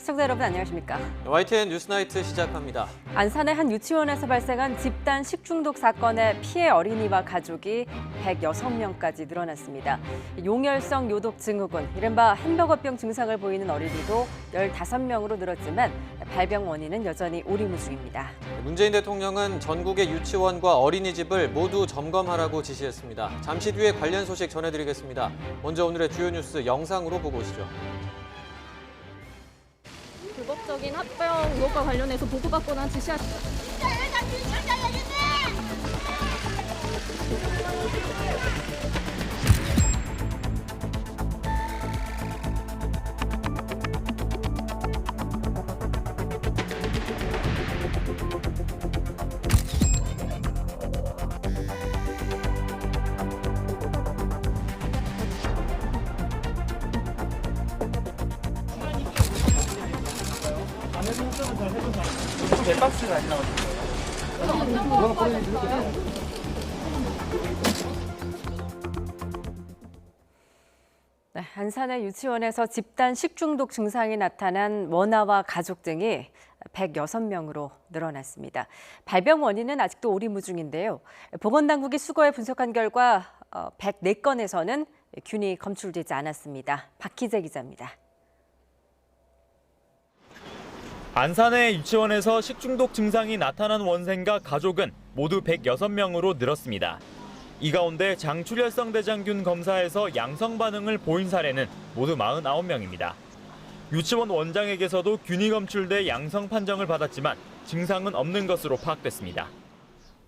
시청자 여러분 안녕하십니까? YTN 뉴스나이트 시작합니다. 안산의 한 유치원에서 발생한 집단 식중독 사건의 피해 어린이와 가족이 106명까지 늘어났습니다. 용혈성 요독 증후군, 이른바 햄버거병 증상을 보이는 어린이도 15명으로 늘었지만 발병 원인은 여전히 오리무중입니다. 문재인 대통령은 전국의 유치원과 어린이집을 모두 점검하라고 지시했습니다. 잠시 뒤에 관련 소식 전해드리겠습니다. 먼저 오늘의 주요 뉴스 영상으로 보고 오시죠. 불법적인 합병 의혹과 관련해서 보고받고 난 지시한 네 박스가 안 나왔어요. 네, 안산의 유치원에서 집단 식중독 증상이 나타난 원아와 가족 등이 106명으로 늘어났습니다. 발병 원인은 아직도 오리무중인데요. 보건당국이 수거해 분석한 결과 104건에서는 균이 검출되지 않았습니다. 박희재 기자입니다. 안산의 유치원에서 식중독 증상이 나타난 원생과 가족은 모두 106명으로 늘었습니다. 이 가운데 장출혈성 대장균 검사에서 양성 반응을 보인 사례는 모두 49명입니다. 유치원 원장에게서도 균이 검출돼 양성 판정을 받았지만 증상은 없는 것으로 파악됐습니다.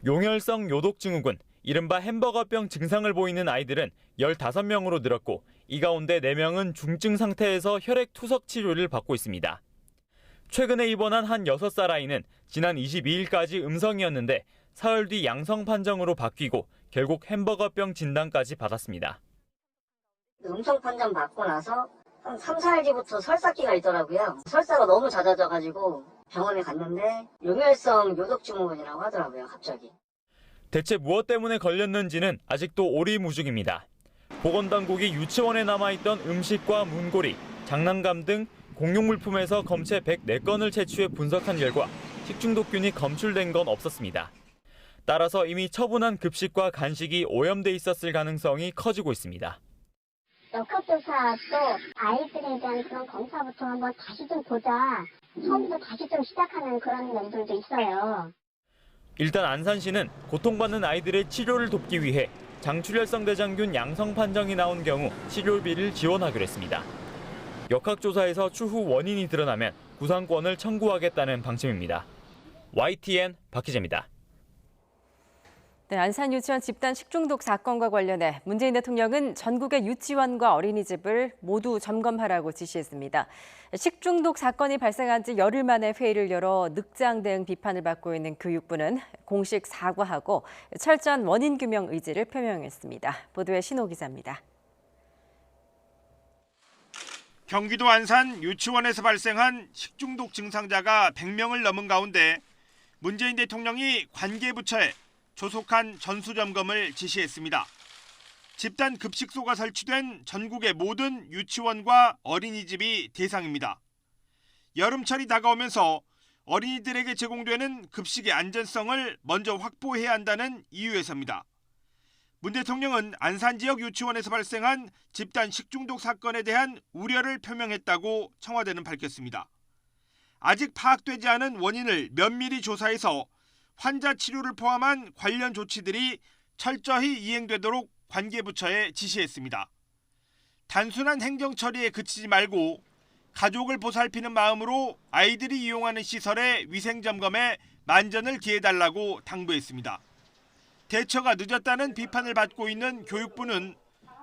용혈성 요독 증후군, 이른바 햄버거병 증상을 보이는 아이들은 15명으로 늘었고 이 가운데 4명은 중증 상태에서 혈액 투석 치료를 받고 있습니다. 최근에 입원한 한 6살 아이는 지난 22일까지 음성이었는데 사흘 뒤 양성 판정으로 바뀌고 결국 햄버거병 진단까지 받았습니다. 음성 판정 받고 나서 한 3, 4일 뒤부터 설사 기가 있더라고요. 설사가 너무 잦아져가지고 병원에 갔는데 용혈성 요독 증후군이라고 하더라고요, 갑자기. 대체 무엇 때문에 걸렸는지는 아직도 오리무중입니다. 보건당국이 유치원에 남아있던 음식과 문고리, 장난감 등 공용물품에서 검체 104건을 채취해 분석한 결과 식중독균이 검출된 건 없었습니다. 따라서 이미 처분한 급식과 간식이 오염돼 있었을 가능성이 커지고 있습니다. 역학조사도 아이들에 대한 그런 검사부터 한번 다시 좀 보자. 처음부터 다시 좀 시작하는 그런 면들도 있어요. 일단 안산시는 고통받는 아이들의 치료를 돕기 위해 장출혈성 대장균 양성 판정이 나온 경우 치료비를 지원하기로 했습니다. 역학조사에서 추후 원인이 드러나면 구상권을 청구하겠다는 방침입니다. YTN 박희재입니다. 네, 안산 유치원 집단 식중독 사건과 관련해 문재인 대통령은 전국의 유치원과 어린이집을 모두 점검하라고 지시했습니다. 식중독 사건이 발생한 지 열흘 만에 회의를 열어 늑장 대응 비판을 받고 있는 교육부는 공식 사과하고 철저한 원인 규명 의지를 표명했습니다. 보도에 신호 기자입니다. 경기도 안산 유치원에서 발생한 식중독 증상자가 100명을 넘은 가운데 문재인 대통령이 관계부처에 조속한 전수점검을 지시했습니다. 집단 급식소가 설치된 전국의 모든 유치원과 어린이집이 대상입니다. 여름철이 다가오면서 어린이들에게 제공되는 급식의 안전성을 먼저 확보해야 한다는 이유에서입니다. 문 대통령은 안산 지역 유치원에서 발생한 집단 식중독 사건에 대한 우려를 표명했다고 청와대는 밝혔습니다. 아직 파악되지 않은 원인을 면밀히 조사해서 환자 치료를 포함한 관련 조치들이 철저히 이행되도록 관계부처에 지시했습니다. 단순한 행정 처리에 그치지 말고 가족을 보살피는 마음으로 아이들이 이용하는 시설의 위생 점검에 만전을 기해달라고 당부했습니다. 대처가 늦었다는 비판을 받고 있는 교육부는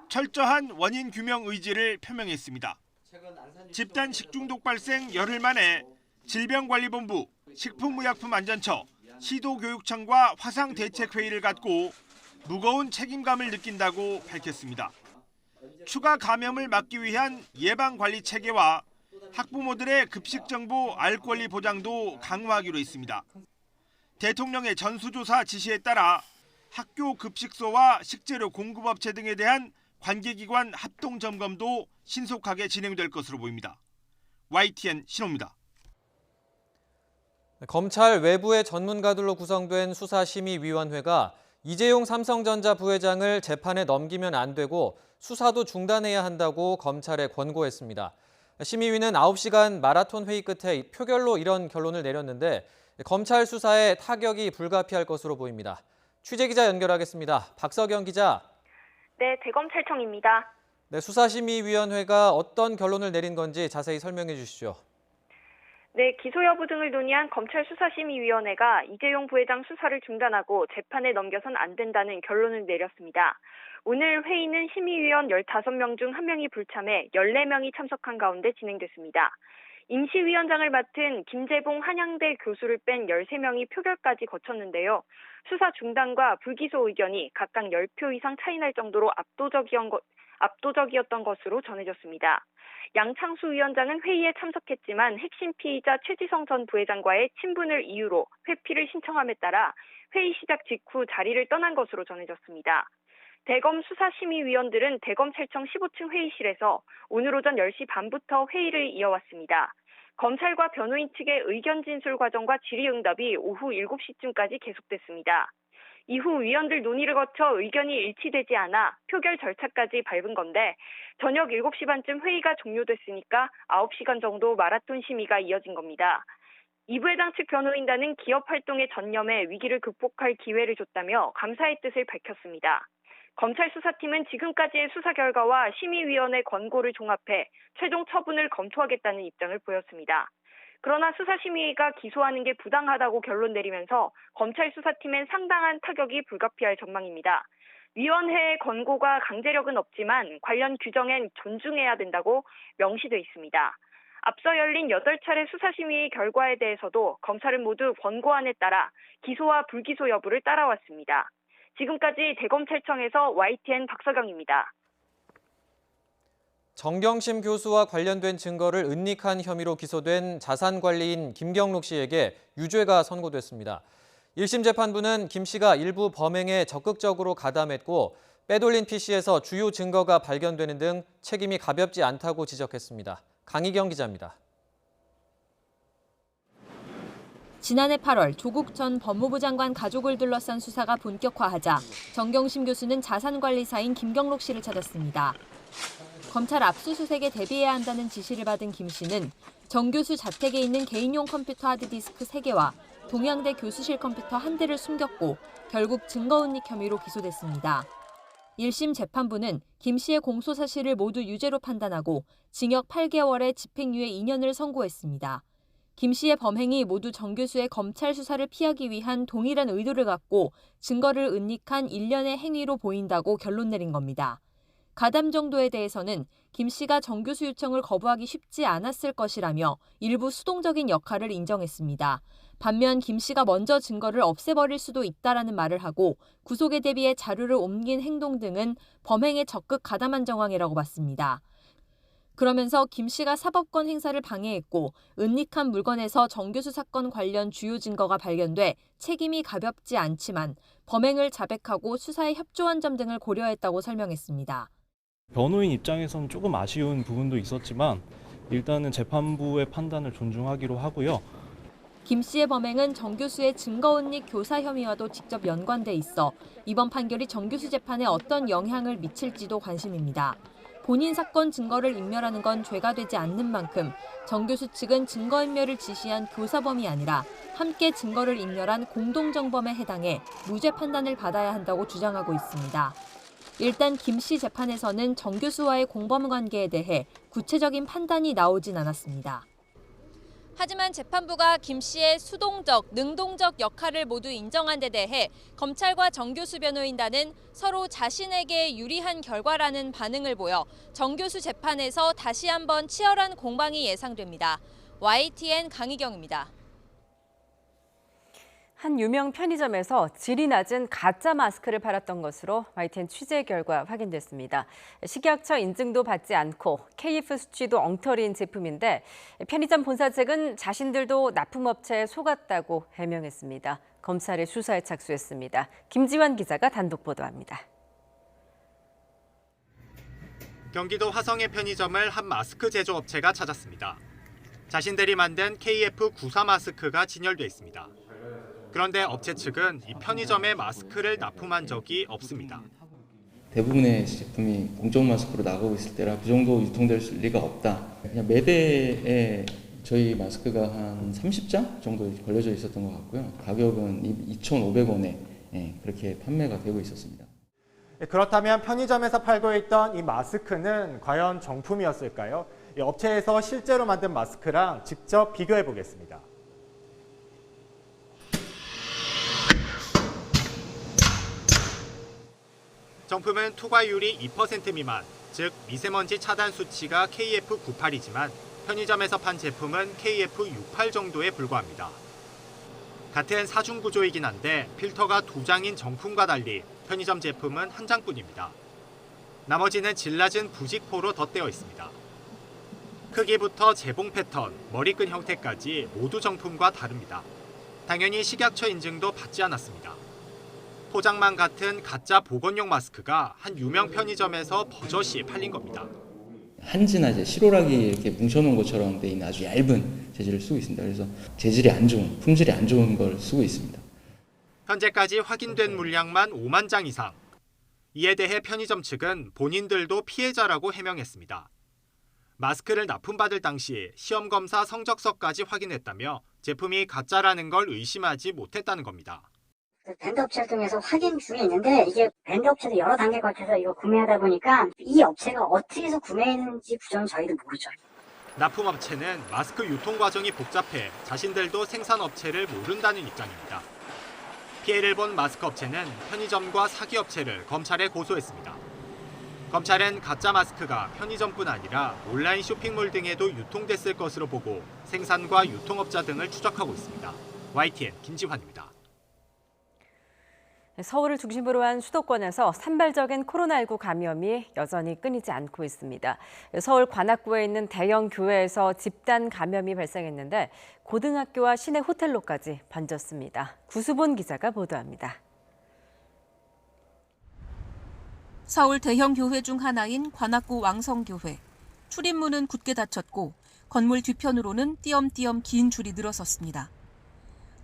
철저한 원인 규명 의지를 표명했습니다. 집단 식중독 발생 열흘 만에 질병관리본부, 식품의약품안전처, 시도교육청과 화상대책회의를 갖고 무거운 책임감을 느낀다고 밝혔습니다. 추가 감염을 막기 위한 예방관리 체계와 학부모들의 급식정보 알 권리 보장도 강화하기로 했습니다. 대통령의 전수조사 지시에 따라 학교 급식소와 식재료 공급업체 등에 대한 관계기관 합동점검도 신속하게 진행될 것으로 보입니다. YTN 신호입니다. 검찰 외부의 전문가들로 구성된 수사심의위원회가 이재용 삼성전자 부회장을 재판에 넘기면 안 되고 수사도 중단해야 한다고 검찰에 권고했습니다. 심의위는 9시간 마라톤 회의 끝에 표결로 이런 결론을 내렸는데 검찰 수사에 타격이 불가피할 것으로 보입니다. 취재기자 연결하겠습니다. 박석영 기자. 네, 대검찰청입니다. 네, 수사심의위원회가 어떤 결론을 내린 건지 자세히 설명해 주시죠. 네, 기소 여부 등을 논의한 검찰 수사심의위원회가 이재용 부회장 수사를 중단하고 재판에 넘겨선 안 된다는 결론을 내렸습니다. 오늘 회의는 심의위원 15명 중 1명이 불참해 14명이 참석한 가운데 진행됐습니다. 임시위원장을 맡은 김재봉 한양대 교수를 뺀 13명이 표결까지 거쳤는데요. 수사 중단과 불기소 의견이 각각 10표 이상 차이 날 정도로 압도적이었던 것으로 전해졌습니다. 양창수 위원장은 회의에 참석했지만 핵심 피의자 최지성 전 부회장과의 친분을 이유로 회피를 신청함에 따라 회의 시작 직후 자리를 떠난 것으로 전해졌습니다. 대검 수사심의위원들은 대검찰청 15층 회의실에서 오늘 오전 10시 반부터 회의를 이어왔습니다. 검찰과 변호인 측의 의견 진술 과정과 질의응답이 오후 7시쯤까지 계속됐습니다. 이후 위원들 논의를 거쳐 의견이 일치되지 않아 표결 절차까지 밟은 건데 저녁 7시 반쯤 회의가 종료됐으니까 9시간 정도 마라톤 심의가 이어진 겁니다. 이 부회장 측 변호인단은 기업 활동에 전념해 위기를 극복할 기회를 줬다며 감사의 뜻을 밝혔습니다. 검찰 수사팀은 지금까지의 수사 결과와 심의위원회 권고를 종합해 최종 처분을 검토하겠다는 입장을 보였습니다. 그러나 수사심의가 기소하는 게 부당하다고 결론 내리면서 검찰 수사팀엔 상당한 타격이 불가피할 전망입니다. 위원회의 권고가 강제력은 없지만 관련 규정엔 존중해야 된다고 명시돼 있습니다. 앞서 열린 8차례 수사심의 결과에 대해서도 검찰은 모두 권고안에 따라 기소와 불기소 여부를 따라왔습니다. 지금까지 대검찰청에서 YTN 박석영입니다. 정경심 교수와 관련된 증거를 은닉한 혐의로 기소된 자산관리인 김경록 씨에게 유죄가 선고됐습니다. 1심 재판부는 김 씨가 일부 범행에 적극적으로 가담했고 빼돌린 PC에서 주요 증거가 발견되는 등 책임이 가볍지 않다고 지적했습니다. 강희경 기자입니다. 지난해 8월 조국 전 법무부 장관 가족을 둘러싼 수사가 본격화하자 정경심 교수는 자산관리사인 김경록 씨를 찾았습니다. 검찰 압수수색에 대비해야 한다는 지시를 받은 김 씨는 정 교수 자택에 있는 개인용 컴퓨터 하드디스크 3개와 동양대 교수실 컴퓨터 1대를 숨겼고 결국 증거은닉 혐의로 기소됐습니다. 1심 재판부는 김 씨의 공소 사실을 모두 유죄로 판단하고 징역 8개월에 집행유예 2년을 선고했습니다. 김 씨의 범행이 모두 정 교수의 검찰 수사를 피하기 위한 동일한 의도를 갖고 증거를 은닉한 일련의 행위로 보인다고 결론 내린 겁니다. 가담 정도에 대해서는 김 씨가 정 교수 요청을 거부하기 쉽지 않았을 것이라며 일부 수동적인 역할을 인정했습니다. 반면 김 씨가 먼저 증거를 없애버릴 수도 있다라는 말을 하고 구속에 대비해 자료를 옮긴 행동 등은 범행에 적극 가담한 정황이라고 봤습니다. 그러면서 김 씨가 사법권 행사를 방해했고 은닉한 물건에서 정 교수 사건 관련 주요 증거가 발견돼 책임이 가볍지 않지만 범행을 자백하고 수사에 협조한 점 등을 고려했다고 설명했습니다. 변호인 입장에서는 조금 아쉬운 부분도 있었지만 일단은 재판부의 판단을 존중하기로 하고요. 김 씨의 범행은 정 교수의 증거은닉 교사 혐의와도 직접 연관돼 있어 이번 판결이 정 교수 재판에 어떤 영향을 미칠지도 관심입니다. 본인 사건 증거를 인멸하는 건 죄가 되지 않는 만큼 정 교수 측은 증거인멸을 지시한 교사범이 아니라 함께 증거를 인멸한 공동정범에 해당해 무죄 판단을 받아야 한다고 주장하고 있습니다. 일단 김 씨 재판에서는 정 교수와의 공범 관계에 대해 구체적인 판단이 나오진 않았습니다. 하지만 재판부가 김 씨의 수동적, 능동적 역할을 모두 인정한 데 대해 검찰과 정 교수 변호인단은 서로 자신에게 유리한 결과라는 반응을 보여 정 교수 재판에서 다시 한번 치열한 공방이 예상됩니다. YTN 강희경입니다. 한 유명 편의점에서 질이 낮은 가짜 마스크를 팔았던 것으로 YTN 취재 결과 확인됐습니다. 식약처 인증도 받지 않고 KF 수치도 엉터리인 제품인데 편의점 본사 측은 자신들도 납품업체에 속았다고 해명했습니다. 검찰의 수사에 착수했습니다. 김지환 기자가 단독 보도합니다. 경기도 화성의 편의점을 한 마스크 제조업체가 찾았습니다. 자신들이 만든 KF94 마스크가 진열돼 있습니다. 그런데 업체 측은 이 편의점에 마스크를 납품한 적이 없습니다. 대부분의 제품이 공적 마스크로 나가고 있을 때라 그 정도 유통될 리가 없다. 그냥 매대에 저희 마스크가 한 30장 정도 걸려져 있었던 것 같고요. 가격은 2,500원에 그렇게 판매가 되고 있었습니다. 그렇다면 편의점에서 팔고 있던 이 마스크는 과연 정품이었을까요? 이 업체에서 실제로 만든 마스크랑 직접 비교해 보겠습니다. 정품은 투과율이 2% 미만, 즉 미세먼지 차단 수치가 KF98이지만 편의점에서 판 제품은 KF68 정도에 불과합니다. 같은 사중 구조이긴 한데 필터가 2장인 정품과 달리 편의점 제품은 1장뿐입니다. 나머지는 질 낮은 부직포로 덧대어 있습니다. 크기부터 재봉 패턴, 머리끈 형태까지 모두 정품과 다릅니다. 당연히 식약처 인증도 받지 않았습니다. 포장만 같은 가짜 보건용 마스크가 한 유명 편의점에서 버젓이 팔린 겁니다. 한지나 이제 실오라기 이렇게 뭉쳐놓은 것처럼 돼 있는 아주 얇은 재질을 쓰고 있습니다. 그래서 재질이 안 좋은, 품질이 안 좋은 걸 쓰고 있습니다. 현재까지 확인된 물량만 5만 장 이상. 이에 대해 편의점 측은 본인들도 피해자라고 해명했습니다. 마스크를 납품받을 당시 시험검사 성적서까지 확인했다며 제품이 가짜라는 걸 의심하지 못했다는 겁니다. 밴드 업체를 통해서 확인 중에 있는데 이게 밴드 업체도 여러 단계 거쳐서 이거 구매하다 보니까 이 업체가 어떻게 해서 구매했는지 구조는 저희도 모르죠. 납품업체는 마스크 유통 과정이 복잡해 자신들도 생산업체를 모른다는 입장입니다. 피해를 본 마스크 업체는 편의점과 사기업체를 검찰에 고소했습니다. 검찰은 가짜 마스크가 편의점뿐 아니라 온라인 쇼핑몰 등에도 유통됐을 것으로 보고 생산과 유통업자 등을 추적하고 있습니다. YTN 김지환입니다. 서울을 중심으로 한 수도권에서 산발적인 코로나19 감염이 여전히 끊이지 않고 있습니다. 서울 관악구에 있는 대형 교회에서 집단 감염이 발생했는데 고등학교와 시내 호텔로까지 번졌습니다. 구수본 기자가 보도합니다. 서울 대형 교회 중 하나인 관악구 왕성교회. 출입문은 굳게 닫혔고 건물 뒤편으로는 띄엄띄엄 긴 줄이 늘어섰습니다.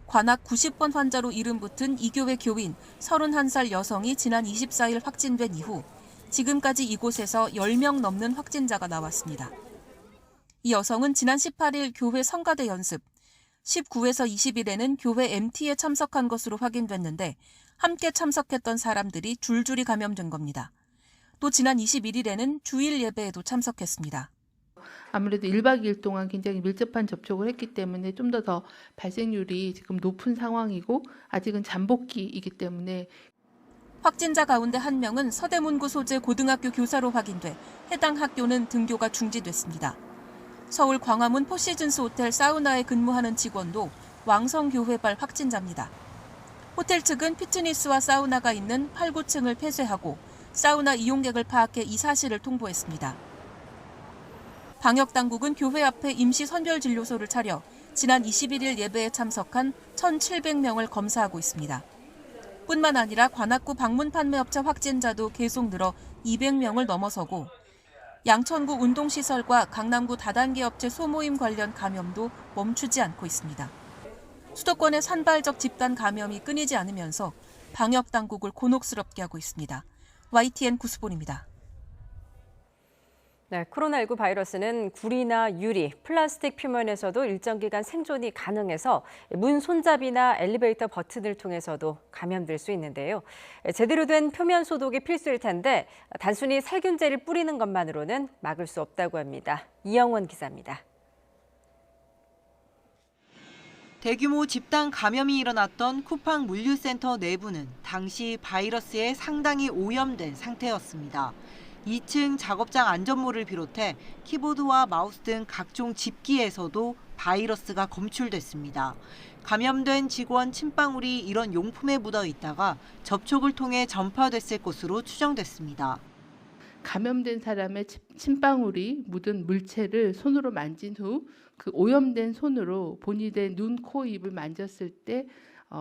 관악 90번 환자로 이름 붙은 이 교회 교인 31살 여성이 지난 24일 확진된 이후 지금까지 이곳에서 10명 넘는 확진자가 나왔습니다. 이 여성은 지난 18일 교회 성가대 연습, 19에서 20일에는 교회 MT에 참석한 것으로 확인됐는데 함께 참석했던 사람들이 줄줄이 감염된 겁니다. 또 지난 21일에는 주일 예배에도 참석했습니다. 아무래도 1박 2일 동안 굉장히 밀접한 접촉을 했기 때문에 좀 더 발생률이 지금 높은 상황이고 아직은 잠복기이기 때문에 확진자 가운데 한 명은 서대문구 소재 고등학교 교사로 확인돼 해당 학교는 등교가 중지됐습니다. 서울 광화문 포시즌스 호텔 사우나에 근무하는 직원도 왕성교회발 확진자입니다. 호텔 측은 피트니스와 사우나가 있는 8, 9층을 폐쇄하고 사우나 이용객을 파악해 이 사실을 통보했습니다. 방역당국은 교회 앞에 임시 선별진료소를 차려 지난 21일 예배에 참석한 1,700명을 검사하고 있습니다. 뿐만 아니라 관악구 방문 판매업체 확진자도 계속 늘어 200명을 넘어서고 양천구 운동시설과 강남구 다단계 업체 소모임 관련 감염도 멈추지 않고 있습니다. 수도권의 산발적 집단 감염이 끊이지 않으면서 방역당국을 곤혹스럽게 하고 있습니다. YTN 구수본입니다. 네, 코로나19 바이러스는 구리나 유리, 플라스틱 표면에서도 일정 기간 생존이 가능해서 문 손잡이나 엘리베이터 버튼을 통해서도 감염될 수 있는데요. 제대로 된 표면 소독이 필수일 텐데 단순히 살균제를 뿌리는 것만으로는 막을 수 없다고 합니다. 이영원 기자입니다. 대규모 집단 감염이 일어났던 쿠팡 물류센터 내부는 당시 바이러스에 상당히 오염된 상태였습니다. 2층 작업장 안전모를 비롯해 키보드와 마우스 등 각종 집기에서도 바이러스가 검출됐습니다. 감염된 직원 침방울이 이런 용품에 묻어 있다가 접촉을 통해 전파됐을 것으로 추정됐습니다. 감염된 사람의 침방울이 묻은 물체를 손으로 만진 후 그 오염된 손으로 본인의 눈, 코, 입을 만졌을 때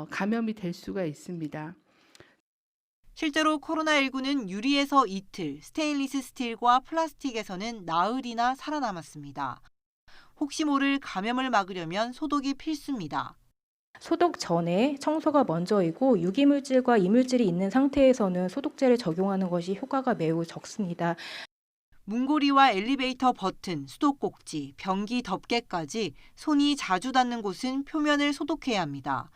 감염이 될 수가 있습니다. 실제로 코로나19는 유리에서 이틀, 스테인리스 스틸과 플라스틱에서는 나흘이나 살아남았습니다. 혹시 모를 감염을 막으려면 소독이 필수입니다. 소독 전에 청소가 먼저이고 유기물질과 이물질이 있는 상태에서는 소독제를 적용하는 것이 효과가 매우 적습니다. 문고리와 엘리베이터 버튼, 수도꼭지, 변기 덮개까지 손이 자주 닿는 곳은 표면을 소독해야 합니다.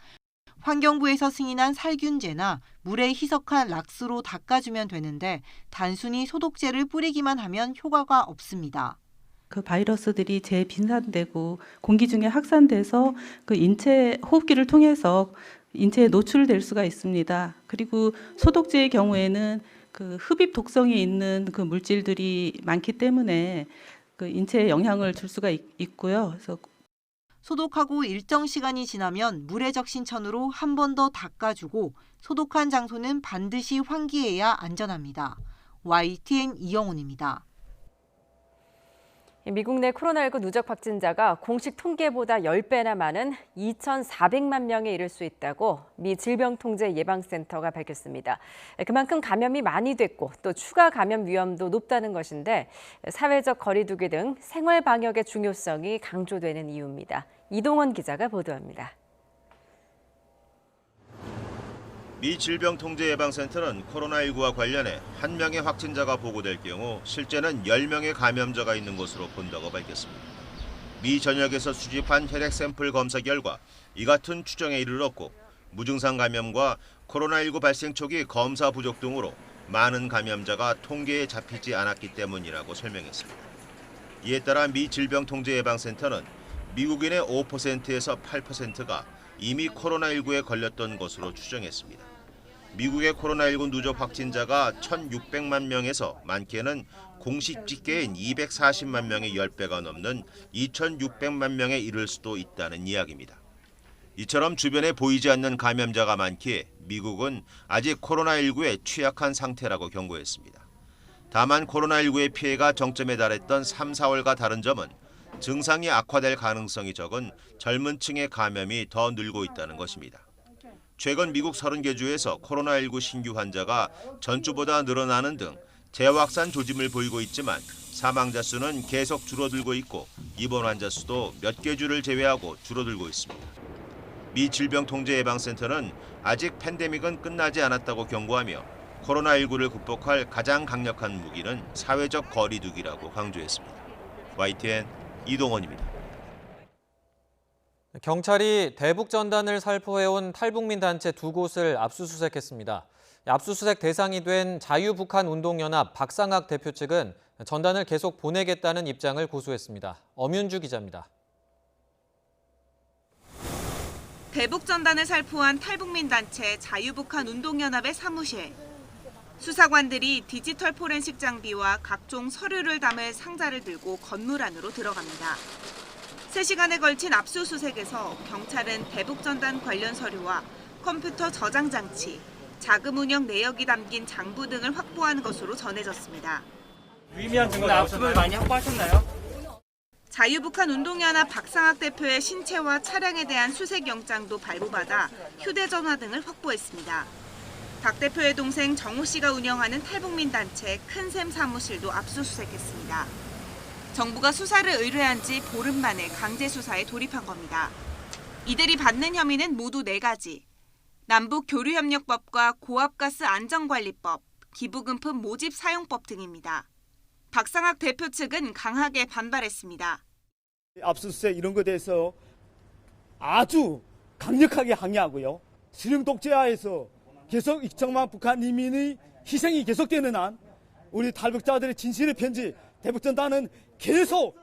환경부에서 승인한 살균제나 물에 희석한 락스로 닦아주면 되는데 단순히 소독제를 뿌리기만 하면 효과가 없습니다. 그 바이러스들이 재빙산되고 공기 중에 확산돼서 그 인체 호흡기를 통해서 인체에 노출될 수가 있습니다. 그리고 소독제의 경우에는 그 흡입 독성이 있는 그 물질들이 많기 때문에 그 인체에 영향을 줄 수가 있고요. 그래서 소독하고 일정 시간이 지나면 물에 적신 천으로 한 번 더 닦아주고 소독한 장소는 반드시 환기해야 안전합니다. YTN 이영훈입니다. 미국 내 코로나19 누적 확진자가 공식 통계보다 10배나 많은 2,400만 명에 이를 수 있다고 미 질병통제예방센터가 밝혔습니다. 그만큼 감염이 많이 됐고 또 추가 감염 위험도 높다는 것인데 사회적 거리 두기 등 생활 방역의 중요성이 강조되는 이유입니다. 이동원 기자가 보도합니다. 미 질병통제예방센터는 코로나19와 관련해 1명의 확진자가 보고될 경우 실제는 10명의 감염자가 있는 것으로 본다고 밝혔습니다. 미 전역에서 수집한 혈액 샘플 검사 결과 이 같은 추정에 이르렀고 무증상 감염과 코로나19 발생 초기 검사 부족 등으로 많은 감염자가 통계에 잡히지 않았기 때문이라고 설명했습니다. 이에 따라 미 질병통제예방센터는 미국인의 5%에서 8%가 이미 코로나19에 걸렸던 것으로 추정했습니다. 미국의 코로나19 누적 확진자가 1,600만 명에서 많게는 공식 집계인 240만 명의 10배가 넘는 2,600만 명에 이를 수도 있다는 이야기입니다. 이처럼 주변에 보이지 않는 감염자가 많기에 미국은 아직 코로나19에 취약한 상태라고 경고했습니다. 다만 코로나19의 피해가 정점에 달했던 3, 4월과 다른 점은 증상이 악화될 가능성이 적은 젊은 층의 감염이 더 늘고 있다는 것입니다. 최근 미국 30개 주에서 코로나19 신규 환자가 전주보다 늘어나는 등 재확산 조짐을 보이고 있지만 사망자 수는 계속 줄어들고 있고 입원 환자 수도 몇 개 주를 제외하고 줄어들고 있습니다. 미 질병통제예방센터는 아직 팬데믹은 끝나지 않았다고 경고하며 코로나19를 극복할 가장 강력한 무기는 사회적 거리 두기라고 강조했습니다. YTN 이동원입니다. 경찰이 대북 전단을 살포해온 탈북민 단체 2곳을 압수수색했습니다. 압수수색 대상이 된 자유북한운동연합 박상학 대표 측은 전단을 계속 보내겠다는 입장을 고수했습니다. 엄윤주 기자입니다. 대북 전단을 살포한 탈북민 단체 자유북한운동연합의 사무실. 수사관들이 디지털 포렌식 장비와 각종 서류를 담을 상자를 들고 건물 안으로 들어갑니다. 3시간에 걸친 압수수색에서 경찰은 대북 전단 관련 서류와 컴퓨터 저장 장치, 자금 운영 내역이 담긴 장부 등을 확보한 것으로 전해졌습니다. 유의미한 증거 압수를 많이 확보하셨나요? 자유북한운동연합 박상학 대표의 신체와 차량에 대한 수색영장도 발부받아 휴대전화 등을 확보했습니다. 박 대표의 동생 정호 씨가 운영하는 탈북민 단체 큰샘 사무실도 압수수색했습니다. 정부가 수사를 의뢰한 지 보름 만에 강제 수사에 돌입한 겁니다. 이들이 받는 혐의는 모두 4가지. 남북교류협력법과 고압가스 안전관리법, 기부금품 모집 사용법 등입니다. 박상학 대표 측은 강하게 반발했습니다. 압수수색 이런 것에 대해서 아주 강력하게 항의하고요. 수령 독재하에서 계속 익정만 북한 인민의 희생이 계속되는 한 우리 탈북자들의 진실의 편지 대북전단은 계속.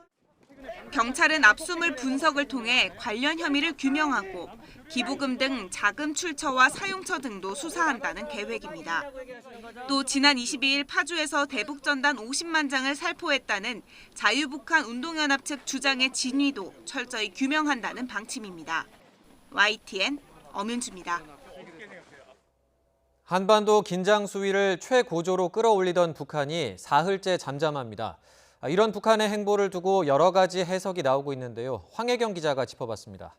경찰은 압수물 분석을 통해 관련 혐의를 규명하고 기부금 등 자금 출처와 사용처 등도 수사한다는 계획입니다. 또 지난 22일 파주에서 대북전단 50만 장을 살포했다는 자유북한운동연합 측 주장의 진위도 철저히 규명한다는 방침입니다. YTN 엄윤주입니다. 한반도 긴장 수위를 최고조로 끌어올리던 북한이 사흘째 잠잠합니다. 이런 북한의 행보를 두고 여러 가지 해석이 나오고 있는데요. 황혜경 기자가 짚어봤습니다.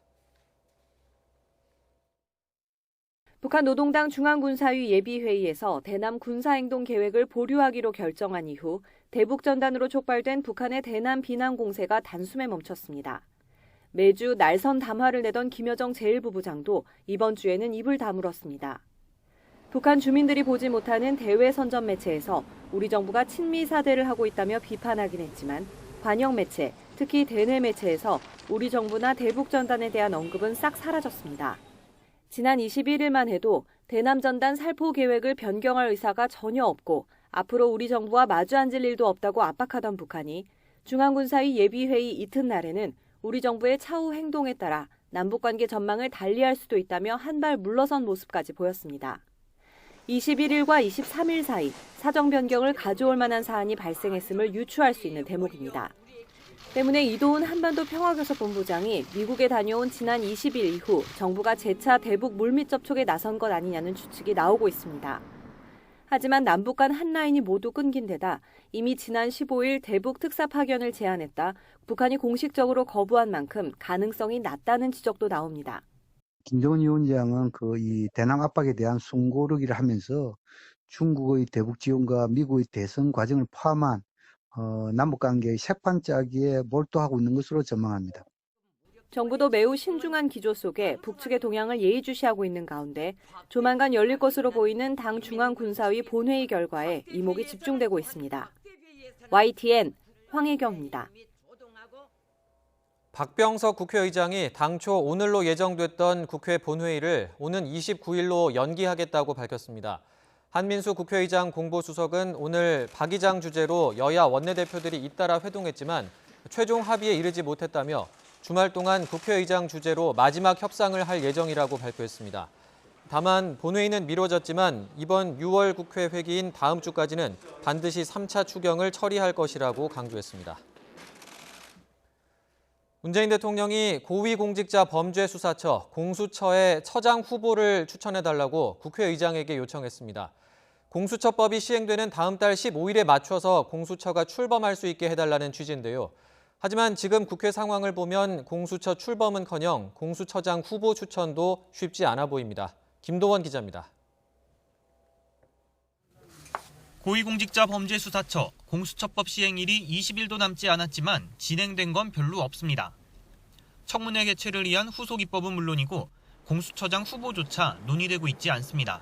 북한 노동당 중앙군사위 예비회의에서 대남 군사행동 계획을 보류하기로 결정한 이후 대북 전단으로 촉발된 북한의 대남 비난 공세가 단숨에 멈췄습니다. 매주 날선 담화를 내던 김여정 제1부부장도 이번 주에는 입을 다물었습니다. 북한 주민들이 보지 못하는 대외 선전 매체에서 우리 정부가 친미 사대를 하고 있다며 비판하긴 했지만 관영 매체, 특히 대내 매체에서 우리 정부나 대북 전단에 대한 언급은 싹 사라졌습니다. 지난 21일만 해도 대남 전단 살포 계획을 변경할 의사가 전혀 없고 앞으로 우리 정부와 마주 앉을 일도 없다고 압박하던 북한이 중앙군사위 예비회의 이튿날에는 우리 정부의 차후 행동에 따라 남북관계 전망을 달리할 수도 있다며 한 발 물러선 모습까지 보였습니다. 21일과 23일 사이 사정 변경을 가져올 만한 사안이 발생했음을 유추할 수 있는 대목입니다. 때문에 이도훈 한반도 평화교섭본부장이 미국에 다녀온 지난 20일 이후 정부가 재차 대북 물밑 접촉에 나선 것 아니냐는 추측이 나오고 있습니다. 하지만 남북 간 한 라인이 모두 끊긴 데다 이미 지난 15일 대북 특사 파견을 제안했다 북한이 공식적으로 거부한 만큼 가능성이 낮다는 지적도 나옵니다. 김정은 위원장은 이 대남 압박에 대한 숨고르기를 하면서 중국의 대북 지원과 미국의 대선 과정을 포함한 남북관계의 색판 짜기에 몰두하고 있는 것으로 전망합니다. 정부도 매우 신중한 기조 속에 북측의 동향을 예의주시하고 있는 가운데 조만간 열릴 것으로 보이는 당 중앙군사위 본회의 결과에 이목이 집중되고 있습니다. YTN 황혜경입니다. 박병석 국회의장이 당초 오늘로 예정됐던 국회 본회의를 오는 29일로 연기하겠다고 밝혔습니다. 한민수 국회의장 공보수석은 오늘 박 의장 주재로 여야 원내대표들이 잇따라 회동했지만 최종 합의에 이르지 못했다며 주말 동안 국회의장 주재로 마지막 협상을 할 예정이라고 발표했습니다. 다만 본회의는 미뤄졌지만 이번 6월 국회 회기인 다음 주까지는 반드시 3차 추경을 처리할 것이라고 강조했습니다. 문재인 대통령이 고위공직자 범죄수사처 공수처의 처장 후보를 추천해달라고 국회의장에게 요청했습니다. 공수처법이 시행되는 다음 달 15일에 맞춰서 공수처가 출범할 수 있게 해달라는 취지인데요. 하지만 지금 국회 상황을 보면 공수처 출범은커녕 공수처장 후보 추천도 쉽지 않아 보입니다. 김도원 기자입니다. 고위공직자 범죄수사처 공수처법 시행일이 20일도 남지 않았지만 진행된 건 별로 없습니다. 청문회 개최를 위한 후속 입법은 물론이고 공수처장 후보조차 논의되고 있지 않습니다.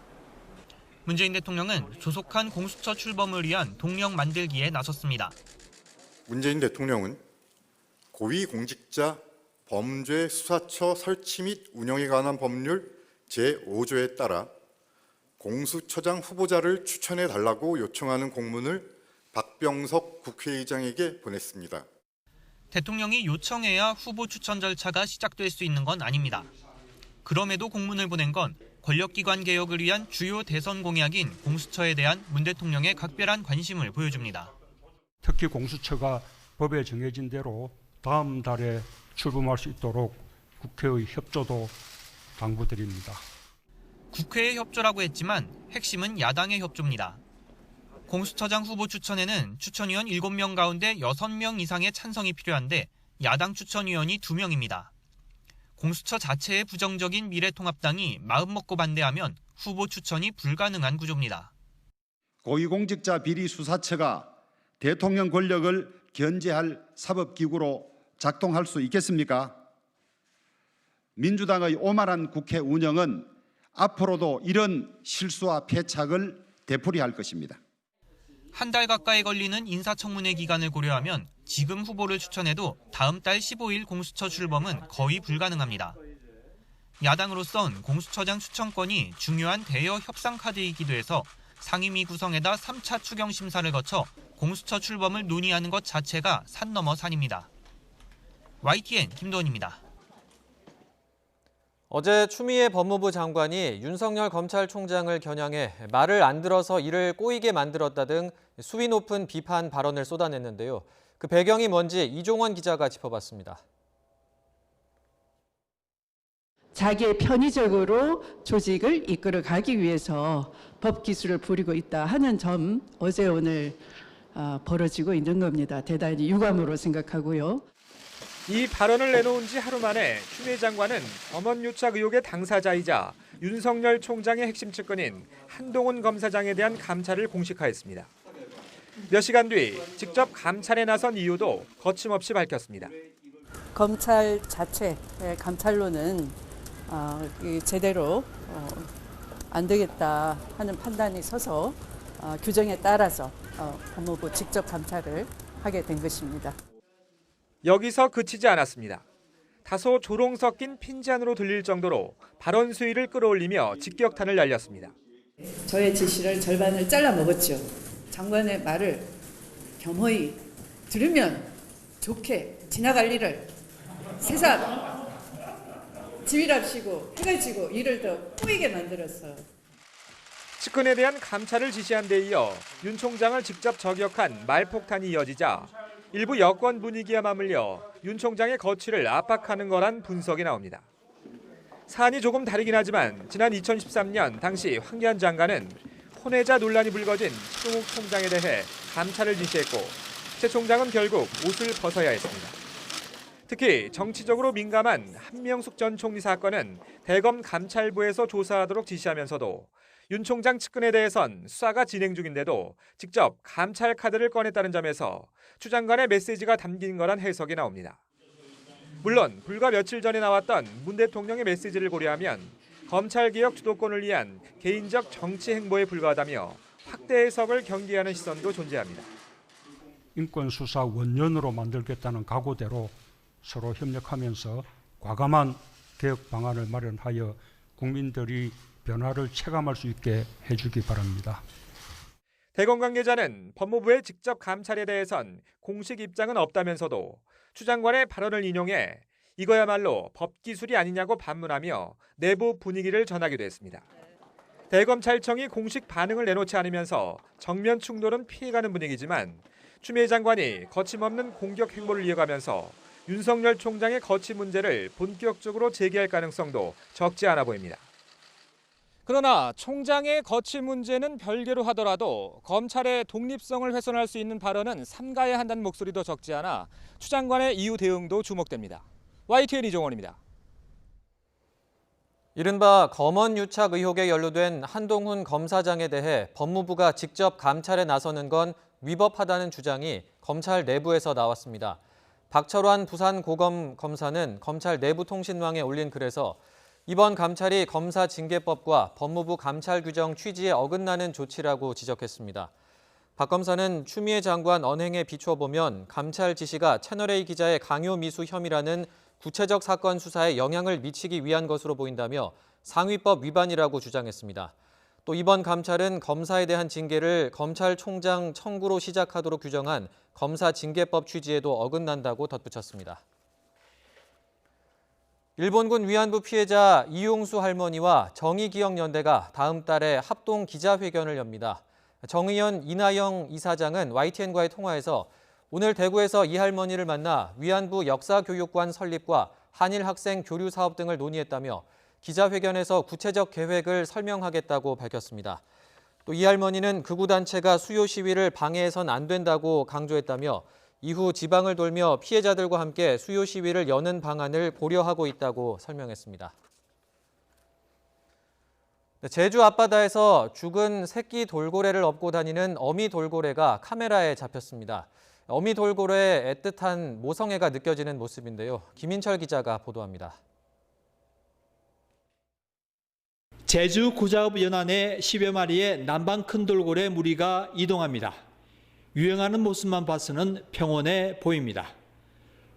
문재인 대통령은 조속한 공수처 출범을 위한 동력 만들기에 나섰습니다. 문재인 대통령은 고위공직자 범죄수사처 설치 및 운영에 관한 법률 제5조에 따라 공수처장 후보자를 추천해달라고 요청하는 공문을 박병석 국회의장에게 보냈습니다. 대통령이 요청해야 후보 추천 절차가 시작될 수 있는 건 아닙니다. 그럼에도 공문을 보낸 건 권력기관 개혁을 위한 주요 대선 공약인 공수처에 대한 문 대통령의 각별한 관심을 보여줍니다. 특히 공수처가 법에 정해진 대로 다음 달에 출범할 수 있도록 국회의 협조도 당부드립니다. 국회의 협조라고 했지만 핵심은 야당의 협조입니다. 공수처장 후보 추천에는 추천위원 7명 가운데 6명 이상의 찬성이 필요한데 야당 추천위원이 2명입니다. 공수처 자체에 부정적인 미래통합당이 마음먹고 반대하면 후보 추천이 불가능한 구조입니다. 고위공직자 비리 수사처가 대통령 권력을 견제할 사법기구로 작동할 수 있겠습니까? 민주당의 오만한 국회 운영은 앞으로도 이런 실수와 패착을 되풀이할 것입니다. 한 달 가까이 걸리는 인사청문회 기간을 고려하면 지금 후보를 추천해도 다음 달 15일 공수처 출범은 거의 불가능합니다. 야당으로선 공수처장 추천권이 중요한 대여 협상 카드이기도 해서 상임위 구성에다 3차 추경 심사를 거쳐 공수처 출범을 논의하는 것 자체가 산 넘어 산입니다. YTN 김도원입니다. 어제 추미애 법무부 장관이 윤석열 검찰총장을 겨냥해 말을 안 들어서 이를 꼬이게 만들었다 등 수위 높은 비판 발언을 쏟아냈는데요. 그 배경이 뭔지 이종원 기자가 짚어봤습니다. 자기의 편의적으로 조직을 이끌어가기 위해서 법기술을 부리고 있다 하는 점 어제 오늘 벌어지고 있는 겁니다. 대단히 유감으로 생각하고요. 이 발언을 내놓은 지 하루 만에 추미애 장관은 검언유착 의혹의 당사자이자 윤석열 총장의 핵심 측근인 한동훈 검사장에 대한 감찰을 공식화했습니다. 몇 시간 뒤 직접 감찰에 나선 이유도 거침없이 밝혔습니다. 검찰 자체의 감찰로는 제대로 안 되겠다 하는 판단이 서서 규정에 따라서 법무부 직접 감찰을 하게 된 것입니다. 여기서 그치지 않았습니다. 다소 조롱 섞인 핀잔으로 들릴 정도로 발언 수위를 끌어올리며 직격탄을 날렸습니다. 저의 지시를 절반을 잘라 먹었죠. 장관의 말을 겸허히 들으면 좋게 지나갈 일을 세상 지휘랍시고 해가 지고 일을 더 꼬이게 만들었어. 측근에 대한 감찰을 지시한 데 이어 윤 총장을 직접 저격한 말폭탄이 이어지자 일부 여권 분위기와 맞물려 윤 총장의 거취를 압박하는 거란 분석이 나옵니다. 사안이 조금 다르긴 하지만 지난 2013년 당시 황교안 장관은 혼외자 논란이 불거진 최동욱 총장에 대해 감찰을 지시했고 최 총장은 결국 옷을 벗어야 했습니다. 특히 정치적으로 민감한 한명숙 전 총리 사건은 대검 감찰부에서 조사하도록 지시하면서도 윤 총장 측근에 대해선 수사가 진행 중인데도 직접 감찰 카드를 꺼냈다는 점에서 추 장관의 메시지가 담긴 거란 해석이 나옵니다. 물론 불과 며칠 전에 나왔던 문 대통령의 메시지를 고려하면 검찰개혁 주도권을 위한 개인적 정치 행보에 불과하다며 확대 해석을 경계하는 시선도 존재합니다. 인권수사 원년으로 만들겠다는 각오대로 서로 협력하면서 과감한 개혁 방안을 마련하여 국민들이 변화를 체감할 수 있게 해주기 바랍니다. 대검 관계자는 법무부의 직접 감찰에 대해선 공식 입장은 없다면서도 추 장관의 발언을 인용해 이거야말로 법기술이 아니냐고 반문하며 내부 분위기를 전하기도 했습니다. 대검찰청이 공식 반응을 내놓지 않으면서 정면 충돌은 피해가는 분위기지만 추미애 장관이 거침없는 공격 행보를 이어가면서 윤석열 총장의 거취 문제를 본격적으로 제기할 가능성도 적지 않아 보입니다. 그러나 총장의 거취 문제는 별개로 하더라도 검찰의 독립성을 훼손할 수 있는 발언은 삼가야 한다는 목소리도 적지 않아 추 장관의 이후 대응도 주목됩니다. YTN 이종원입니다. 이른바 검언 유착 의혹에 연루된 한동훈 검사장에 대해 법무부가 직접 감찰에 나서는 건 위법하다는 주장이 검찰 내부에서 나왔습니다. 박철환 부산고검 검사는 검찰 내부통신망에 올린 글에서 이번 감찰이 검사징계법과 법무부 감찰 규정 취지에 어긋나는 조치라고 지적했습니다. 박 검사는 추미애 장관 언행에 비춰보면 감찰 지시가 채널A 기자의 강요 미수 혐의라는 구체적 사건 수사에 영향을 미치기 위한 것으로 보인다며 상위법 위반이라고 주장했습니다. 또 이번 감찰은 검사에 대한 징계를 검찰총장 청구로 시작하도록 규정한 검사징계법 취지에도 어긋난다고 덧붙였습니다. 일본군 위안부 피해자 이용수 할머니와 정의기억연대가 다음 달에 합동 기자회견을 엽니다. 정의연 이나영 이사장은 YTN과의 통화에서 오늘 대구에서 이 할머니를 만나 위안부 역사교육관 설립과 한일 학생 교류 사업 등을 논의했다며 기자회견에서 구체적 계획을 설명하겠다고 밝혔습니다. 또 이 할머니는 극우 단체가 수요 시위를 방해해선 안 된다고 강조했다며 이후 지방을 돌며 피해자들과 함께 수요 시위를 여는 방안을 고려하고 있다고 설명했습니다. 제주 앞바다에서 죽은 새끼 돌고래를 업고 다니는 어미 돌고래가 카메라에 잡혔습니다. 어미 돌고래의 애틋한 모성애가 느껴지는 모습인데요. 김인철 기자가 보도합니다. 제주 고자읍 연안에 10여 마리의 남방 큰 돌고래 무리가 이동합니다. 유행하는 모습만 봐서는 평온해 보입니다.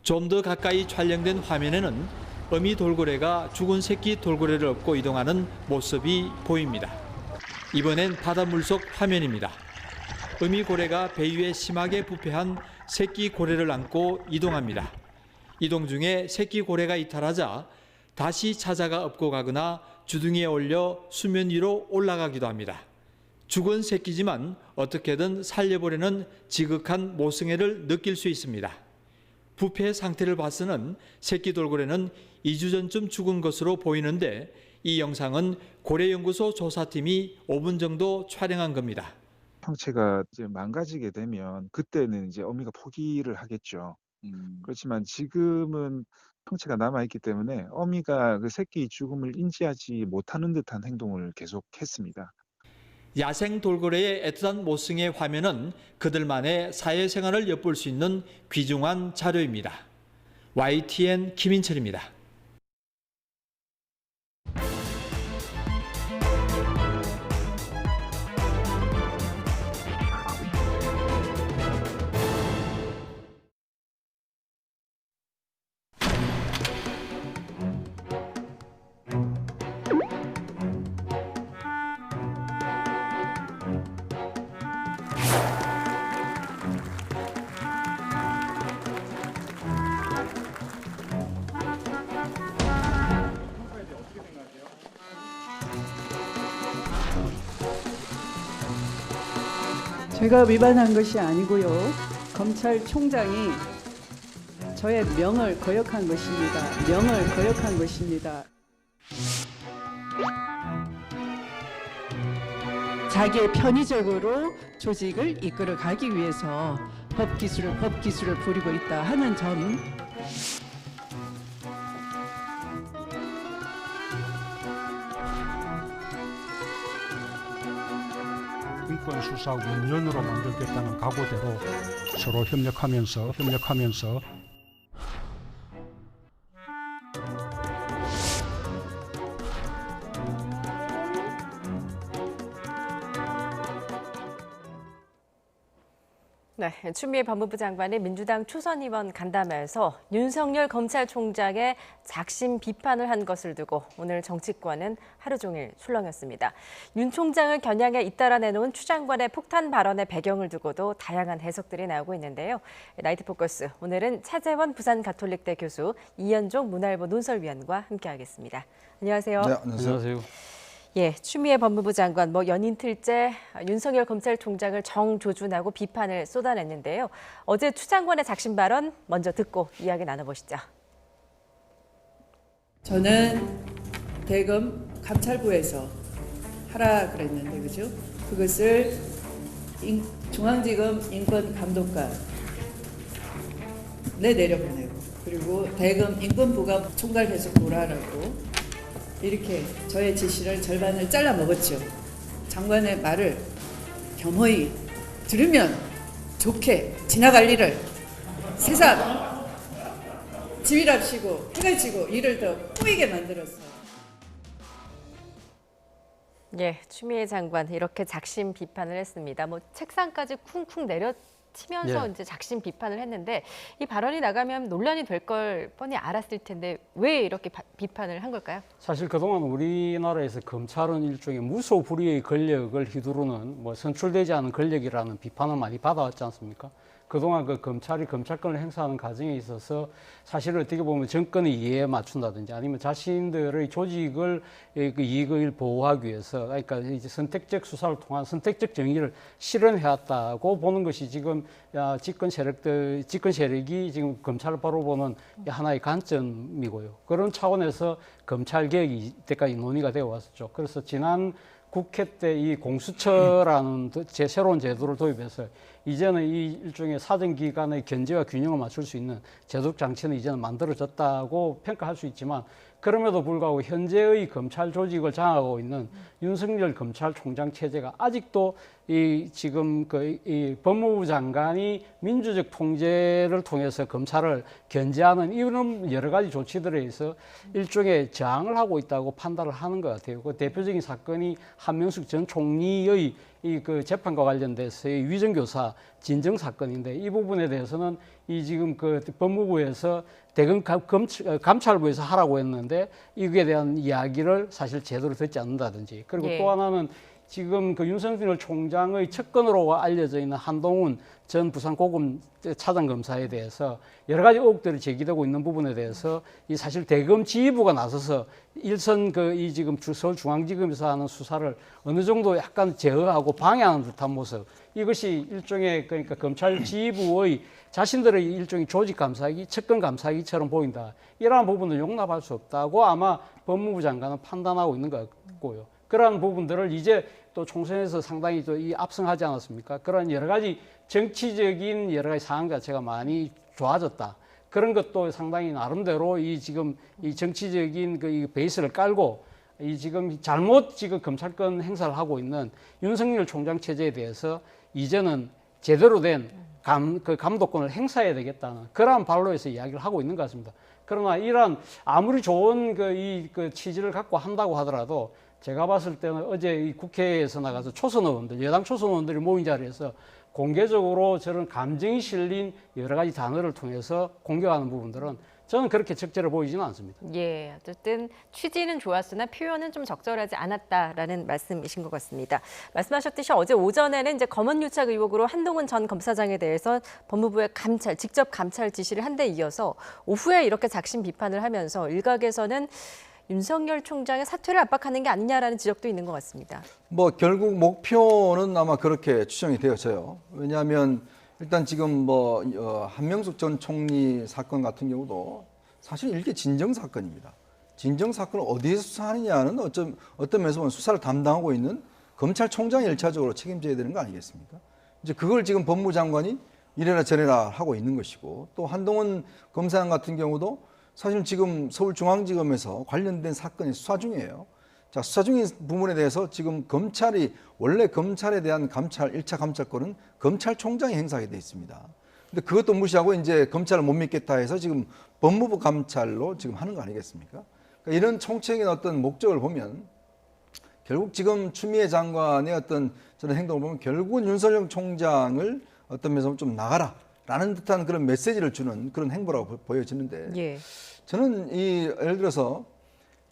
좀 더 가까이 촬영된 화면에는 어미 돌고래가 죽은 새끼 돌고래를 업고 이동하는 모습이 보입니다. 이번엔 바다 물속 화면입니다. 어미 고래가 배 위에 심하게 부패한 새끼 고래를 안고 이동합니다. 이동 중에 새끼 고래가 이탈하자 다시 찾아가 업고 가거나 주둥이에 올려 수면 위로 올라가기도 합니다. 죽은 새끼지만 어떻게든 살려보려는 지극한 모성애를 느낄 수 있습니다. 부패 상태를 봐서는 새끼 돌고래는 2주 전쯤 죽은 것으로 보이는데 이 영상은 고래연구소 조사팀이 5분 정도 촬영한 겁니다. 형체가 이제 망가지게 되면 그때는 이제 어미가 포기를 하겠죠. 그렇지만 지금은 형체가 남아있기 때문에 어미가 그 새끼 죽음을 인지하지 못하는 듯한 행동을 계속했습니다. 야생 돌고래의 애틋한 모승의 화면은 그들만의 사회생활을 엿볼 수 있는 귀중한 자료입니다. YTN 김인철입니다. 제가 위반한 것이 아니고요. 검찰총장이 저의 명을 거역한 것입니다. 명을 거역한 것입니다. 자기의 편의적으로 조직을 이끌어 가기 위해서 법기술을 부리고 있다 하는 점. 인권수사 원년으로 만들겠다는 각오대로 서로 협력하면서 네, 추미애 법무부 장관이 민주당 초선 의원 간담회에서 윤석열 검찰총장의 작심 비판을 한 것을 두고 오늘 정치권은 하루 종일 술렁였습니다. 윤 총장을 겨냥해 잇따라 내놓은 추 장관의 폭탄 발언의 배경을 두고도 다양한 해석들이 나오고 있는데요. 나이트 포커스, 오늘은 차재원 부산가톨릭대 교수, 이현종 문화일보 논설위원과 함께하겠습니다. 안녕하세요. 네, 안녕하세요. 예, 추미애 법무부 장관 연인틀째 윤석열 검찰총장을 정조준하고 비판을 쏟아냈는데요. 어제 추 장관의 작심 발언 먼저 듣고 이야기 나눠보시죠. 저는 대검 감찰부에서 하라 그랬는데, 그죠? 그것을 중앙지검 인권감독관에 내려보내고, 그리고 대검 인권부가 총괄해서 보라라고 이렇게 저의 지시를 절반을 잘라 먹었죠. 장관의 말을 겸허히 들으면 좋게 지나갈 일을 세상 지휘랍시고 해가 지고 일을 더 꼬이게 만들었어요. 예, 추미애 장관 이렇게 작심 비판을 했습니다. 책상까지 쿵쿵 내려치면서 이제 작심 비판을 했는데, 이 발언이 나가면 논란이 될 걸 뻔히 알았을 텐데 왜 이렇게 비판을 한 걸까요? 사실 그동안 우리나라에서 검찰은 일종의 무소불위의 권력을 휘두르는 선출되지 않은 권력이라는 비판을 많이 받아왔지 않습니까? 그동안 그 검찰이 검찰권을 행사하는 과정에 있어서 사실 어떻게 보면 정권의 이해에 맞춘다든지 아니면 자신들의 조직을 그 이익을 보호하기 위해서, 그러니까 이제 선택적 수사를 통한 선택적 정의를 실현해왔다고 보는 것이 지금 집권 세력이 지금 검찰을 바로 보는 하나의 관점이고요. 그런 차원에서 검찰 개혁이 이때까지 논의가 되어 왔었죠. 그래서 지난 국회 때 이 공수처라는 새로운 제도를 도입해서 이제는 이 일종의 사정기관의 견제와 균형을 맞출 수 있는 제도적 장치는 이제는 만들어졌다고 평가할 수 있지만, 그럼에도 불구하고 현재의 검찰 조직을 장악하고 있는 윤석열 검찰총장 체제가 아직도 지금 이 법무부 장관이 민주적 통제를 통해서 검찰을 견제하는 이런 여러 가지 조치들에 의해서 일종의 저항을 하고 있다고 판단을 하는 것 같아요. 그 대표적인 사건이 한명숙 전 총리의 그 재판과 관련돼서의 위정교사 진정 사건인데, 이 부분에 대해서는 지금 그 법무부에서 대검 감찰부에서 하라고 했는데 이거에 대한 이야기를 사실 제대로 듣지 않는다든지, 그리고 또 하나는 지금 그 윤석열 총장의 측근으로 알려져 있는 한동훈 전 부산고검 차장검사에 대해서 여러 가지 의혹들이 제기되고 있는 부분에 대해서 이 사실 대검 지휘부가 나서서 일선 이 지금 서울중앙지검에서 하는 수사를 어느 정도 약간 제어하고 방해하는 듯한 모습, 이것이 일종의 그러니까 검찰 지휘부의 자신들의 일종의 조직 감사기, 측근 감사기처럼 보인다. 이러한 부분을 용납할 수 없다고 아마 법무부 장관은 판단하고 있는 것 같고요. 그러한 부분들을 이제 또 총선에서 상당히 또 압승하지 않았습니까? 그런 여러 가지 정치적인 여러 가지 상황 자체가 많이 좋아졌다. 그런 것도 상당히 나름대로 지금 이 정치적인 이 베이스를 깔고 이 지금 잘못 지금 검찰권 행사를 하고 있는 윤석열 총장 체제에 대해서 이제는 제대로 된 감독권을 행사해야 되겠다는 그러한 발로에서 이야기를 하고 있는 것 같습니다. 그러나 이러한 아무리 좋은 그 취지를 갖고 한다고 하더라도 제가 봤을 때는 어제 이 국회에서 나가서 초선 의원들, 여당 초선 의원들이 모인 자리에서 공개적으로 저런 감정이 실린 여러 가지 단어를 통해서 공격하는 부분들은 저는 그렇게 적절해 보이지는 않습니다. 예, 어쨌든 취지는 좋았으나 표현은 좀 적절하지 않았다라는 말씀이신 것 같습니다. 말씀하셨듯이 어제 오전에는 이제 검언유착 의혹으로 한동훈 전 검사장에 대해서 법무부의 직접 감찰 지시를 한 데 이어서 오후에 이렇게 작심 비판을 하면서 일각에서는 윤석열 총장의 사퇴를 압박하는 게 아니냐라는 지적도 있는 것 같습니다. 뭐 결국 목표는 아마 그렇게 추정이 되어져요. 왜냐하면 일단 지금 한명숙 전 총리 사건 같은 경우도 사실 이게 진정 사건입니다. 진정 사건을 어디에서 수사하느냐는 어떤 면에서 보면 수사를 담당하고 있는 검찰총장이 1차적으로 책임져야 되는 거 아니겠습니까? 이제 그걸 지금 법무장관이 이래라 저래라 하고 있는 것이고, 또 한동훈 검사장 같은 경우도 사실 지금 서울중앙지검에서 관련된 사건이 수사 중이에요. 자, 수사 중인 부분에 대해서 지금 검찰이 원래 검찰에 대한 1차 감찰권은 검찰총장이 행사하게 돼 있습니다. 근데 그것도 무시하고 이제 검찰을 못 믿겠다 해서 지금 법무부 감찰로 지금 하는 거 아니겠습니까? 그러니까 이런 총체적인 어떤 목적을 보면 결국 지금 추미애 장관의 어떤 저런 행동을 보면 결국은 윤석열 총장을 어떤 면에서 좀 나가라라는 듯한 그런 메시지를 주는 그런 행보라고 보여지는데, 예. 저는 예를 들어서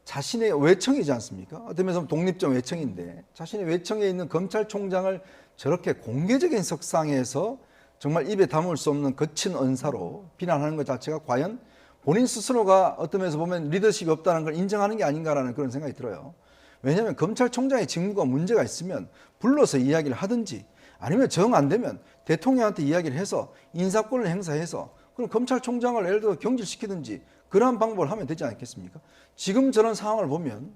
자신의 외청이지 않습니까? 어떤 면에서 독립적 외청인데 자신의 외청에 있는 검찰총장을 저렇게 공개적인 석상에서 정말 입에 담을 수 없는 거친 언사로 비난하는 것 자체가 과연 본인 스스로가 어떤 면에서 보면 리더십이 없다는 걸 인정하는 게 아닌가라는 그런 생각이 들어요. 왜냐하면 검찰총장의 직무가 문제가 있으면 불러서 이야기를 하든지 아니면 정 안 되면 대통령한테 이야기를 해서 인사권을 행사해서 그럼 검찰총장을 예를 들어 경질시키든지 그러한 방법을 하면 되지 않겠습니까? 지금 저런 상황을 보면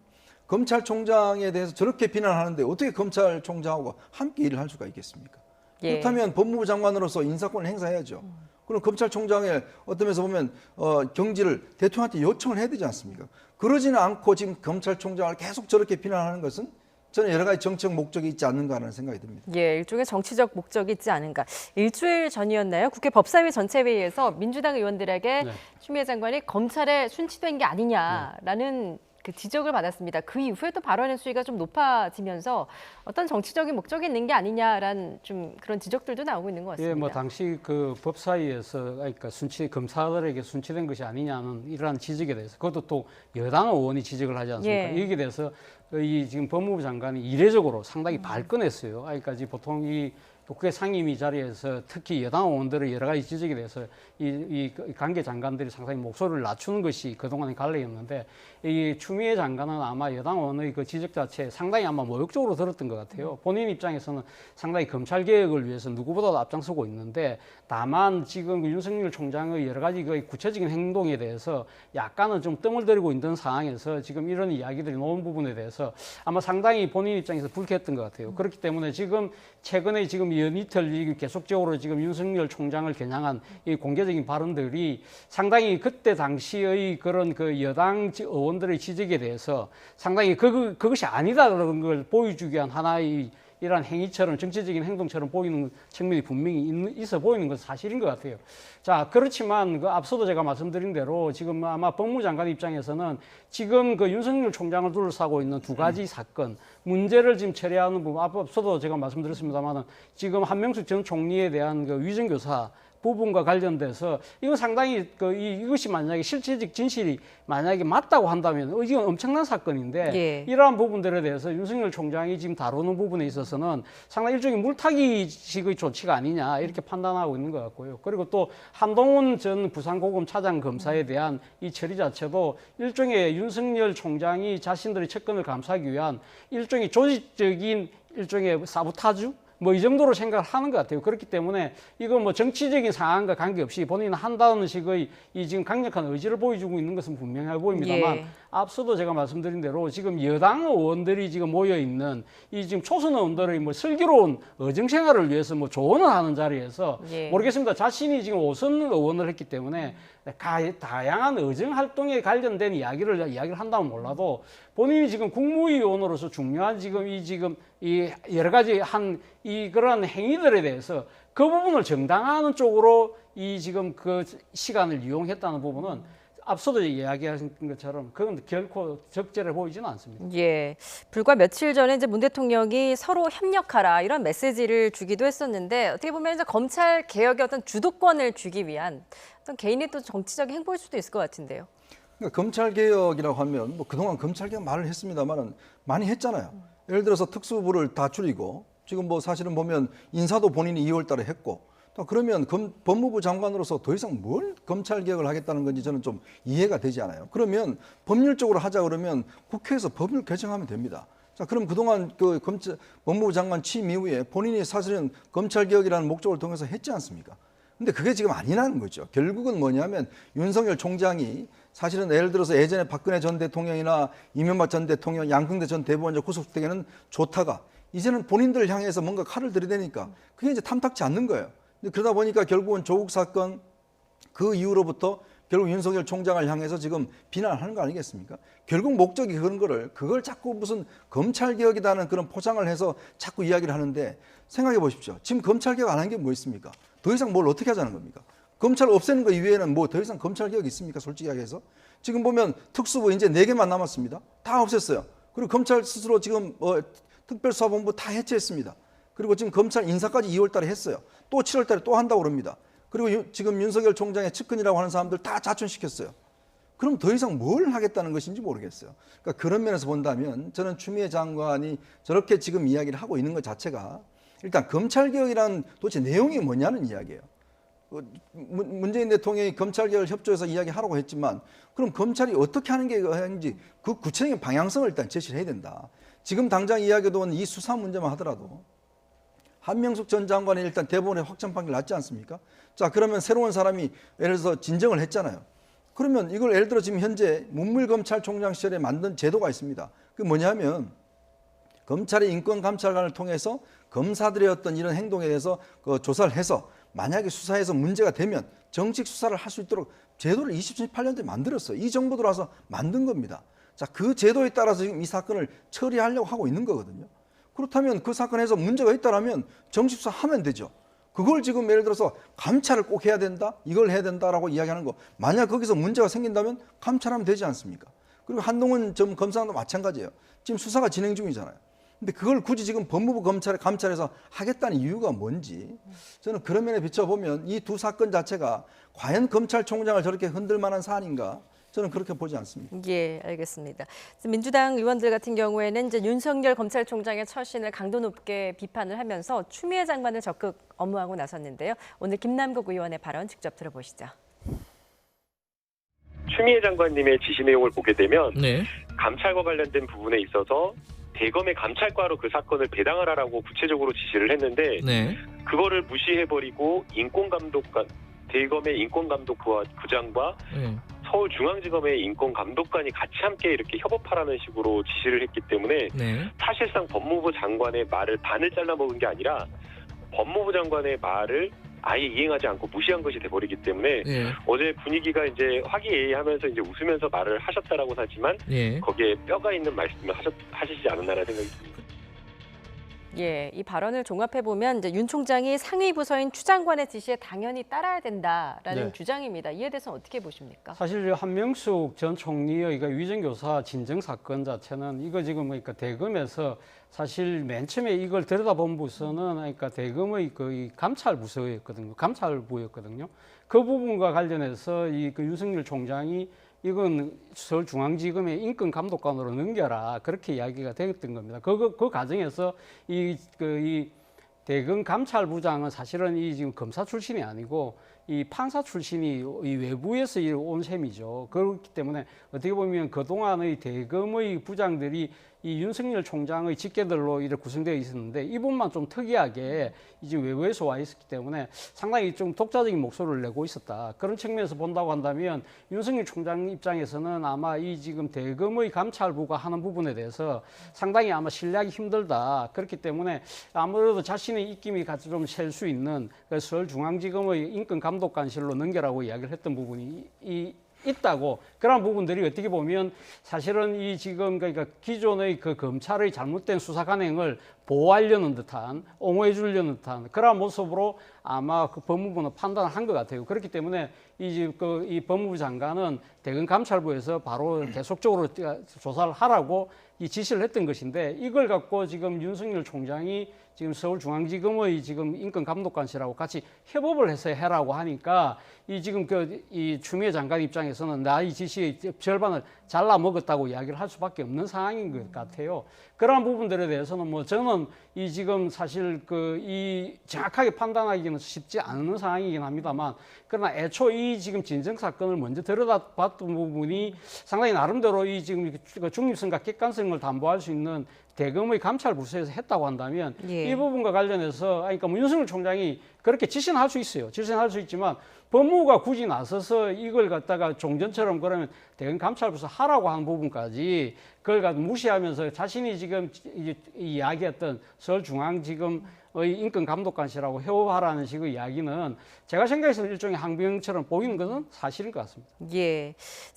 검찰총장에 대해서 저렇게 비난하는데 어떻게 검찰총장하고 함께 일을 할 수가 있겠습니까? 예. 그렇다면 법무부 장관으로서 인사권을 행사해야죠. 그럼 검찰총장의 어떤 면에서 보면 경질을 대통령한테 요청을 해야 되지 않습니까? 그러지는 않고 지금 검찰총장을 계속 저렇게 비난하는 것은 저는 여러 가지 정치적 목적이 있지 않는가 하는 생각이 듭니다. 예, 일종의 정치적 목적이 있지 않은가. 일주일 전이었나요? 국회 법사위 전체회의에서 민주당 의원들에게 추미애 장관이 검찰에 순치된 게 아니냐라는 그 지적을 받았습니다. 그 이후에 또 발언의 수위가 좀 높아지면서 어떤 정치적인 목적이 있는 게 아니냐라는 좀 그런 지적들도 나오고 있는 것 같습니다. 예, 뭐 당시 그 법사위에서 그러니까 검사들에게 순치된 것이 아니냐는 이러한 지적에 대해서 그것도 또 여당 의원이 지적을 하지 않습니까? 예. 여기에 대해서 이 지금 법무부 장관이 이례적으로 상당히 발끈했어요. 그러니까 보통 이 국회 상임위 자리에서 특히 여당 의원들의 여러 가지 지적에 대해서 이 관계 장관들이 상당히 목소리를 낮추는 것이 그동안의 관례였는데, 이 추미애 장관은 아마 여당 의원의 그 지적 자체에 상당히 아마 모욕적으로 들었던 것 같아요. 본인 입장에서는 상당히 검찰 개혁을 위해서 누구보다도 앞장서고 있는데, 다만 지금 윤석열 총장의 여러 가지 그 구체적인 행동에 대해서 약간은 좀 뜸을 들이고 있는 상황에서 지금 이런 이야기들이 나온 부분에 대해서 아마 상당히 본인 입장에서 불쾌했던 것 같아요. 그렇기 때문에 지금 최근에 지금 이틀 계속적으로 지금 윤석열 총장을 겨냥한 이 공개적인 발언들이 상당히 그때 당시의 그런 그 여당 의원들의 지적에 대해서 상당히 그것이 아니다라는 걸 보여주기 위한 하나의 이러한 행위처럼 정치적인 행동처럼 보이는 측면이 분명히 있어 보이는 건 사실인 것 같아요. 자, 그렇지만 그 앞서도 제가 말씀드린 대로 지금 아마 법무장관 입장에서는 지금 그 윤석열 총장을 둘러싸고 있는 두 가지 사건 문제를 지금 처리하는 부분, 앞서도 제가 말씀드렸습니다만은 지금 한명숙 전 총리에 대한 그 위정교사 부분과 관련돼서 이건 상당히 이것이 만약에 실체적 진실이 만약에 맞다고 한다면 이건 엄청난 사건인데, 예. 이러한 부분들에 대해서 윤석열 총장이 지금 다루는 부분에 있어서는 상당히 일종의 물타기식의 조치가 아니냐 이렇게 판단하고 있는 것 같고요. 그리고 또 한동훈 전 부산고검 차장 검사에 대한 이 처리 자체도 일종의 윤석열 총장이 자신들의 측근을 감싸기 위한 일종의 조직적인 일종의 사보타주 뭐 이 정도로 생각을 하는 것 같아요. 그렇기 때문에 이거 뭐 정치적인 상황과 관계없이 본인은 한다는 식의 이 지금 강력한 의지를 보여주고 있는 것은 분명해 보입니다만, 예. 앞서도 제가 말씀드린 대로 지금 여당 의원들이 지금 모여 있는 이 지금 초선 의원들의 뭐 슬기로운 의정 생활을 위해서 뭐 조언을 하는 자리에서 예. 모르겠습니다. 자신이 지금 5선 의원을 했기 때문에 다양한 의정 활동에 관련된 이야기를 한다면 몰라도 본인이 지금 국무위원으로서 중요한 이 여러 가지 그런 행위들에 대해서 그 부분을 정당화하는 쪽으로 지금 그 시간을 이용했다는 부분은 앞서도 이야기하신 것처럼 그건 결코 적절해 보이지는 않습니다. 예, 불과 며칠 전에 이제 문 대통령이 서로 협력하라 이런 메시지를 주기도 했었는데 어떻게 보면 이제 검찰 개혁의 어떤 주도권을 주기 위한 어떤 개인의 또 정치적인 행보일 수도 있을 것 같은데요. 그러니까 검찰 개혁이라고 하면 뭐 그동안 검찰 개혁 말을 했습니다만은 많이 했잖아요. 예를 들어서 특수부를 다 줄이고 지금 뭐 사실은 보면 인사도 본인이 2월달에 했고. 또 그러면 법무부 장관으로서 더 이상 뭘 검찰 개혁을 하겠다는 건지 저는 좀 이해가 되지 않아요. 그러면 법률적으로 하자 그러면 국회에서 법률 개정하면 됩니다. 자, 그럼 그동안 그 법무부 장관 취임 이후에 본인이 사실은 검찰 개혁이라는 목적을 통해서 했지 않습니까? 근데 그게 지금 아니라는 거죠. 결국은 뭐냐면 윤석열 총장이 사실은 예를 들어서 예전에 박근혜 전 대통령이나 이명박 전 대통령, 양승태 전 대법원장 구속되기는 좋다가 이제는 본인들을 향해서 뭔가 칼을 들이대니까 그게 이제 탐탁지 않는 거예요. 그러다 보니까 결국은 조국 사건 그 이후로부터 결국 윤석열 총장을 향해서 지금 비난하는 거 아니겠습니까? 결국 목적이 그걸 자꾸 무슨 검찰개혁이라는 그런 포장을 해서 자꾸 이야기를 하는데 생각해 보십시오. 지금 검찰개혁 안 한 게 뭐 있습니까? 더 이상 뭘 어떻게 하자는 겁니까? 검찰 없애는 거 이외에는 뭐 더 이상 검찰개혁이 있습니까? 솔직히 얘기해서. 지금 보면 특수부 이제 4개만 남았습니다. 다 없앴어요. 그리고 검찰 스스로 지금 특별수사본부 다 해체했습니다. 그리고 지금 검찰 인사까지 2월 달에 했어요. 또 7월 달에 또 한다고 그럽니다. 그리고 지금 윤석열 총장의 측근이라고 하는 사람들 다 자천시켰어요. 그럼 더 이상 뭘 하겠다는 것인지 모르겠어요. 그러니까 그런 면에서 본다면 저는 추미애 장관이 저렇게 지금 이야기를 하고 있는 것 자체가 일단 검찰개혁이란 도대체 내용이 뭐냐는 이야기예요. 문재인 대통령이 검찰개혁을 협조해서 이야기하라고 했지만 그럼 검찰이 어떻게 하는 게 하는지 그 구체적인 방향성을 일단 제시를 해야 된다. 지금 당장 이야기도 온 이 수사 문제만 하더라도 한명숙 전 장관이 일단 대법원에 확정 판결 났지 않습니까? 자, 그러면 새로운 사람이 예를 들어서 진정을 했잖아요. 그러면 이걸 예를 들어 지금 현재 문물검찰총장 시절에 만든 제도가 있습니다. 그게 뭐냐면 검찰의 인권감찰관을 통해서 검사들의 어떤 이런 행동에 대해서 조사를 해서 만약에 수사에서 문제가 되면 정식 수사를 할 수 있도록 제도를 2018년도에 만들었어요. 이 정부 들어와서 만든 겁니다. 자, 그 제도에 따라서 지금 이 사건을 처리하려고 하고 있는 거거든요. 그렇다면 그 사건에서 문제가 있다라면 정식 수사하면 되죠. 그걸 지금 예를 들어서 감찰을 꼭 해야 된다, 이걸 해야 된다라고 이야기하는 거. 만약 거기서 문제가 생긴다면 감찰하면 되지 않습니까? 그리고 한동훈 전 검사도 마찬가지예요. 지금 수사가 진행 중이잖아요. 근데 그걸 굳이 지금 법무부 감찰에서 하겠다는 이유가 뭔지 저는 그런 면에 비춰보면 이 두 사건 자체가 과연 검찰총장을 저렇게 흔들 만한 사안인가? 저는 그렇게 보지 않습니다. 예, 알겠습니다. 민주당 의원들 같은 경우에는 이제 윤석열 검찰총장의 처신을 강도 높게 비판을 하면서 추미애 장관을 적극 엄호하고 나섰는데요. 오늘 김남국 의원의 발언 직접 들어보시죠. 추미애 장관님의 지시 내용을 보게 되면 감찰과 관련된 부분에 있어서 대검의 감찰과로 그 사건을 배당을 하라고 구체적으로 지시를 했는데 그거를 무시해버리고 대검의 인권감독부장과 서울중앙지검의 인권감독관이 같이 함께 이렇게 협업하라는 식으로 지시를 했기 때문에 사실상 법무부 장관의 말을 반을 잘라먹은 게 아니라 법무부 장관의 말을 아예 이행하지 않고 무시한 것이 돼버리기 때문에 어제 분위기가 이제 화기애애하면서 이제 웃으면서 말을 하셨다라고 하지만 거기에 뼈가 있는 말씀을 하시지 않았나라는 생각이 듭니다. 예, 이 발언을 종합해 보면 이제 윤 총장이 상위 부서인 추 장관의 지시에 당연히 따라야 된다라는 주장입니다. 이에 대해서는 어떻게 보십니까? 사실 한명숙 전 총리의 위정교사 진정 사건 자체는 이거 지금 그러니까 대검에서 사실 맨 처음에 이걸 들여다본 부서는 그러니까 대검의 그 감찰부서였거든요. 감찰부였거든요. 그 부분과 관련해서 그 윤석열 총장이 이건 서울중앙지검의 인권감독관으로 넘겨라 그렇게 이야기가 되었던 겁니다. 그 과정에서 이 대검 감찰부장은 사실은 지금 검사 출신이 아니고 이 판사 출신이 이 외부에서 온 셈이죠. 그렇기 때문에 어떻게 보면 그동안의 대검의 부장들이 이 윤석열 총장의 직계들로 이렇게 구성되어 있었는데 이분만 좀 특이하게 이제 외부에서 와 있었기 때문에 상당히 좀 독자적인 목소리를 내고 있었다. 그런 측면에서 본다고 한다면 윤석열 총장 입장에서는 아마 이 지금 대검의 감찰부가 하는 부분에 대해서 상당히 아마 신뢰하기 힘들다. 그렇기 때문에 아무래도 자신의 입김이 같이 좀 셀 수 있는 그 서울중앙지검의 인권감독관실로 넘겨라고 이야기를 했던 부분이 있다고. 그런 부분들이 어떻게 보면 사실은 이 지금 그러니까 기존의 그 검찰의 잘못된 수사 관행을 보호하려는 듯한, 옹호해 주려는 듯한 그런 모습으로 아마 그 법무부는 판단을 한 것 같아요. 그렇기 때문에 이 법무부 장관은 대검 감찰부에서 바로 계속적으로 조사를 하라고 이 지시를 했던 것인데, 이걸 갖고 지금 윤석열 총장이 지금 서울중앙지검의 지금 인권감독관실하고 같이 협업을 해서 해라고 하니까 이 지금 이 추미애 장관 입장에서는 나 이 지시의 절반을 잘라 먹었다고 이야기를 할 수밖에 없는 상황인 것 같아요. 그러한 부분들에 대해서는 뭐 저는 이 지금 사실 이 정확하게 판단하기는 쉽지 않은 상황이긴 합니다만, 그러나 애초 이 지금 진정 사건을 먼저 들여다봤던 부분이 상당히 나름대로 이 지금 중립성과 객관성을 담보할 수 있는 대검의 감찰 부서에서 했다고 한다면 이 부분과 관련해서 그러니까 뭐 윤석열 총장이 그렇게 지시는 할 수 있어요. 지시는 할 수 있지만 법무부가 굳이 나서서 이걸 갖다가 종전처럼 그러면 대검 감찰부서 하라고 한 부분까지 그걸 갖다 무시하면서 자신이 지금 이야기했던 서울중앙지검의 인권감독관실하고 협업하라는 식의 이야기는 제가 생각해서는 일종의 항변처럼 보이는 것은 사실인 것 같습니다. 예.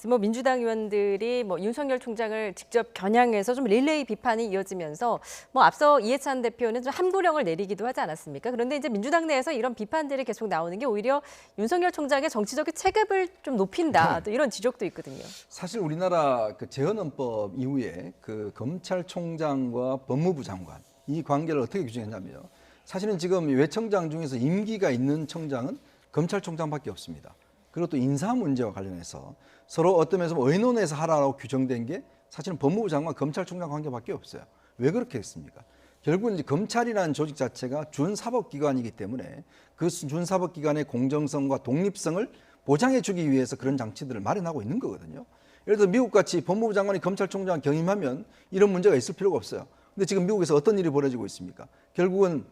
뭐 민주당 의원들이 뭐 윤석열 총장을 직접 겨냥해서 좀 릴레이 비판이 이어지면서 뭐 앞서 이해찬 대표는 좀 함구령을 내리기도 하지 않았습니까? 그런데 이제 민주당 내에서 이런 비판들이 계속 나오는 게 오히려 윤석열 총장의 정치적인 체급을 좀 높인다. 또 이런 지적도 있거든요. 사실 우리나라 그 재헌헌법 이후에 그 검찰총장과 법무부 장관 이 관계를 어떻게 규정했냐면요. 사실은 지금 외청장 중에서 임기가 있는 청장은 검찰총장밖에 없습니다. 그리고 또 인사 문제와 관련해서 서로 어떤 면에서 의논해서 하라고 규정된 게 사실은 법무부 장관, 검찰총장 관계밖에 없어요. 왜 그렇게 했습니까? 결국은 이제 검찰이라는 조직 자체가 준사법기관이기 때문에 그 준사법기관의 공정성과 독립성을 보장해 주기 위해서 그런 장치들을 마련하고 있는 거거든요. 예를 들어 미국같이 법무부 장관이 검찰총장 경임하면 이런 문제가 있을 필요가 없어요. 근데 지금 미국에서 어떤 일이 벌어지고 있습니까? 결국은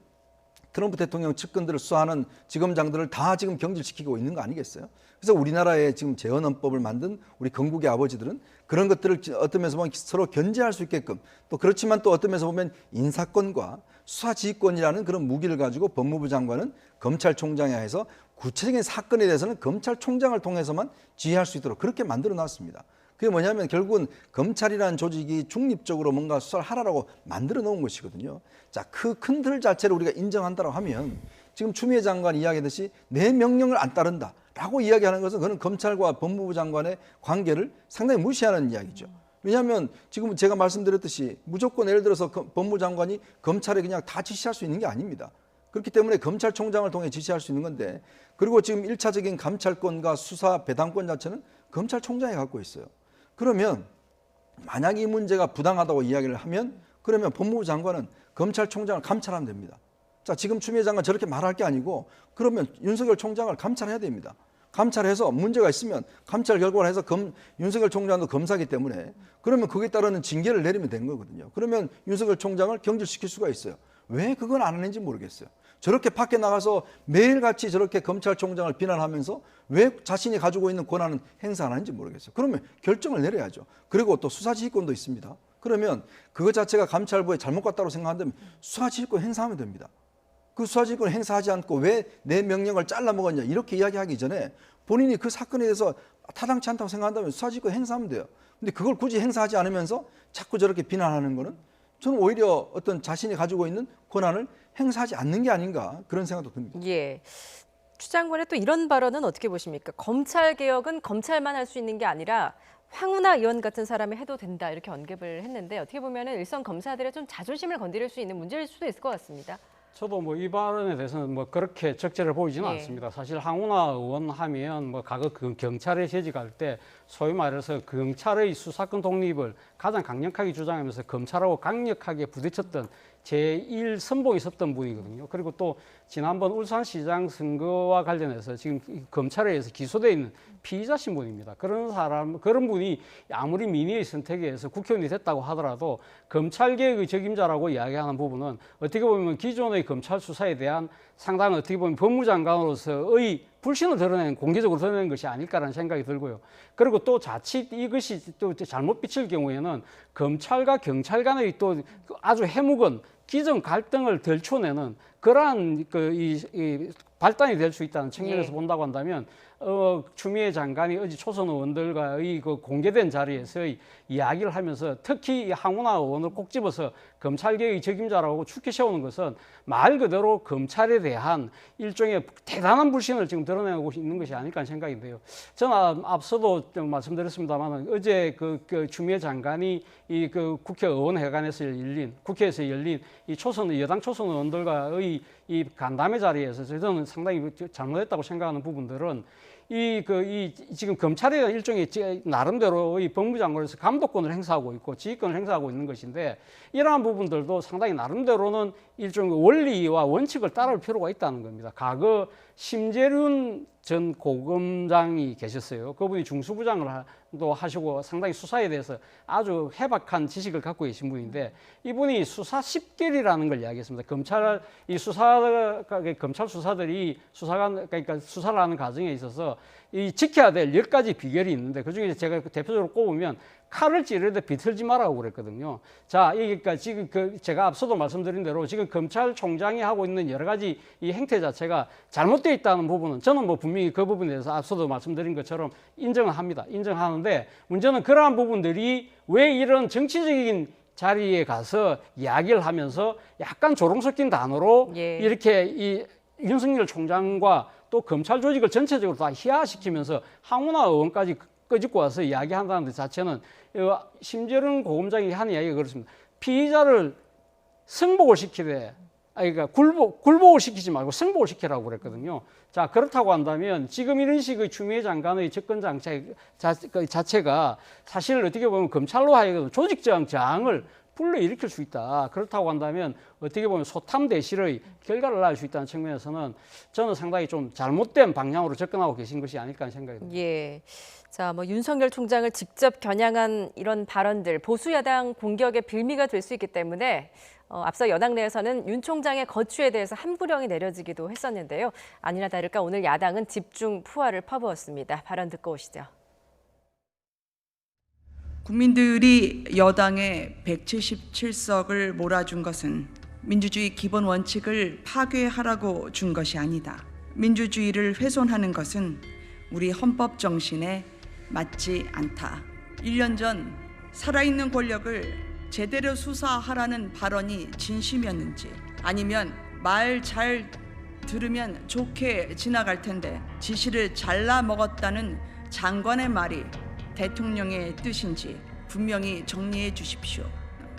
트럼프 대통령 측근들을 수사하는 지검장들을 다 지금 경질시키고 있는 거 아니겠어요? 그래서 우리나라의 지금 재헌헌법을 만든 우리 건국의 아버지들은 그런 것들을 어떤 면에서 보면 서로 견제할 수 있게끔, 또 그렇지만 또 어떤 면에서 보면 인사권과 수사지휘권이라는 그런 무기를 가지고 법무부 장관은 검찰총장에 해서 구체적인 사건에 대해서는 검찰총장을 통해서만 지휘할 수 있도록 그렇게 만들어 놨습니다. 그게 뭐냐면 결국은 검찰이라는 조직이 중립적으로 뭔가 수사를 하라고 만들어 놓은 것이거든요. 자, 그 큰 틀 자체를 우리가 인정한다고 하면 지금 추미애 장관이 이야기했듯이 내 명령을 안 따른다라고 이야기하는 것은 그는 검찰과 법무부 장관의 관계를 상당히 무시하는 이야기죠. 왜냐하면 지금 제가 말씀드렸듯이 무조건 예를 들어서 법무부 장관이 검찰에 그냥 다 지시할 수 있는 게 아닙니다. 그렇기 때문에 검찰총장을 통해 지시할 수 있는 건데, 그리고 지금 1차적인 감찰권과 수사 배당권 자체는 검찰총장이 갖고 있어요. 그러면 만약 이 문제가 부당하다고 이야기를 하면 그러면 법무부 장관은 검찰총장을 감찰하면 됩니다. 자, 지금 추미애 장관 저렇게 말할 게 아니고 그러면 윤석열 총장을 감찰해야 됩니다. 감찰해서 문제가 있으면 감찰 결과를 해서 윤석열 총장도 검사기 때문에 그러면 거기에 따르는 징계를 내리면 되는 거거든요. 그러면 윤석열 총장을 경질시킬 수가 있어요. 왜 그건 안 하는지 모르겠어요. 저렇게 밖에 나가서 매일같이 저렇게 검찰총장을 비난하면서 왜 자신이 가지고 있는 권한은 행사 안 하는지 모르겠어요. 그러면 결정을 내려야죠. 그리고 또 수사지휘권도 있습니다. 그러면 그거 자체가 감찰부에 잘못 갔다고 생각한다면 수사지휘권 행사하면 됩니다. 그 수사지휘권 행사하지 않고 왜 내 명령을 잘라먹었냐 이렇게 이야기하기 전에 본인이 그 사건에 대해서 타당치 않다고 생각한다면 수사지휘권 행사하면 돼요. 근데 그걸 굳이 행사하지 않으면서 자꾸 저렇게 비난하는 거는 저는 오히려 어떤 자신이 가지고 있는 권한을 행사하지 않는 게 아닌가 그런 생각도 듭니다. 예. 추 장관의 또 이런 발언은 어떻게 보십니까? 검찰 개혁은 검찰만 할 수 있는 게 아니라 황운하 의원 같은 사람이 해도 된다 이렇게 언급을 했는데, 어떻게 보면 일선 검사들의 좀 자존심을 건드릴 수 있는 문제일 수도 있을 것 같습니다. 저도 뭐 이 발언에 대해서는 뭐 그렇게 적절해 보이지는 않습니다. 사실 황운하 의원 하면 뭐 과거 그 경찰에 재직할 때 소위 말해서 경찰의 수사권 독립을 가장 강력하게 주장하면서 검찰하고 강력하게 부딪혔던 제1 선봉이 있었던 분이거든요. 그리고 또 지난번 울산시장 선거와 관련해서 지금 검찰에 의해서 기소되어 있는 피의자 신분입니다. 그런 분이 아무리 민의의 선택에 의해서 국회의원이 됐다고 하더라도 검찰개혁의 적임자라고 이야기하는 부분은 어떻게 보면 기존의 검찰 수사에 대한 상당히 어떻게 보면 법무장관으로서의 불신을 드러내는, 공개적으로 드러내는 것이 아닐까라는 생각이 들고요. 그리고 또 자칫 이것이 또 잘못 비칠 경우에는 검찰과 경찰 간의 또 아주 해묵은 기존 갈등을 덜쳐내는 그러한 이 발단이 될 수 있다는 측면에서 본다고 한다면 추미애 장관이 어제 초선 의원들과의 그 공개된 자리에서의 이야기를 하면서 특히 황운하 의원을 꼭 집어서 검찰개혁의 적임자라고 축켜 세우는 것은 말 그대로 검찰에 대한 일종의 대단한 불신을 지금 드러내고 있는 것이 아닐까 하는 생각인데요. 저는 앞서도 좀 말씀드렸습니다만 어제 그 추미애 장관이 이 그 국회의원회관에서 국회에서 열린 이 여당 초선 의원들과의 이 간담회 자리에서 저는 상당히 잘못했다고 생각하는 부분들은 지금 검찰에 대한 일종의 나름대로의 법무장관으로서 감독권을 행사하고 있고 지휘권을 행사하고 있는 것인데 이러한 부분들도 상당히 나름대로는 일종의 원리와 원칙을 따를 필요가 있다는 겁니다. 과거 심재륜 전 고검장이 계셨어요. 그분이 중수부장을 또 하시고 상당히 수사에 대해서 아주 해박한 지식을 갖고 계신 분인데 이분이 수사 10결이라는 걸 이야기했습니다. 검찰 수사들이 그러니까 수사를 하는 과정에 있어서 이 지켜야 될 10가지 비결이 있는데 그중에 제가 대표적으로 꼽으면 칼을 찌르되 비틀지 말라고 그랬거든요. 자, 그러니까 지금 제가 앞서도 말씀드린 대로 지금 검찰총장이 하고 있는 여러 가지 이 행태 자체가 잘못되어 있다는 부분은 저는 뭐 분명히 그 부분에 대해서 앞서도 말씀드린 것처럼 인정을 합니다. 인정하는데 문제는 그러한 부분들이 왜 이런 정치적인 자리에 가서 이야기를 하면서 약간 조롱 섞인 단어로 이렇게 이 윤석열 총장과 또 검찰 조직을 전체적으로 다 희화시키면서 황운하 의원까지 끄집고 와서 이야기한다는 것 자체는 심재륜 고검장이 한 이야기가 그렇습니다. 피의자를 승복을 시키되 그러니까 굴복을 시키지 말고 승복을 시키라고 그랬거든요. 자, 그렇다고 한다면 지금 이런 식의 추미애 장관의 접근 자체가 사실 어떻게 보면 검찰로 하여금 조직적 저항을 불러일으킬 수 있다. 그렇다고 한다면 어떻게 보면 소탐대실의 결과를 낳을 수 있다는 측면에서는 저는 상당히 좀 잘못된 방향으로 접근하고 계신 것이 아닐까 하는 생각이 듭니다. 예. 자, 윤석열 총장을 직접 겨냥한 이런 발언들 보수 야당 공격의 빌미가 될 수 있기 때문에 앞서 여당 내에서는 윤 총장의 거취에 대해서 함부령이 내려지기도 했었는데요. 아니나 다를까 오늘 야당은 집중 푸아를 퍼부었습니다. 발언 듣고 오시죠. 국민들이 여당에 177석을 몰아준 것은 민주주의 기본 원칙을 파괴하라고 준 것이 아니다. 민주주의를 훼손하는 것은 우리 헌법 정신에 맞지 않다. 1년 전 살아있는 권력을 제대로 수사하라는 발언이 진심이었는지 아니면 말 잘 들으면 좋게 지나갈 텐데 지시를 잘라 먹었다는 장관의 말이 대통령의 뜻인지 분명히 정리해 주십시오.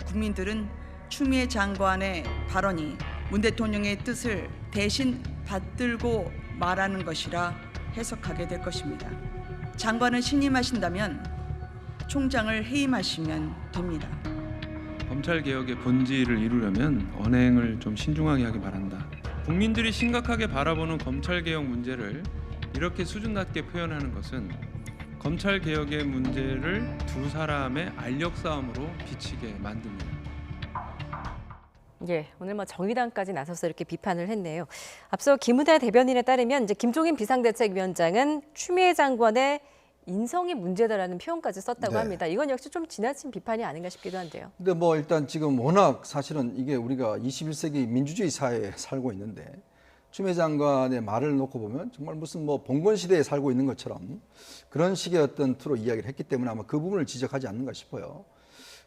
국민들은 추미애 장관의 발언이 문 대통령의 뜻을 대신 받들고 말하는 것이라 해석하게 될 것입니다. 장관을 신임하신다면 총장을 해임하시면 됩니다. 검찰개혁의 본질을 이루려면 언행을 좀 신중하게 하기 바란다. 국민들이 심각하게 바라보는 검찰개혁 문제를 이렇게 수준 낮게 표현하는 것은 검찰개혁의 문제를 두 사람의 알력 싸움으로 비치게 만듭니다. 예, 오늘 정의당까지 나서서 이렇게 비판을 했네요. 앞서 김우대 대변인에 따르면 이제 김종인 비상대책위원장은 추미애 장관의 인성이 문제다라는 표현까지 썼다고 합니다. 이건 역시 좀 지나친 비판이 아닌가 싶기도 한데요. 근데 일단 지금 워낙 사실은 이게 우리가 21세기 민주주의 사회에 살고 있는데 추미애 장관의 말을 놓고 보면 정말 무슨 봉건 시대에 살고 있는 것처럼 그런 식의 어떤 투로 이야기를 했기 때문에 아마 그 부분을 지적하지 않는가 싶어요.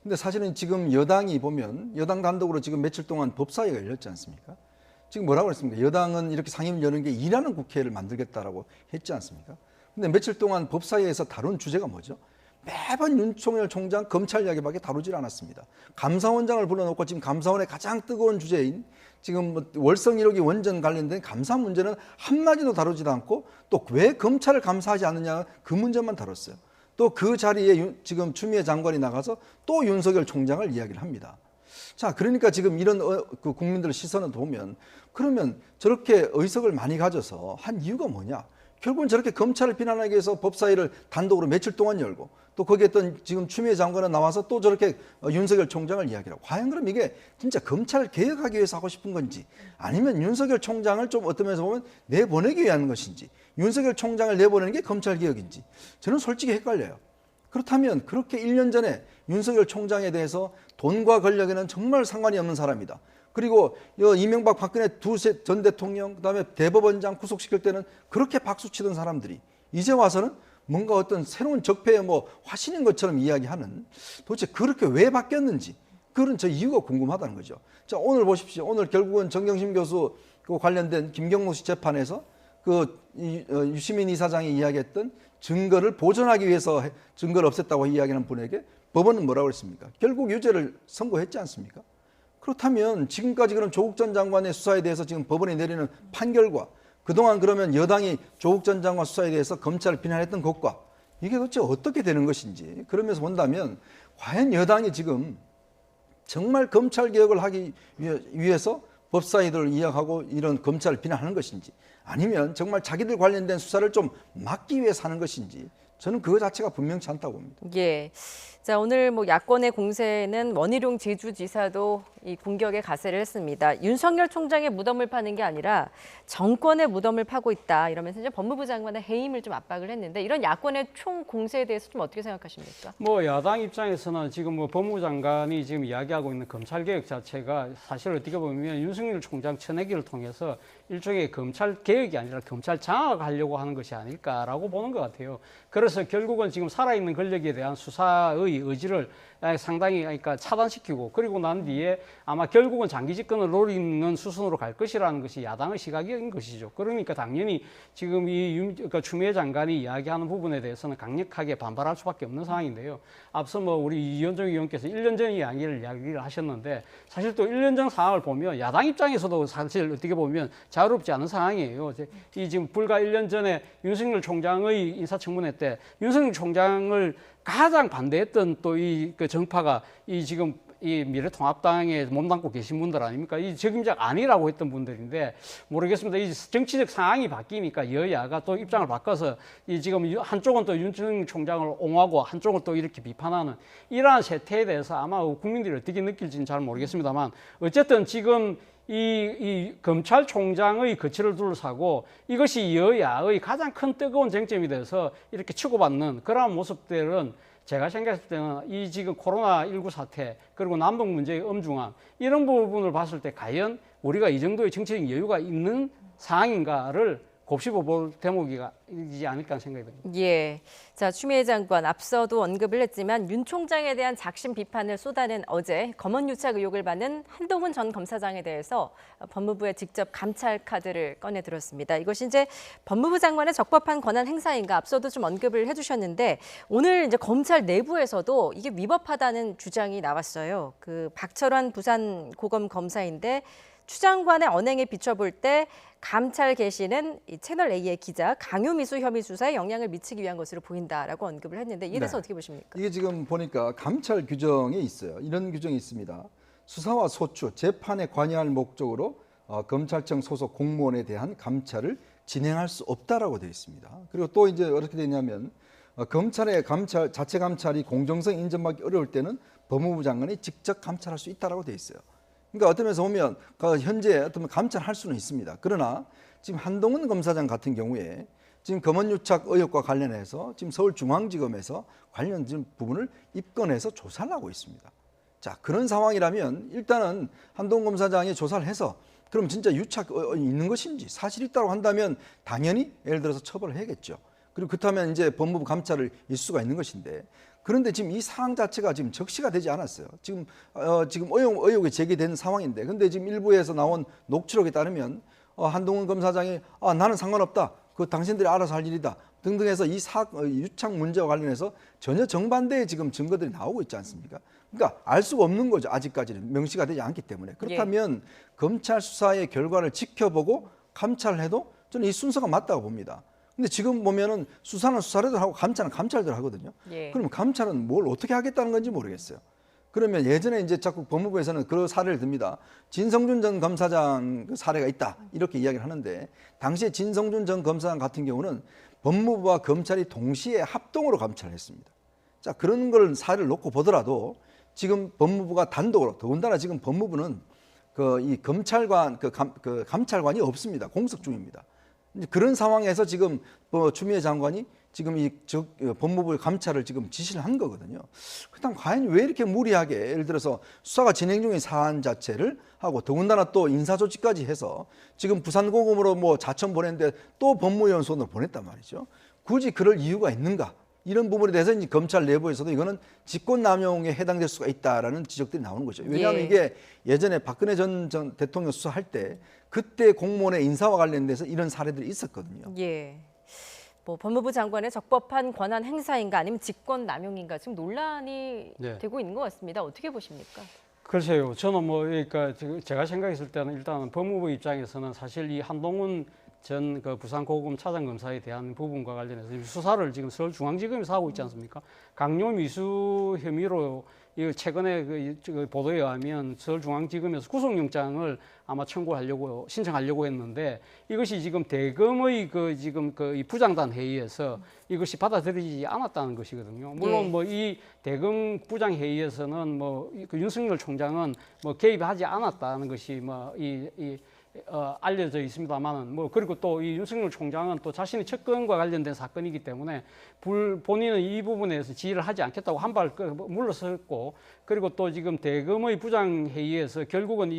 근데 사실은 지금 여당이 보면 여당 단독으로 지금 며칠 동안 법사위가 열렸지 않습니까? 지금 뭐라고 했습니까? 여당은 이렇게 상임을 여는 게 일하는 국회를 만들겠다라고 했지 않습니까? 근데 며칠 동안 법사위에서 다룬 주제가 뭐죠? 매번 윤석열 총장 검찰 이야기밖에 다루질 않았습니다. 감사원장을 불러놓고 지금 감사원의 가장 뜨거운 주제인 지금 월성 1호기 원전 관련된 감사 문제는 한마디도 다루지도 않고 또 왜 검찰을 감사하지 않느냐 그 문제만 다뤘어요. 또 그 자리에 지금 추미애 장관이 나가서 또 윤석열 총장을 이야기를 합니다. 자, 그러니까 지금 이런 그 국민들의 시선을 보면 그러면 저렇게 의석을 많이 가져서 한 이유가 뭐냐? 결국은 저렇게 검찰을 비난하기 위해서 법사위를 단독으로 며칠 동안 열고 또 거기에 있던 지금 추미애 장관은 나와서 또 저렇게 윤석열 총장을 이야기하고 과연 그럼 이게 진짜 검찰 개혁하기 위해서 하고 싶은 건지 아니면 윤석열 총장을 좀 어떤 면에서 보면 내보내기 위한 것인지 윤석열 총장을 내보내는 게 검찰 개혁인지 저는 솔직히 헷갈려요. 그렇다면 그렇게 1년 전에 윤석열 총장에 대해서 돈과 권력에는 정말 상관이 없는 사람이다. 그리고 이명박 박근혜 두 전 대통령 그다음에 대법원장 구속시킬 때는 그렇게 박수치던 사람들이 이제 와서는 뭔가 어떤 새로운 적폐의 화신인 것처럼 이야기하는 도대체 그렇게 왜 바뀌었는지 그런 저 이유가 궁금하다는 거죠. 자, 오늘 보십시오. 오늘 결국은 정경심 교수 관련된 김경록 씨 재판에서 유시민 이사장이 이야기했던 증거를 보존하기 위해서 증거를 없앴다고 이야기하는 분에게 법원은 뭐라고 했습니까? 결국 유죄를 선고했지 않습니까? 그렇다면 지금까지 그런 조국 전 장관의 수사에 대해서 지금 법원이 내리는 판결과 그동안 그러면 여당이 조국 전 장관 수사에 대해서 검찰을 비난했던 것과 이게 도대체 어떻게 되는 것인지 그러면서 본다면 과연 여당이 지금 정말 검찰 개혁을 하기 위해서 법사위들을 이야기하고 이런 검찰을 비난하는 것인지 아니면 정말 자기들 관련된 수사를 좀 막기 위해서 하는 것인지 저는 그거 자체가 분명치 않다고 봅니다. 예. 자, 오늘 야권의 공세는 원희룡 제주지사도 이 공격에 가세를 했습니다. 윤석열 총장의 무덤을 파는 게 아니라 정권의 무덤을 파고 있다. 이러면서 이제 법무부 장관의 해임을 좀 압박을 했는데 이런 야권의 총 공세에 대해서 좀 어떻게 생각하십니까? 야당 입장에서는 지금 법무부 장관이 지금 이야기하고 있는 검찰 개혁 자체가 사실 어떻게 보면 윤석열 총장 쳐내기를 통해서 일종의 검찰 개혁이 아니라 검찰 장악하려고 하는 것이 아닐까라고 보는 것 같아요. 그래서 결국은 지금 살아있는 권력에 대한 수사의 의지를 상당히 차단시키고 그리고 난 뒤에 아마 결국은 장기 집권을 노리는 수순으로 갈 것이라는 것이 야당의 시각인 것이죠. 그러니까 당연히 지금 추미애 장관이 이야기하는 부분에 대해서는 강력하게 반발할 수밖에 없는 상황인데요. 앞서 우리 이현정 의원께서 1년 전 이야기를 하셨는데 사실 또 1년 전 상황을 보면 야당 입장에서도 사실 어떻게 보면 자유롭지 않은 상황이에요. 이 지금 불과 1년 전에 윤석열 총장의 인사청문회 때 윤석열 총장을 가장 반대했던 또 그 정파가 지금 이 미래통합당에 몸담고 계신 분들 아닙니까? 이 적임자가 아니라고 했던 분들인데 모르겠습니다. 이 정치적 상황이 바뀌니까 여야가 또 입장을 바꿔서 지금 한쪽은 또 윤석열 총장을 옹호하고 한쪽은 또 이렇게 비판하는 이러한 세태에 대해서 아마 국민들이 어떻게 느낄지는 잘 모르겠습니다만 어쨌든 지금 이 검찰총장의 거취를 둘러싸고 이것이 여야의 가장 큰 뜨거운 쟁점이 돼서 이렇게 치고받는 그러한 모습들은 제가 생각했을 때는 이 지금 코로나19 사태 그리고 남북 문제의 엄중함 이런 부분을 봤을 때 과연 우리가 이 정도의 정치적 여유가 있는 상황인가를 곱씹어 볼 대목이지 않을까 생각이 듭니다. 예. 자, 추미애 장관 앞서도 언급을 했지만 윤 총장에 대한 작심 비판을 쏟아낸 어제 검언 유착 의혹을 받는 한동훈 전 검사장에 대해서 법무부에 직접 감찰 카드를 꺼내 들었습니다. 이것이 이제 법무부 장관의 적법한 권한 행사인가 앞서도 좀 언급을 해주셨는데 오늘 이제 검찰 내부에서도 이게 위법하다는 주장이 나왔어요. 박철환 부산 고검 검사인데 추 장관의 언행에 비춰볼 때 감찰 개시는 이 채널A의 기자 강요미수 혐의 수사에 영향을 미치기 위한 것으로 보인다라고 언급을 했는데 이에 대해서 어떻게 보십니까? 이게 지금 보니까 감찰 규정에 있어요. 이런 규정이 있습니다. 수사와 소추, 재판에 관여할 목적으로 검찰청 소속 공무원에 대한 감찰을 진행할 수 없다라고 되어 있습니다. 그리고 또 이제 어떻게 되냐면 검찰의 자체 감찰이 공정성 인정받기 어려울 때는 법무부 장관이 직접 감찰할 수 있다라고 되어 있어요. 그러니까 어떤 면에서 보면 현재 어떤 감찰할 수는 있습니다. 그러나 지금 한동훈 검사장 같은 경우에 지금 검언유착 의혹과 관련해서 지금 서울중앙지검에서 관련 부분을 입건해서 조사를 하고 있습니다. 자, 그런 상황이라면 일단은 한동훈 검사장이 조사를 해서 그럼 진짜 유착 있는 것인지 사실이 있다고 한다면 당연히 예를 들어서 처벌을 해야겠죠. 그리고 그렇다면 이제 법무부 감찰을 일 수가 있는 것인데 그런데 지금 이 상황 자체가 지금 적시가 되지 않았어요. 지금 의혹이 제기된 상황인데, 근데 지금 일부에서 나온 녹취록에 따르면 한동훈 검사장이 나는 상관없다. 그 당신들이 알아서 할 일이다. 등등해서 이 유착 문제와 관련해서 전혀 정반대의 지금 증거들이 나오고 있지 않습니까? 그러니까 알 수가 없는 거죠. 아직까지는 명시가 되지 않기 때문에. 그렇다면 검찰 수사의 결과를 지켜보고 감찰을 해도 저는 이 순서가 맞다고 봅니다. 근데 지금 보면은 수사는 수사대로 하고 감찰은 감찰대로 하거든요. 예. 그러면 감찰은 뭘 어떻게 하겠다는 건지 모르겠어요. 그러면 예전에 이제 자꾸 법무부에서는 그 사례를 듭니다. 진성준 전 검사장 그 사례가 있다 이렇게 이야기를 하는데 당시에 진성준 전 검사장 같은 경우는 법무부와 검찰이 동시에 합동으로 감찰을 했습니다. 자, 그런 걸 사례를 놓고 보더라도 지금 법무부가 단독으로, 더군다나 지금 법무부는 이 검찰관, 감찰관이 없습니다. 공석 중입니다. 이제 그런 상황에서 지금 추미애 장관이 지금 법무부 감찰을 지금 지시를 한 거거든요. 그렇다면 과연 왜 이렇게 무리하게, 예를 들어서 수사가 진행 중인 사안 자체를 하고 더군다나 또 인사조치까지 해서 지금 부산고검으로 자천 보냈는데 또 법무위원 손으로 보냈단 말이죠. 굳이 그럴 이유가 있는가? 이런 부분에 대해서 이제 검찰 내부에서도 이거는 직권남용에 해당될 수가 있다라는 지적들이 나오는 거죠. 왜냐하면 이게 예전에 박근혜 전 대통령 수사할 때 그때 공무원의 인사와 관련돼서 이런 사례들이 있었거든요. 예. 법무부 장관의 적법한 권한 행사인가 아니면 직권남용인가 지금 논란이 되고 있는 것 같습니다. 어떻게 보십니까? 글쎄요. 저는 그러니까 제가 생각했을 때는 일단 법무부 입장에서는 사실 이 한동훈 전 부산고검 차장검사에 대한 부분과 관련해서 수사를 지금 서울중앙지검에서 하고 있지 않습니까? 강요미수 혐의로 최근에 그 보도에 의하면 서울중앙지검에서 구속영장을 아마 신청하려고 했는데 이것이 지금 대검의 이 부장단 회의에서 이것이 받아들이지 않았다는 것이거든요. 물론 이 대검 부장 회의에서는 윤석열 총장은 개입하지 않았다는 것이 알려져 있습니다만은 그리고 또 이 윤석열 총장은 또 자신의 측근과 관련된 사건이기 때문에 본인은 이 부분에서 지휘를 하지 않겠다고 한 발 물러섰고 그리고 또 지금 대검의 부장회의에서 결국은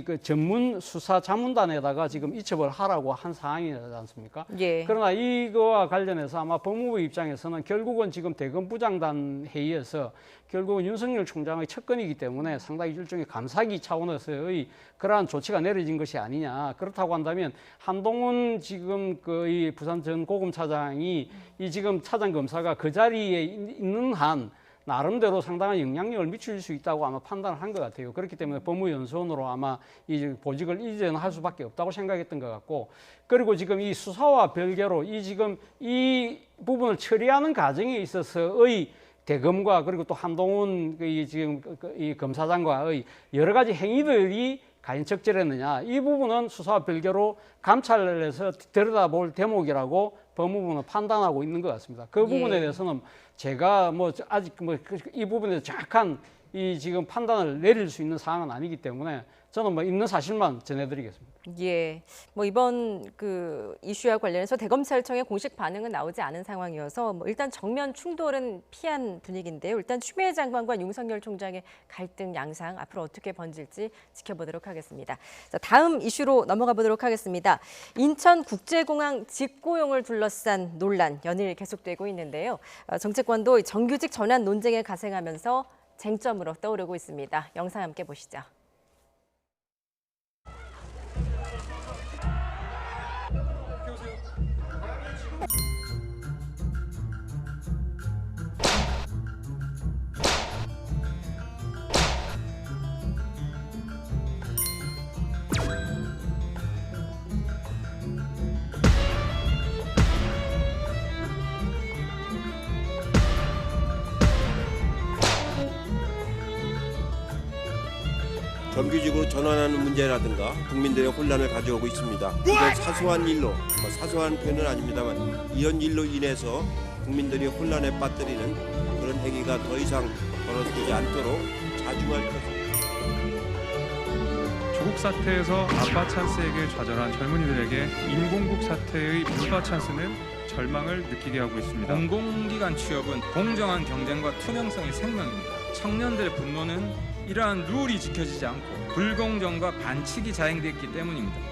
그 전문 수사 자문단에다가 지금 이첩을 하라고 한 상황이지 않습니까? 예. 그러나 이거와 관련해서 아마 법무부 입장에서는 결국은 지금 대검 부장단 회의에서 결국은 윤석열 총장의 측근이기 때문에 상당히 일종의 감사기 차원에서의 그러한 조치가 내려진 것이 아니냐. 그렇다고 한다면 한동훈 지금 이 부산 전 고검차장이 이 지금 차장 검사가 그 자리에 있는 한 나름대로 상당한 영향력을 미칠 수 있다고 아마 판단을 한 것 같아요. 그렇기 때문에 법무연수원으로 아마 이 보직을 이전할 수밖에 없다고 생각했던 것 같고, 그리고 지금 이 수사와 별개로 이 부분을 처리하는 과정에 있어서의 대검과 그리고 또 한동훈 이 검사장과의 여러 가지 행위들이 과연 적절했느냐, 이 부분은 수사와 별개로 감찰에서 들여다볼 대목이라고 법무부는 판단하고 있는 것 같습니다. 그 부분에 대해서는 제가 아직 이 부분에서 정확한 이 지금 판단을 내릴 수 있는 사항은 아니기 때문에 저는 있는 사실만 전해드리겠습니다. 예, 이번 그 이슈와 관련해서 대검찰청의 공식 반응은 나오지 않은 상황이어서 일단 정면 충돌은 피한 분위기인데요. 일단 추미애 장관과 윤석열 총장의 갈등 양상 앞으로 어떻게 번질지 지켜보도록 하겠습니다. 자, 다음 이슈로 넘어가 보도록 하겠습니다. 인천국제공항 직고용을 둘러싼 논란 연일 계속되고 있는데요. 정치권도 정규직 전환 논쟁에 가생하면서 쟁점으로 떠오르고 있습니다. 영상 함께 보시죠. 정규직으로 전환하는 문제라든가 국민들의 혼란을 가져오고 있습니다. 이건 사소한 일로, 사소한 표현은 아닙니다만 이런 일로 인해서 국민들이 혼란에 빠뜨리는 그런 행위가 더 이상 벌어지지 않도록 자중할 것입니다. 조국 사태에서 아빠 찬스에게 좌절한 젊은이들에게 인공국 사태의 물바 찬스는 절망을 느끼게 하고 있습니다. 공공기관 취업은 공정한 경쟁과 투명성의 생명입니다. 청년들의 분노는 이러한 룰이 지켜지지 않고 불공정과 반칙이 자행됐기 때문입니다.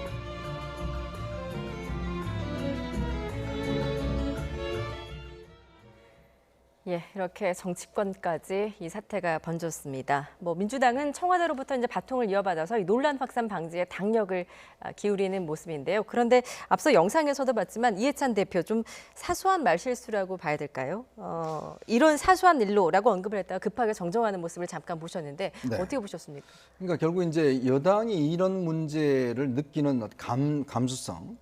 예, 이렇게 정치권까지 이 사태가 번졌습니다. 민주당은 청와대로부터 이제 바통을 이어받아서 이 논란 확산 방지에 당력을 기울이는 모습인데요. 그런데 앞서 영상에서도 봤지만 이해찬 대표 좀 사소한 말실수라고 봐야 될까요? 이런 사소한 일로라고 언급을 했다가 급하게 정정하는 모습을 잠깐 보셨는데 어떻게 보셨습니까? 그러니까 결국 이제 여당이 이런 문제를 느끼는 감수성,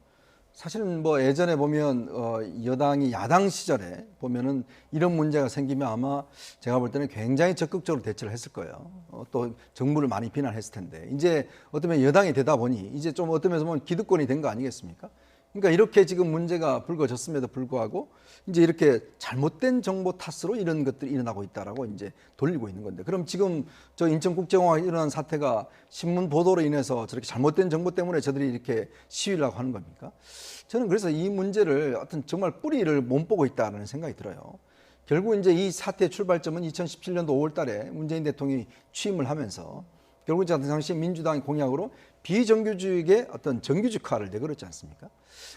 사실은 뭐 예전에 보면 여당이 야당 시절에 보면은 이런 문제가 생기면 아마 제가 볼 때는 굉장히 적극적으로 대처를 했을 거예요. 또 정부를 많이 비난했을 텐데 이제 어쩌면 여당이 되다 보니 이제 좀 어떤 면에서 보면 기득권이 된 거 아니겠습니까? 그러니까 이렇게 지금 문제가 불거졌음에도 불구하고 이제 이렇게 잘못된 정보 탓으로 이런 것들이 일어나고 있다라고 이제 돌리고 있는 건데, 그럼 지금 저 인천국제공항에 일어난 사태가 신문 보도로 인해서 저렇게 잘못된 정보 때문에 저들이 이렇게 시위를 하고 하는 겁니까? 저는 그래서 이 문제를 어떤 정말 뿌리를 못 보고 있다는 생각이 들어요. 결국 이제 이 사태의 출발점은 2017년도 5월 달에 문재인 대통령이 취임을 하면서 결국 이제 당시 민주당의 공약으로 비정규직의 어떤 정규직화를 내걸었지 않습니까?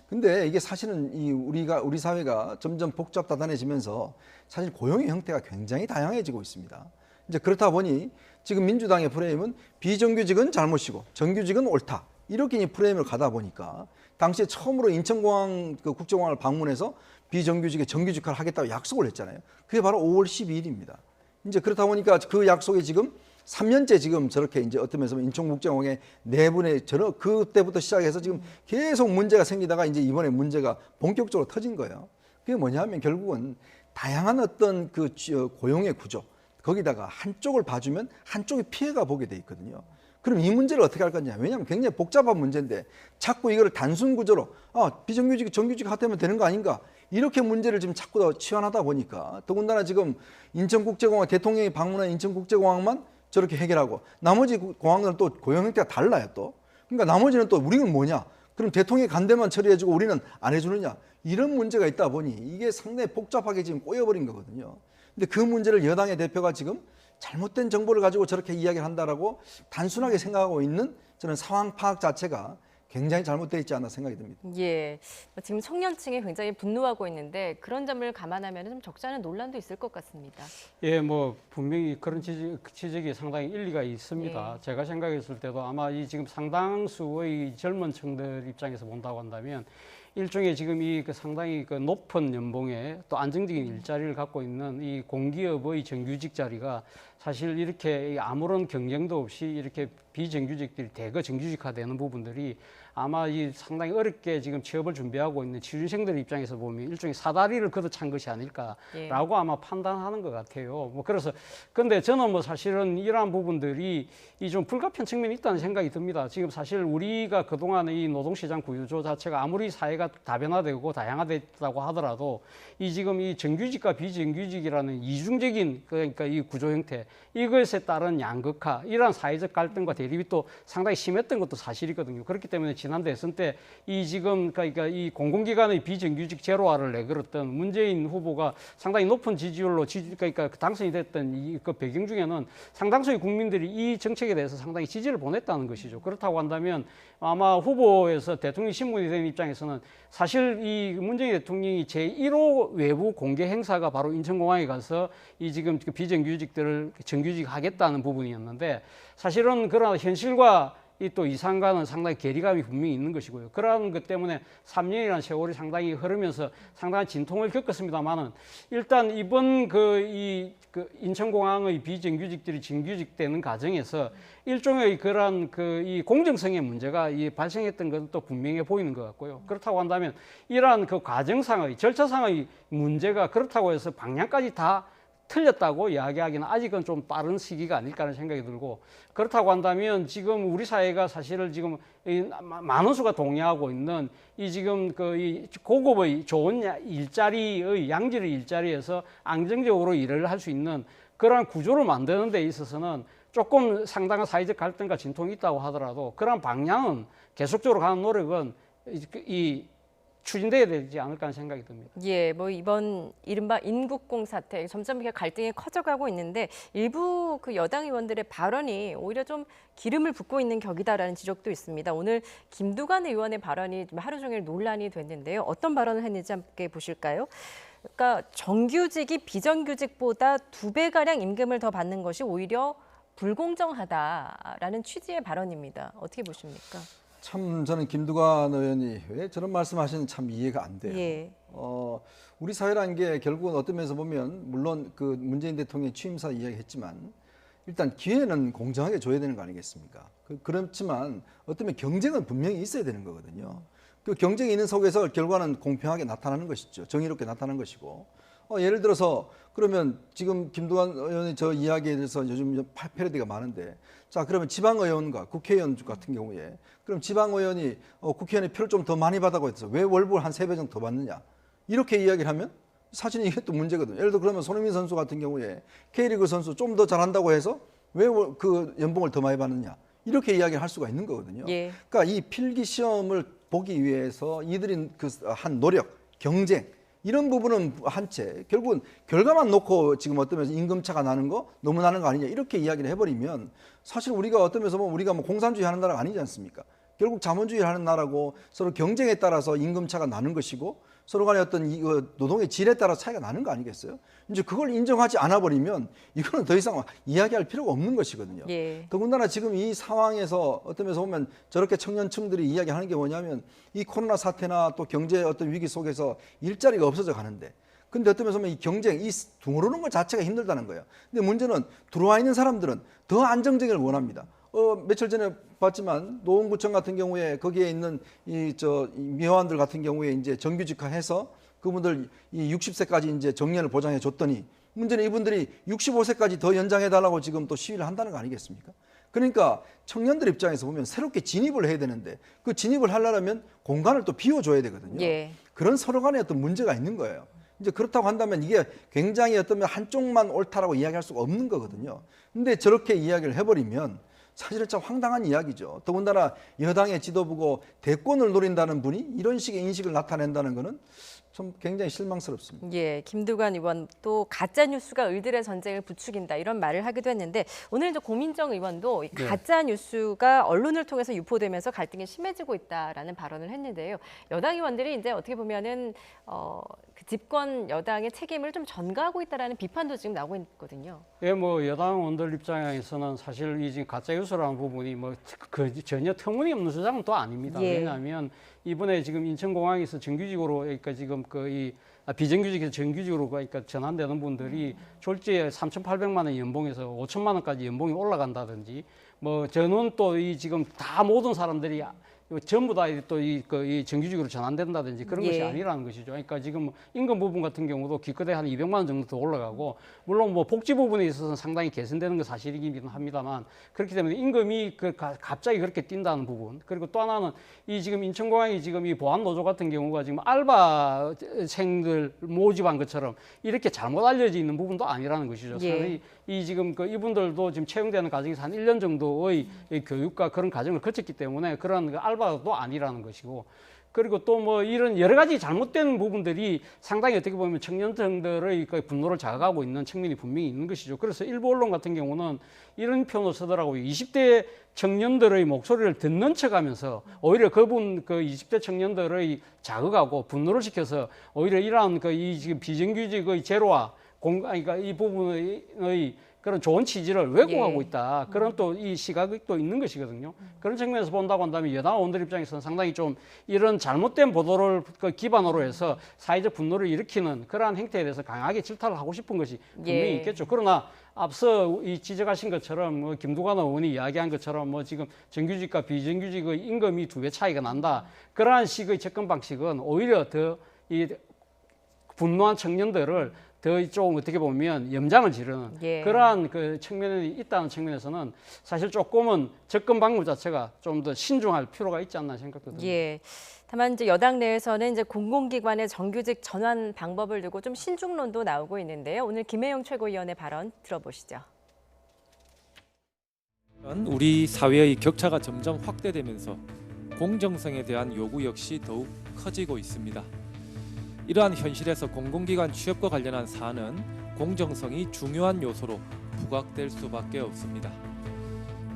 근데 이게 사실은 우리 사회가 점점 복잡다단해지면서 사실 고용의 형태가 굉장히 다양해지고 있습니다. 이제 그렇다 보니 지금 민주당의 프레임은 비정규직은 잘못이고 정규직은 옳다. 이렇게 이 프레임을 가다 보니까 당시에 처음으로 인천공항 그 국제공항을 방문해서 비정규직의 정규직화를 하겠다고 약속을 했잖아요. 그게 바로 5월 12일입니다. 이제 그렇다 보니까 그 약속이 지금 3년째 지금 저렇게 이제 어떤 면에서 인천국제공항의 내분에 그때부터 시작해서 지금 계속 문제가 생기다가 이제 이번에 문제가 본격적으로 터진 거예요. 그게 뭐냐면 결국은 다양한 어떤 그 고용의 구조, 거기다가 한쪽을 봐주면 한쪽이 피해가 보게 돼 있거든요. 그럼 이 문제를 어떻게 할 거냐? 왜냐하면 굉장히 복잡한 문제인데 자꾸 이거를 단순 구조로 비정규직, 정규직 하면 되는 거 아닌가? 이렇게 문제를 지금 자꾸 더 치환하다 보니까 더군다나 지금 인천국제공항 대통령이 방문한 인천국제공항만 저렇게 해결하고 나머지 공항들은 또 고용 형태가 달라요 또. 그러니까 나머지는 또 우리는 뭐냐? 그럼 대통령이 간 데만 처리해주고 우리는 안 해주느냐? 이런 문제가 있다 보니 이게 상당히 복잡하게 지금 꼬여버린 거거든요. 근데 그 문제를 여당의 대표가 지금 잘못된 정보를 가지고 저렇게 이야기를 한다라고 단순하게 생각하고 있는 저는 상황 파악 자체가 굉장히 잘못되어 있지 않나 생각이 듭니다. 예, 지금 청년층이 굉장히 분노하고 있는데 그런 점을 감안하면 좀 적지 않은 논란도 있을 것 같습니다. 예, 뭐 분명히 그런 지적이 상당히 일리가 있습니다. 예. 제가 생각했을 때도 아마 이 지금 상당수의 젊은 층들 입장에서 본다고 한다면 일종의 지금 이 상당히 높은 연봉에 또 안정적인 일자리를 갖고 있는 이 공기업의 정규직 자리가 사실 이렇게 아무런 경쟁도 없이 이렇게 비정규직들이 대거 정규직화되는 부분들이 아마 이 상당히 어렵게 지금 취업을 준비하고 있는 취준생들 입장에서 보면 일종의 사다리를 걷어찬 것이 아닐까라고 예. 아마 판단하는 것 같아요. 뭐 그래서 근데 저는 뭐 사실은 이러한 부분들이 이 좀 불가피한 측면이 있다는 생각이 듭니다. 지금 사실 우리가 그동안 이 노동시장 구조 자체가 아무리 사회가 다변화되고 다양화됐다고 하더라도 이 지금 이 정규직과 비정규직이라는 이중적인 그러니까 이 구조 형태 이것에 따른 양극화 이러한 사회적 갈등과 대립이 또 상당히 심했던 것도 사실이거든요. 그렇기 때문에 지난 대선 때 이 지금 그러니까 이 공공기관의 비정규직 제로화를 내걸었던 문재인 후보가 상당히 높은 지지율로 그러니까 당선이 됐던 그 배경 중에는 상당수의 국민들이 이 정책에 대해서 상당히 지지를 보냈다는 것이죠. 그렇다고 한다면 아마 후보에서 대통령 신분이 된 입장에서는 사실 이 문재인 대통령이 제1호 외부 공개 행사가 바로 인천공항에 가서 이 지금 비정규직들을 정규직 하겠다는 부분이었는데 사실은 그런 현실과 이 또 이상과는 상당히 괴리감이 분명히 있는 것이고요. 그러한 것 때문에 3년이라는 세월이 상당히 흐르면서 상당한 진통을 겪었습니다만은 일단 이번 인천공항의 비정규직들이 정규직되는 과정에서 일종의 그러한 이 공정성의 문제가 발생했던 것은 또 분명해 보이는 것 같고요. 그렇다고 한다면 이러한 그 과정상의 절차상의 문제가 그렇다고 해서 방향까지 다 틀렸다고 이야기하기는 아직은 좀 빠른 시기가 아닐까 하는 생각이 들고, 그렇다고 한다면 지금 우리 사회가 사실은 지금 많은 수가 동의하고 있는 이 지금 이 고급의 좋은 일자리의 양질의 일자리에서 안정적으로 일을 할 수 있는 그러한 구조를 만드는 데 있어서는 조금 상당한 사회적 갈등과 진통이 있다고 하더라도 그러한 방향은 계속적으로 가는 노력은 추진돼야 되지 않을까 하는 생각이 듭니다. 예, 뭐 이번 이른바 인국공 사태 점점 이렇게 갈등이 커져가고 있는데 일부 그 여당 의원들의 발언이 오히려 좀 기름을 붓고 있는 격이다라는 지적도 있습니다. 오늘 김두관 의원의 발언이 좀 하루 종일 논란이 됐는데요. 어떤 발언을 했는지 함께 보실까요? 그러니까 정규직이 비정규직보다 2배가량 임금을 더 받는 것이 오히려 불공정하다라는 취지의 발언입니다. 어떻게 보십니까? 참 저는 김두관 의원이 왜 저런 말씀하시는지 참 이해가 안 돼요. 예. 우리 사회라는 게 결국은 어떤 면에서 보면 물론 그 문재인 대통령의 취임사 이야기했지만 일단 기회는 공정하게 줘야 되는 거 아니겠습니까? 그렇지만 어떤 면 경쟁은 분명히 있어야 되는 거거든요. 그 경쟁이 있는 속에서 결과는 공평하게 나타나는 것이죠. 정의롭게 나타나는 것이고. 예를 들어서 그러면 지금 김두관 의원의 저 이야기에 대해서 요즘 패러디가 많은데, 자 그러면 지방의원과 국회의원 같은 경우에 그럼 지방의원이 국회의원의 표를 좀 더 많이 받아고 해서 왜 월급을 한 3배 정도 더 받느냐, 이렇게 이야기를 하면 사실 이게 또 문제거든요. 예를 들어 그러면 손흥민 선수 같은 경우에 K리그 선수 좀 더 잘한다고 해서 왜 그 연봉을 더 많이 받느냐, 이렇게 이야기를 할 수가 있는 거거든요. 예. 그러니까 이 필기 시험을 보기 위해서 이들이 한 노력, 경쟁, 이런 부분은 한 채 결국은 결과만 놓고 지금 어떤 면에서 임금차가 나는 거 너무 나는 거 아니냐, 이렇게 이야기를 해버리면 사실 우리가 어떤 면에서 보면 우리가 뭐 공산주의 하는 나라가 아니지 않습니까? 결국 자본주의를 하는 나라고 서로 경쟁에 따라서 임금차가 나는 것이고 서로 간의 어떤 노동의 질에 따라 차이가 나는 거 아니겠어요? 이제 그걸 인정하지 않아 버리면 이거는 더 이상 이야기할 필요가 없는 것이거든요. 예. 더군다나 지금 이 상황에서 어떤 면에서 보면 저렇게 청년층들이 이야기하는 게 뭐냐면 이 코로나 사태나 또 경제 어떤 위기 속에서 일자리가 없어져 가는데, 근데 어떤 면에서 보면 이 경쟁, 이 들어오는 것 자체가 힘들다는 거예요. 근데 문제는 들어와 있는 사람들은 더 안정적을 원합니다. 며칠 전에 봤지만 노원구청 같은 경우에 거기에 있는 이 미화원들 같은 경우에 이제 정규직화해서 그분들 이 60세까지 이제 정년을 보장해 줬더니 문제는 이분들이 65세까지 더 연장해 달라고 지금 또 시위를 한다는 거 아니겠습니까? 그러니까 청년들 입장에서 보면 새롭게 진입을 해야 되는데 그 진입을 하려면 공간을 또 비워줘야 되거든요. 예. 그런 서로 간에 어떤 문제가 있는 거예요. 이제 그렇다고 한다면 이게 굉장히 어떤 한쪽만 옳다라고 이야기할 수가 없는 거거든요. 근데 저렇게 이야기를 해버리면 사실은 참 황당한 이야기죠. 더군다나 여당의 지도부고 대권을 노린다는 분이 이런 식의 인식을 나타낸다는 것은 좀 굉장히 실망스럽습니다. 예, 김두관 의원 또 가짜 뉴스가 의들의 전쟁을 부추긴다 이런 말을 하기도 했는데, 오늘 이제 고민정 의원도 이 가짜 뉴스가 언론을 통해서 유포되면서 갈등이 심해지고 있다라는 발언을 했는데요. 여당 의원들이 이제 어떻게 보면은 그 집권 여당의 책임을 좀 전가하고 있다라는 비판도 지금 나오고 있거든요. 예, 뭐 여당 의원들 입장에서는 사실 이 지금 가짜 뉴스라는 부분이 뭐 전혀 터무니없는 주장은 또 아닙니다. 예. 왜냐하면 이번에 지금 인천공항에서 정규직으로, 그러니까 지금 비정규직에서 정규직으로 그러니까 전환되는 분들이 졸지에 3,800만 원 연봉에서 5천만 원까지 연봉이 올라간다든지, 뭐 저는 또 이 지금 다 모든 사람들이 전부 다 또 이 정규직으로 전환된다든지 그런 것이 아니라는 것이죠. 그러니까 지금 임금 부분 같은 경우도 기껏해 한 200만 원 정도 더 올라가고, 물론 뭐 복지 부분에 있어서는 상당히 개선되는 건 사실이긴 합니다만, 그렇기 때문에 임금이 갑자기 그렇게 뛴다는 부분, 그리고 또 하나는 이 지금 인천공항이 지금 이 보안 노조 같은 경우가 지금 알바생들 모집한 것처럼 이렇게 잘못 알려져 있는 부분도 아니라는 것이죠. 상당히 이 지금 이분들도 지금 채용되는 과정에서 한 1년 정도의 교육과 그런 과정을 거쳤기 때문에 그런 알바도 아니라는 것이고, 그리고 또 뭐 이런 여러 가지 잘못된 부분들이 상당히 어떻게 보면 청년층들의 분노를 자극하고 있는 측면이 분명히 있는 것이죠. 그래서 일부 언론 같은 경우는 이런 표현을 쓰더라고요. 20대 청년들의 목소리를 듣는 척하면서 오히려 그 20대 청년들의 자극하고 분노를 시켜서 오히려 이러한 이 지금 비정규직의 제로와 그러니까 이 부분의 그런 좋은 취지를 왜곡하고 있다. 그런 또 이 시각이 또 있는 것이거든요. 그런 측면에서 본다고 한다면 여당 의원들 입장에서는 상당히 좀 이런 잘못된 보도를 기반으로 해서 사회적 분노를 일으키는 그러한 행태에 대해서 강하게 질타를 하고 싶은 것이 분명히 있겠죠. 그러나 앞서 이 지적하신 것처럼 뭐 김두관 의원이 이야기한 것처럼 뭐 지금 정규직과 비정규직의 임금이 2배 차이가 난다. 그러한 식의 접근 방식은 오히려 더 이 분노한 청년들을 더 좀 어떻게 보면 염장을 지르는 그러한 측면이 있다는 측면에서는 사실 조금은 접근 방법 자체가 좀 더 신중할 필요가 있지 않나 생각도 듭니다. 예. 다만 이제 여당 내에서는 이제 공공기관의 정규직 전환 방법을 두고 좀 신중론도 나오고 있는데요. 오늘 김혜영 최고위원의 발언 들어보시죠. 우리 사회의 격차가 점점 확대되면서 공정성에 대한 요구 역시 더욱 커지고 있습니다. 이러한 현실에서 공공기관 취업과 관련한 사안은 공정성이 중요한 요소로 부각될 수밖에 없습니다.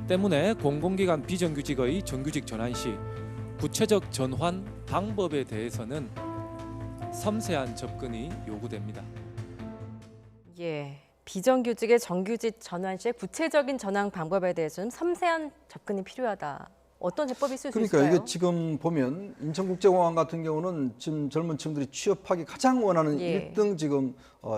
때문에 공공기관 비정규직의 정규직 전환 시 구체적 전환 방법에 대해서는 섬세한 접근이 요구됩니다. 예, 비정규직의 정규직 전환 시의 구체적인 전환 방법에 대해서는 섬세한 접근이 필요하다. 어떤 제법이 있을 수 있을까요? 그러니까 이게 지금 보면 인천국제공항 같은 경우는 지금 젊은 층들이 취업하기 가장 원하는 1등 지금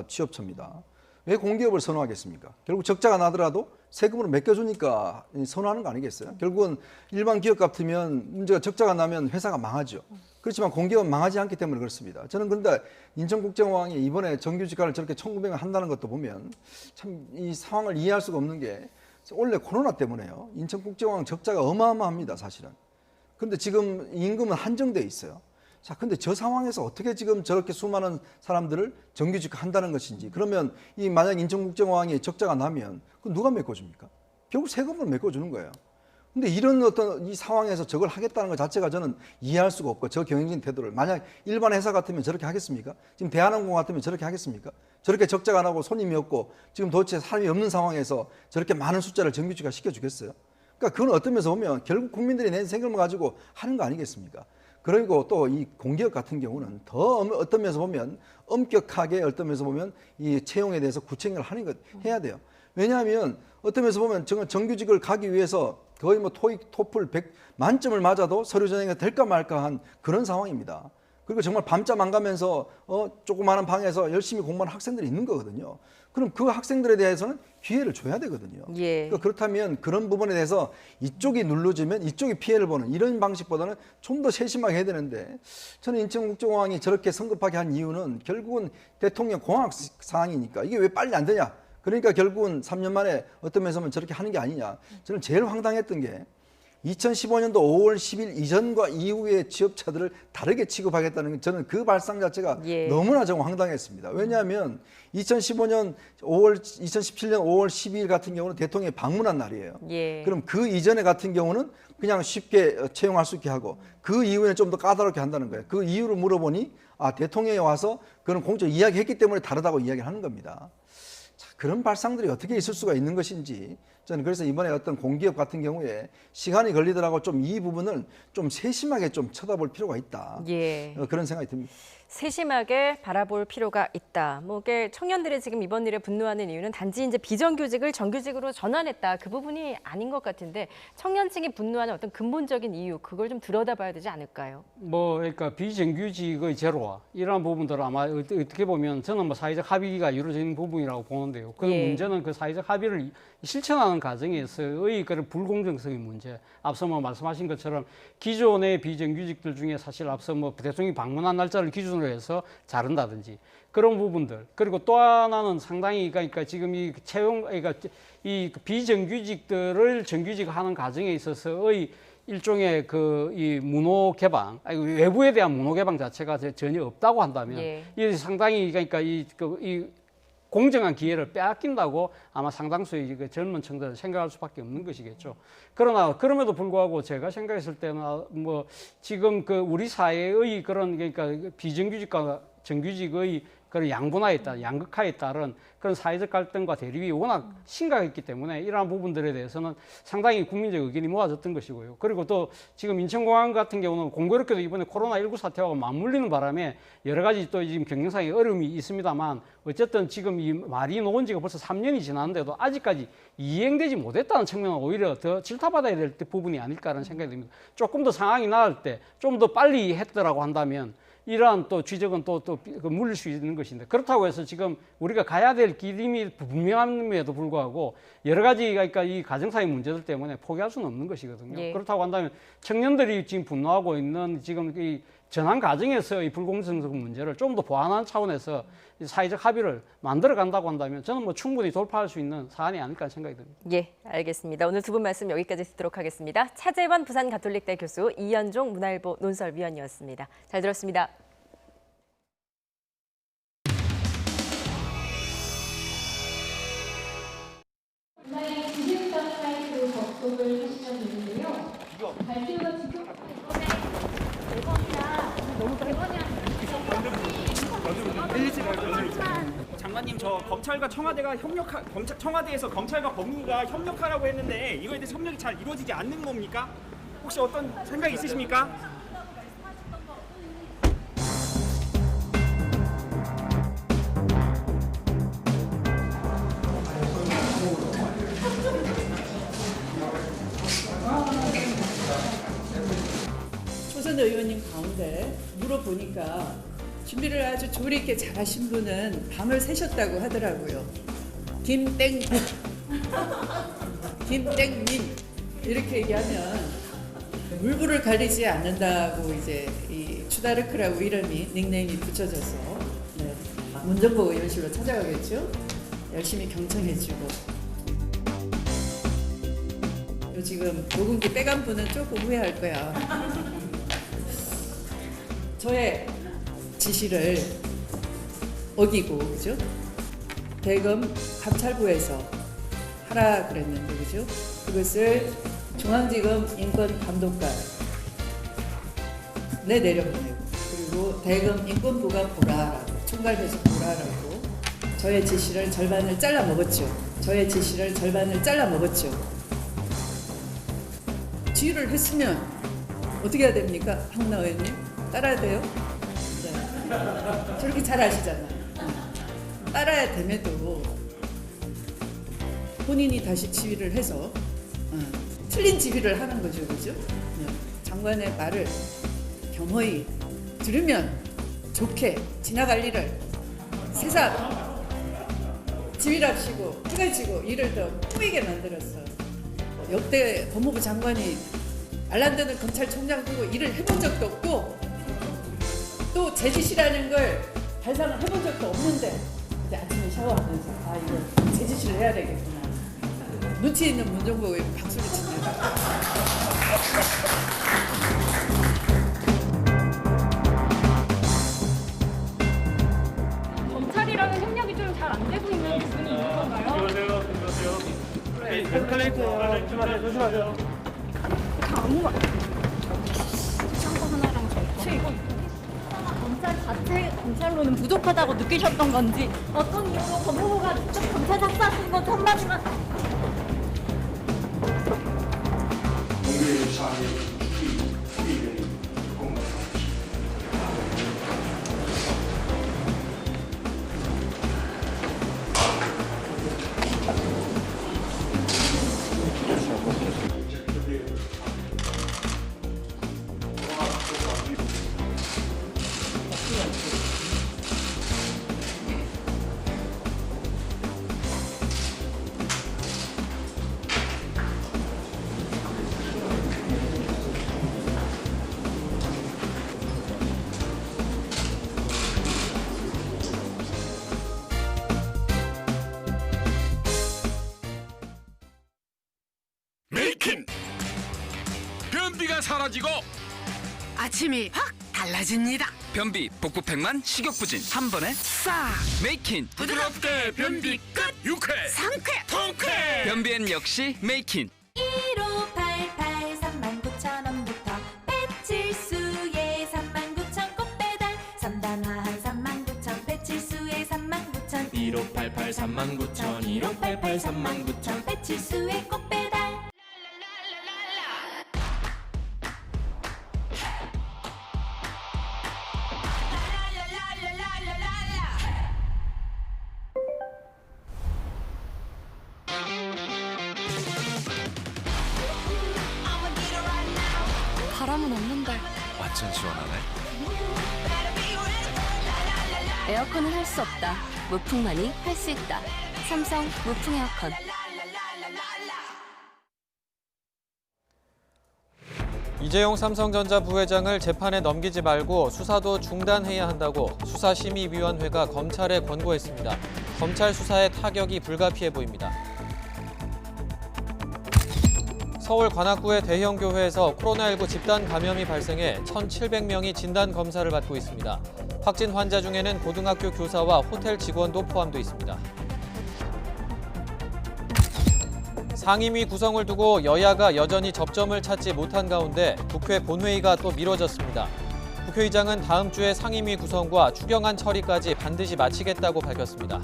취업처입니다. 왜 공기업을 선호하겠습니까? 결국 적자가 나더라도 세금으로 맡겨주니까 선호하는 거 아니겠어요? 결국은 일반 기업 같으면 문제가 적자가 나면 회사가 망하죠. 그렇지만 공기업은 망하지 않기 때문에 그렇습니다. 저는 그런데 인천국제공항이 이번에 정규직화를 저렇게 1,900명 한다는 것도 보면 참 이 상황을 이해할 수가 없는 게 원래 코로나 때문에요. 인천국제공항 적자가 어마어마합니다, 사실은. 근데 지금 임금은 한정돼 있어요. 자, 근데 저 상황에서 어떻게 지금 저렇게 수많은 사람들을 정규직화 한다는 것인지, 그러면 이 만약 인천국제공항이 적자가 나면 그 누가 메꿔줍니까? 결국 세금으로 메꿔주는 거예요. 근데 이런 어떤 이 상황에서 저걸 하겠다는 것 자체가 저는 이해할 수가 없고, 저 경영진 태도를 만약 일반 회사 같으면 저렇게 하겠습니까? 지금 대한항공 같으면 저렇게 하겠습니까? 저렇게 적자가 나고 손님이 없고 지금 도대체 사람이 없는 상황에서 저렇게 많은 숫자를 정규직화 시켜주겠어요? 그러니까 그건 어떤 면에서 보면 결국 국민들이 낸 세금을 가지고 하는 거 아니겠습니까? 그리고 또 이 공기업 같은 경우는 더 어떤 면에서 보면 엄격하게 어떤 면에서 보면 이 채용에 대해서 구체적으로 하는 것 해야 돼요. 왜냐하면 어떤 면에서 보면 정규직을 가기 위해서 거의 뭐 토익, 토플 100 만점을 맞아도 서류 전형이 될까 말까 한 그런 상황입니다. 그리고 정말 밤잠 안 가면서 조그마한 방에서 열심히 공부하는 학생들이 있는 거거든요. 그럼 그 학생들에 대해서는 기회를 줘야 되거든요. 예. 그러니까 그렇다면 그런 부분에 대해서 이쪽이 눌러주면 이쪽이 피해를 보는 이런 방식보다는 좀 더 세심하게 해야 되는데, 저는 인천국제공항이 저렇게 성급하게 한 이유는 결국은 대통령 공학 사항이니까 이게 왜 빨리 안 되냐. 그러니까 결국은 3년 만에 어떤 면에서는 저렇게 하는 게 아니냐. 저는 제일 황당했던 게 2015년도 5월 10일 이전과 이후의 취업자들을 다르게 취급하겠다는 저는 그 발상 자체가 너무나 좀 황당했습니다. 왜냐하면 2017년 5월 12일 같은 경우는 대통령이 방문한 날이에요. 그럼 그 이전에 같은 경우는 그냥 쉽게 채용할 수 있게 하고 그 이후에는 좀 더 까다롭게 한다는 거예요. 그 이유를 물어보니 대통령이 와서 그런 공적 이야기했기 때문에 다르다고 이야기를 하는 겁니다. 자, 그런 발상들이 어떻게 있을 수가 있는 것인지 저는 그래서 이번에 어떤 공기업 같은 경우에 시간이 걸리더라도 좀 이 부분을 좀 세심하게 좀 쳐다볼 필요가 있다. 그런 생각이 듭니다. 세심하게 바라볼 필요가 있다. 뭐 이게 청년들이 지금 이번 일에 분노하는 이유는 단지 이제 비정규직을 정규직으로 전환했다. 그 부분이 아닌 것 같은데 청년층이 분노하는 어떤 근본적인 이유 그걸 좀 들여다봐야 되지 않을까요? 그러니까 비정규직의 제로화 이러한 부분들은 아마 어떻게 보면 저는 뭐 사회적 합의가 이루어지는 부분이라고 보는데요. 그 문제는 그 사회적 합의를 실천하는 과정에서의 그런 불공정성의 문제. 앞서 뭐 말씀하신 것처럼 기존의 비정규직들 중에 사실 앞서 뭐 대통령이 방문한 날짜를 기준으로 해서 자른다든지 그런 부분들. 그리고 또 하나는 상당히 그러니까 지금 이 그러니까 이 비정규직들을 정규직화하는 과정에 있어서의 일종의 이 문호 개방, 외부에 대한 문호 개방 자체가 전혀 없다고 한다면 이 상당히 그러니까 이 공정한 기회를 빼앗긴다고 아마 상당수의 젊은 층들은 생각할 수밖에 없는 것이겠죠. 그러나 그럼에도 불구하고 제가 생각했을 때는 뭐 지금 그 우리 사회의 그런 그러니까 비정규직과 정규직의 그런 양분화에 따른 양극화에 따른 그런 사회적 갈등과 대립이 워낙 심각했기 때문에 이러한 부분들에 대해서는 상당히 국민적 의견이 모아졌던 것이고요. 그리고 또 지금 인천공항 같은 경우는 공교롭게도 이번에 코로나19 사태와 맞물리는 바람에 여러 가지 또 지금 경영상의 어려움이 있습니다만 어쨌든 지금 이 말이 놓은 지가 벌써 3년이 지났는데도 아직까지 이행되지 못했다는 측면은 오히려 더 질타받아야 될 부분이 아닐까라는 생각이 듭니다. 조금 더 상황이 나을 때 좀 더 빨리 했더라고 한다면 이러한 또 쥐적은 또 물릴 수 있는 것인데 그렇다고 해서 지금 우리가 가야 될 길이 분명함에도 불구하고 여러 가지 그러니까 이 가정사회 문제들 때문에 포기할 수는 없는 것이거든요. 그렇다고 한다면 청년들이 지금 분노하고 있는 지금 이 전환 과정에서 이 불공정성 문제를 좀 더 보완하는 차원에서 사회적 합의를 만들어 간다고 한다면 저는 뭐 충분히 돌파할 수 있는 사안이 아닐까 생각이 듭니다. 예, 알겠습니다. 오늘 두 분 말씀 여기까지 듣도록 하겠습니다. 차재원 부산가톨릭대 교수, 이현종 문화일보 논설위원이었습니다. 잘 들었습니다. 접속을 하시면 되는데요. 발표가 지금 장관님, 저 검찰과 청와대가 청와대에서 검찰과 법무부가 협력하라고 했는데 이거에 대해서 협력이 잘 이루어지지 않는 겁니까? 혹시 어떤 생각 있으십니까? 초선 의원님 가운데 물어보니까 준비를 아주 조리 있게 잘하신 분은 밤을 새셨다고 하더라고요. 김땡국, 김땡민 이렇게 얘기하면 물불을 가리지 않는다고 이제 이 스타르크라고 이름이 닉네임이 붙여져서 네, 문정보 의원실로 찾아가겠죠. 열심히 경청해주고. 지금 녹음기 빼간 분은 조금 후회할 거야. 저의 지시를 어기고, 그죠? 대검 감찰부에서 하라 그랬는데, 그죠? 그것을 중앙지검 인권감독관에 내려보내고, 그리고 대검 인권부가 보라라고, 총괄해서 보라라고 저의 지시를 절반을 잘라 먹었죠. 지휘를 했으면 어떻게 해야 됩니까? 황운하 의원님? 따라야 돼요? 네. 저렇게 잘 아시잖아요. 따라야 됨에도 본인이 다시 지휘를 해서 틀린 지휘를 하는 거죠. 그죠? 장관의 말을 겸허히 들으면 좋게 지나갈 일을 세상 지휘랍시고 해가지고 일을 더 꾸미게 만들었어. 역대 법무부 장관이 알란드는 검찰총장 두고 일을 해본 적도 없고 또 제 지시라는 걸 발상을 해본 적도 없는데 이제 아침에 샤워하면서 아 이거 제 지시를 해야 되겠구나. 눈치 있는 문정보 의원 박수를 치네요. 검찰이랑은 협력이 좀 잘 안 되고 있는 부분이 있는 건가요? 안녕하세요. 에스컬레이터 조심하세요. 아무 말. 창고 하나랑 절대 이거 검찰로는 부족하다고 느끼셨던 건지 어떤 이유로 법무부가 직접 검찰 작사하신 건지 한마디만. 메이킹! 변비가 사라지고 아침이 확 달라집니다. 변비 복부팩만 식욕부진 한 번에 싹 메이킹 부드럽게 변비 끝. 유쾌 상쾌 통쾌 변비엔 역시 메이킹 1588 39,000원부터 배칠수의 39,000 꽃배달 3단 화한 39,000 배칠수의 39,000 1588 39,000 1588 39,000 배칠수의 꽃배달. 바람은 없는데 완전 시원하네. 에어컨은 할 수 없다. 무풍만이 할 수 있다. 삼성 무풍 에어컨. 이재용 삼성전자 부회장을 재판에 넘기지 말고 수사도 중단해야 한다고 수사심의위원회가 검찰에 권고했습니다. 검찰 수사에 타격이 불가피해 보입니다. 서울 관악구의 대형 교회에서 코로나19 집단 감염이 발생해 1,700명이 진단 검사를 받고 있습니다. 확진 환자 중에는 고등학교 교사와 호텔 직원도 포함돼 있습니다. 상임위 구성을 두고 여야가 여전히 접점을 찾지 못한 가운데 국회 본회의가 또 미뤄졌습니다. 국회의장은 다음 주에 상임위 구성과 추경안 처리까지 반드시 마치겠다고 밝혔습니다.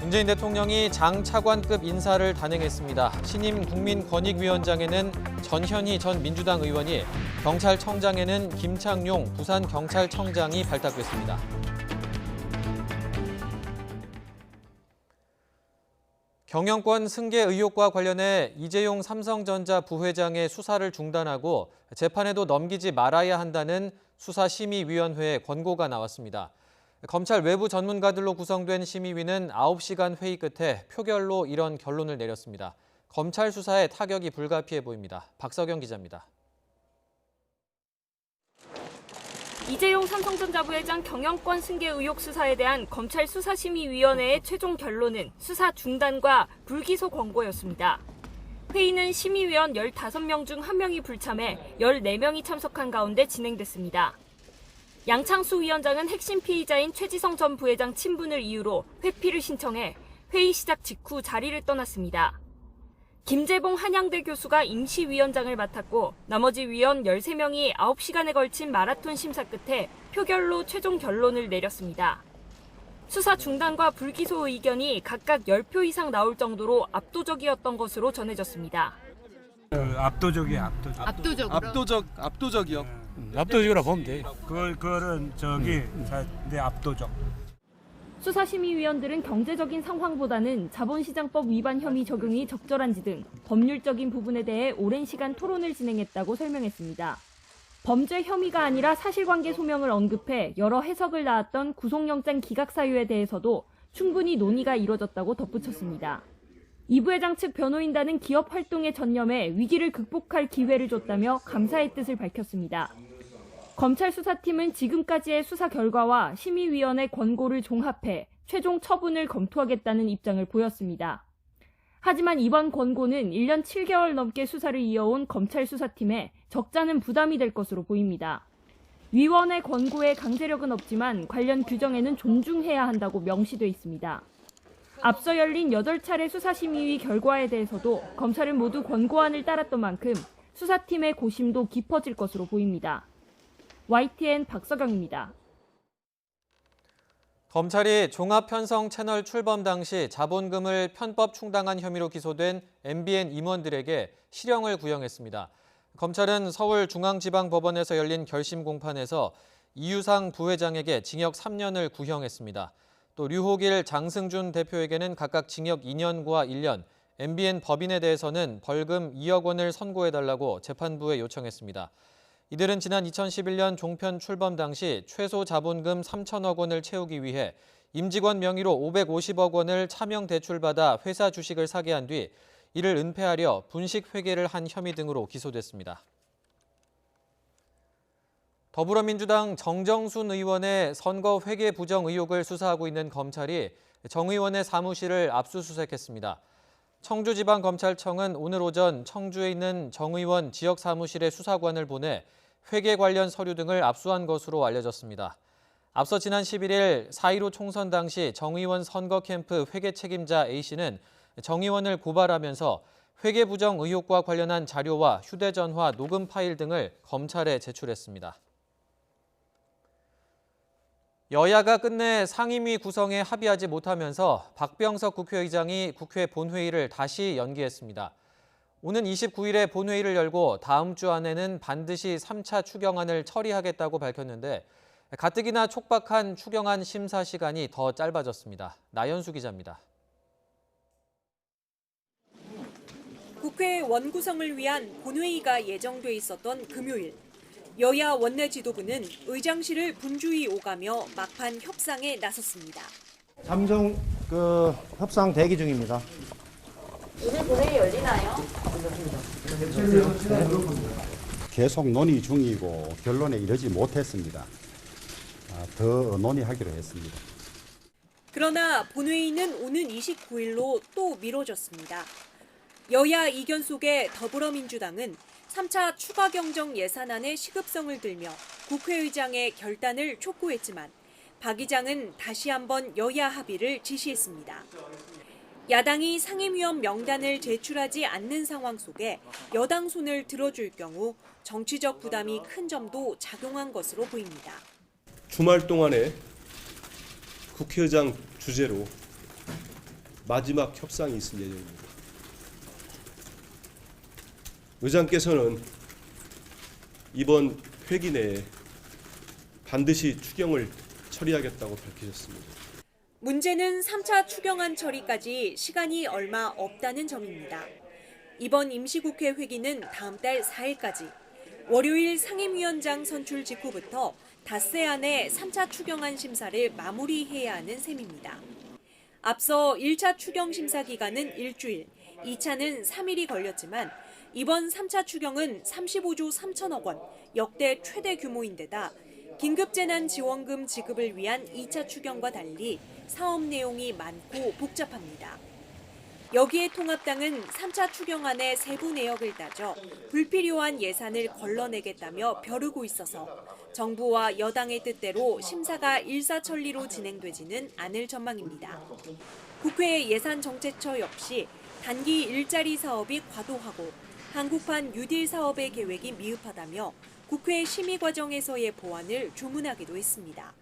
문재인 대통령이 장 차관급 인사를 단행했습니다. 신임 국민권익위원장에는 전현희 전 민주당 의원이, 경찰청장에는 김창룡 부산경찰청장이 발탁됐습니다. 경영권 승계 의혹과 관련해 이재용 삼성전자 부회장의 수사를 중단하고 재판에도 넘기지 말아야 한다는 수사심의위원회의 권고가 나왔습니다. 검찰 외부 전문가들로 구성된 심의위는 9시간 회의 끝에 표결로 이런 결론을 내렸습니다. 검찰 수사에 타격이 불가피해 보입니다. 박석영 기자입니다. 이재용 삼성전자 부회장 경영권 승계 의혹 수사에 대한 검찰 수사심의위원회의 최종 결론은 수사 중단과 불기소 권고였습니다. 회의는 심의위원 15명 중 1명이 불참해 14명이 참석한 가운데 진행됐습니다. 양창수 위원장은 핵심 피의자인 최지성 전 부회장 친분을 이유로 회피를 신청해 회의 시작 직후 자리를 떠났습니다. 김재봉 한양대 교수가 임시위원장을 맡았고 나머지 위원 13명이 9시간에 걸친 마라톤 심사 끝에 표결로 최종 결론을 내렸습니다. 수사 중단과 불기소 의견이 각각 10표 이상 나올 정도로 압도적이었던 것으로 전해졌습니다. 압도적이요. 압도적이요. 압도적이라 보면 돼. 그거는 내 압도적. 수사심의위원들은 경제적인 상황보다는 자본시장법 위반 혐의 적용이 적절한지 등 법률적인 부분에 대해 오랜 시간 토론을 진행했다고 설명했습니다. 범죄 혐의가 아니라 사실관계 소명을 언급해 여러 해석을 낳았던 구속영장 기각 사유에 대해서도 충분히 논의가 이뤄졌다고 덧붙였습니다. 이 부회장 측 변호인단은 기업 활동에 전념해 위기를 극복할 기회를 줬다며 감사의 뜻을 밝혔습니다. 검찰 수사팀은 지금까지의 수사 결과와 심의위원회 권고를 종합해 최종 처분을 검토하겠다는 입장을 보였습니다. 하지만 이번 권고는 1년 7개월 넘게 수사를 이어온 검찰 수사팀에 적잖은 부담이 될 것으로 보입니다. 위원회 권고에 강제력은 없지만 관련 규정에는 존중해야 한다고 명시돼 있습니다. 앞서 열린 8차례 수사심의위 결과에 대해서도 검찰은 모두 권고안을 따랐던 만큼 수사팀의 고심도 깊어질 것으로 보입니다. YTN 박서경입니다. 검찰이 종합편성 채널 출범 당시 자본금을 편법 충당한 혐의로 기소된 MBN 임원들에게 실형을 구형했습니다. 검찰은 서울중앙지방법원에서 열린 결심 공판에서 이유상 부회장에게 징역 3년을 구형했습니다. 또 류호길, 장승준 대표에게는 각각 징역 2년과 1년, MBN 법인에 대해서는 벌금 2억 원을 선고해달라고 재판부에 요청했습니다. 이들은 지난 2011년 종편 출범 당시 최소 자본금 3천억 원을 채우기 위해 임직원 명의로 550억 원을 차명 대출받아 회사 주식을 사게 한 뒤 이를 은폐하려 분식 회계를 한 혐의 등으로 기소됐습니다. 더불어민주당 정정순 의원의 선거 회계 부정 의혹을 수사하고 있는 검찰이 정 의원의 사무실을 압수수색했습니다. 청주지방검찰청은 오늘 오전 청주에 있는 정 의원 지역 사무실에 수사관을 보내 회계 관련 서류 등을 압수한 것으로 알려졌습니다. 앞서 지난 11일 4.15 총선 당시 정 의원 선거 캠프 회계 책임자 A씨는 정 의원을 고발하면서 회계 부정 의혹과 관련한 자료와 휴대전화 녹음 파일 등을 검찰에 제출했습니다. 여야가 끝내 상임위 구성에 합의하지 못하면서 박병석 국회의장이 국회 본회의를 다시 연기했습니다. 오는 29일에 본회의를 열고 다음 주 안에는 반드시 3차 추경안을 처리하겠다고 밝혔는데 가뜩이나 촉박한 추경안 심사 시간이 더 짧아졌습니다. 나연수 기자입니다. 국회 원구성을 위한 본회의가 예정돼 있었던 금요일, 여야 원내 지도부는 의장실을 분주히 오가며 막판 협상에 나섰습니다. 잠정 협상 대기 중입니다. 오늘 본회의 열리나요? 계속 논의 중이고 결론에 이르지 못했습니다. 더 논의하기로 했습니다. 그러나 본회의는 오는 29일로 또 미뤄졌습니다. 여야 이견 속에 더불어민주당은 3차 추가 경정 예산안의 시급성을 들며 국회의장의 결단을 촉구했지만 박 의장은 다시 한번 여야 합의를 지시했습니다. 야당이 상임위원 명단을 제출하지 않는 상황 속에 여당 손을 들어줄 경우 정치적 부담이 큰 점도 작용한 것으로 보입니다. 주말 동안에 국회의장 주재로 마지막 협상이 있을 예정입니다. 의장께서는 이번 회기 내에 반드시 추경을 처리하겠다고 밝히셨습니다. 문제는 3차 추경안 처리까지 시간이 얼마 없다는 점입니다. 이번 임시국회 회기는 다음 달 4일까지, 월요일 상임위원장 선출 직후부터 닷새 안에 3차 추경안 심사를 마무리해야 하는 셈입니다. 앞서 1차 추경 심사 기간은 일주일, 2차는 3일이 걸렸지만 이번 3차 추경은 35조 3천억 원, 역대 최대 규모인데다 긴급재난지원금 지급을 위한 2차 추경과 달리 사업 내용이 많고 복잡합니다. 여기에 통합당은 3차 추경안의 세부 내역을 따져 불필요한 예산을 걸러내겠다며 벼르고 있어서 정부와 여당의 뜻대로 심사가 일사천리로 진행되지는 않을 전망입니다. 국회 예산정책처 역시 단기 일자리 사업이 과도하고 한국판 뉴딜 사업의 계획이 미흡하다며 국회 심의 과정에서의 보완을 주문하기도 했습니다.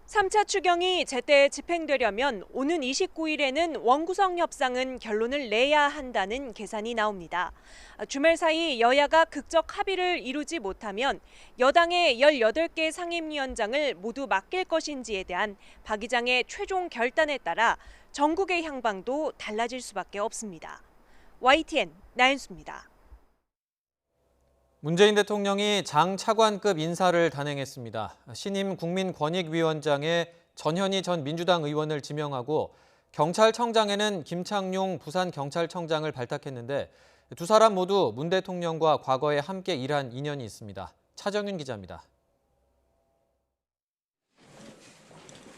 3차 추경이 제때 집행되려면 오는 29일에는 원구성 협상은 결론을 내야 한다는 계산이 나옵니다. 주말 사이 여야가 극적 합의를 이루지 못하면 여당의 18개 상임위원장을 모두 맡길 것인지에 대한 박 의장의 최종 결단에 따라 전국의 향방도 달라질 수밖에 없습니다. YTN 나연수입니다. 문재인 대통령이 장 차관급 인사를 단행했습니다. 신임 국민권익위원장에 전현희 전 민주당 의원을 지명하고 경찰청장에는 김창룡 부산경찰청장을 발탁했는데 두 사람 모두 문 대통령과 과거에 함께 일한 인연이 있습니다. 차정윤 기자입니다.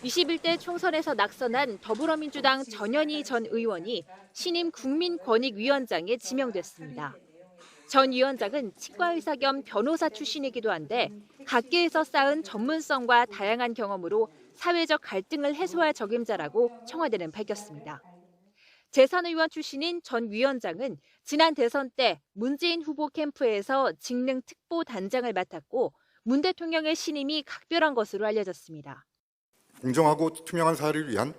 21대 총선에서 낙선한 더불어민주당 전현희 전 의원이 신임 국민권익위원장에 지명됐습니다. 전 위원장은 치과의사 겸 변호사 출신이기도 한데 각계에서 쌓은 전문성과 다양한 경험으로 사회적 갈등을 해소할 적임자라고 청와대는 밝혔습니다. 재선의원 출신인 전 위원장은 지난 대선 때 문재인 후보 캠프에서 직능 특보단장을 맡았고 문 대통령의 신임이 각별한 것으로 알려졌습니다. 공정하고 투명한 사회를 위한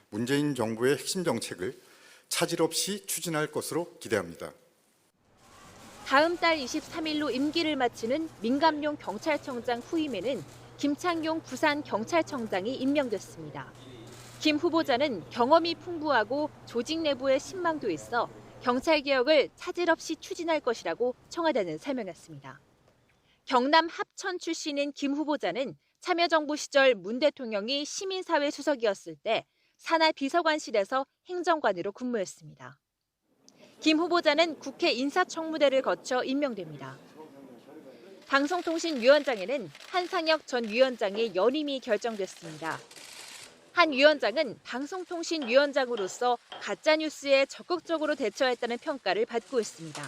문재인 정부의 핵심 정책을 차질 없이 추진할 것으로 기대합니다. 다음 달 23일로 임기를 마치는 민감용 경찰청장 후임에는 김창룡 부산경찰청장이 임명됐습니다. 김 후보자는 경험이 풍부하고 조직 내부에 신망도 있어 경찰개혁을 차질 없이 추진할 것이라고 청와대는 설명했습니다. 경남 합천 출신인 김 후보자는 참여정부 시절 문 대통령이 시민사회 수석이었을 때 산하 비서관실에서 행정관으로 근무했습니다. 김 후보자는 국회 인사청문회를 거쳐 임명됩니다. 방송통신위원장에는 한상혁 전 위원장의 연임이 결정됐습니다. 한 위원장은 방송통신위원장으로서 가짜뉴스에 적극적으로 대처했다는 평가를 받고 있습니다.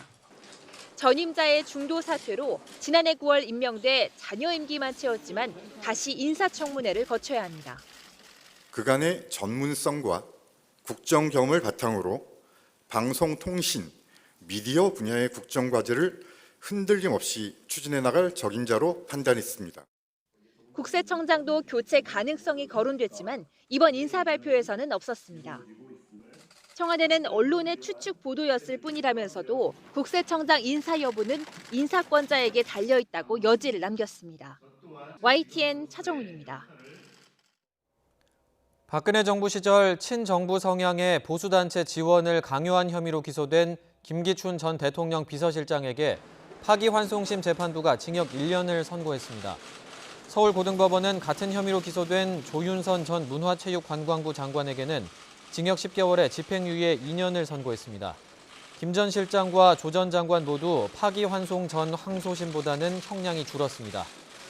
전임자의 중도 사퇴로 지난해 9월 임명돼 자녀 임기만 채웠지만 다시 인사청문회를 거쳐야 합니다. 그간의 전문성과 국정 경험을 바탕으로 방송통신, 미디어 분야의 국정과제를 흔들림 없이 추진해 나갈 적임자로 판단했습니다. 국세청장도 교체 가능성이 거론됐지만 이번 인사 발표에서는 없었습니다. 청와대는 언론의 추측 보도였을 뿐이라면서도 국세청장 인사 여부는 인사권자에게 달려있다고 여지를 남겼습니다. YTN 차정훈입니다. 박근혜 정부 시절 친정부 성향의 보수단체 지원을 강요한 혐의로 기소된 김기춘 전 대통령 비서실장에게 파기환송심 재판부가 징역 1년을 선고했습니다. 서울고등법원은 같은 혐의로 기소된 조윤선 전 문화체육관광부 장관에게는 징역 10개월에 집행유예 2년을 선고했습니다. 김 전 실장과 조 전 장관 모두 파기환송 전 항소심보다는 형량이 줄었습니다.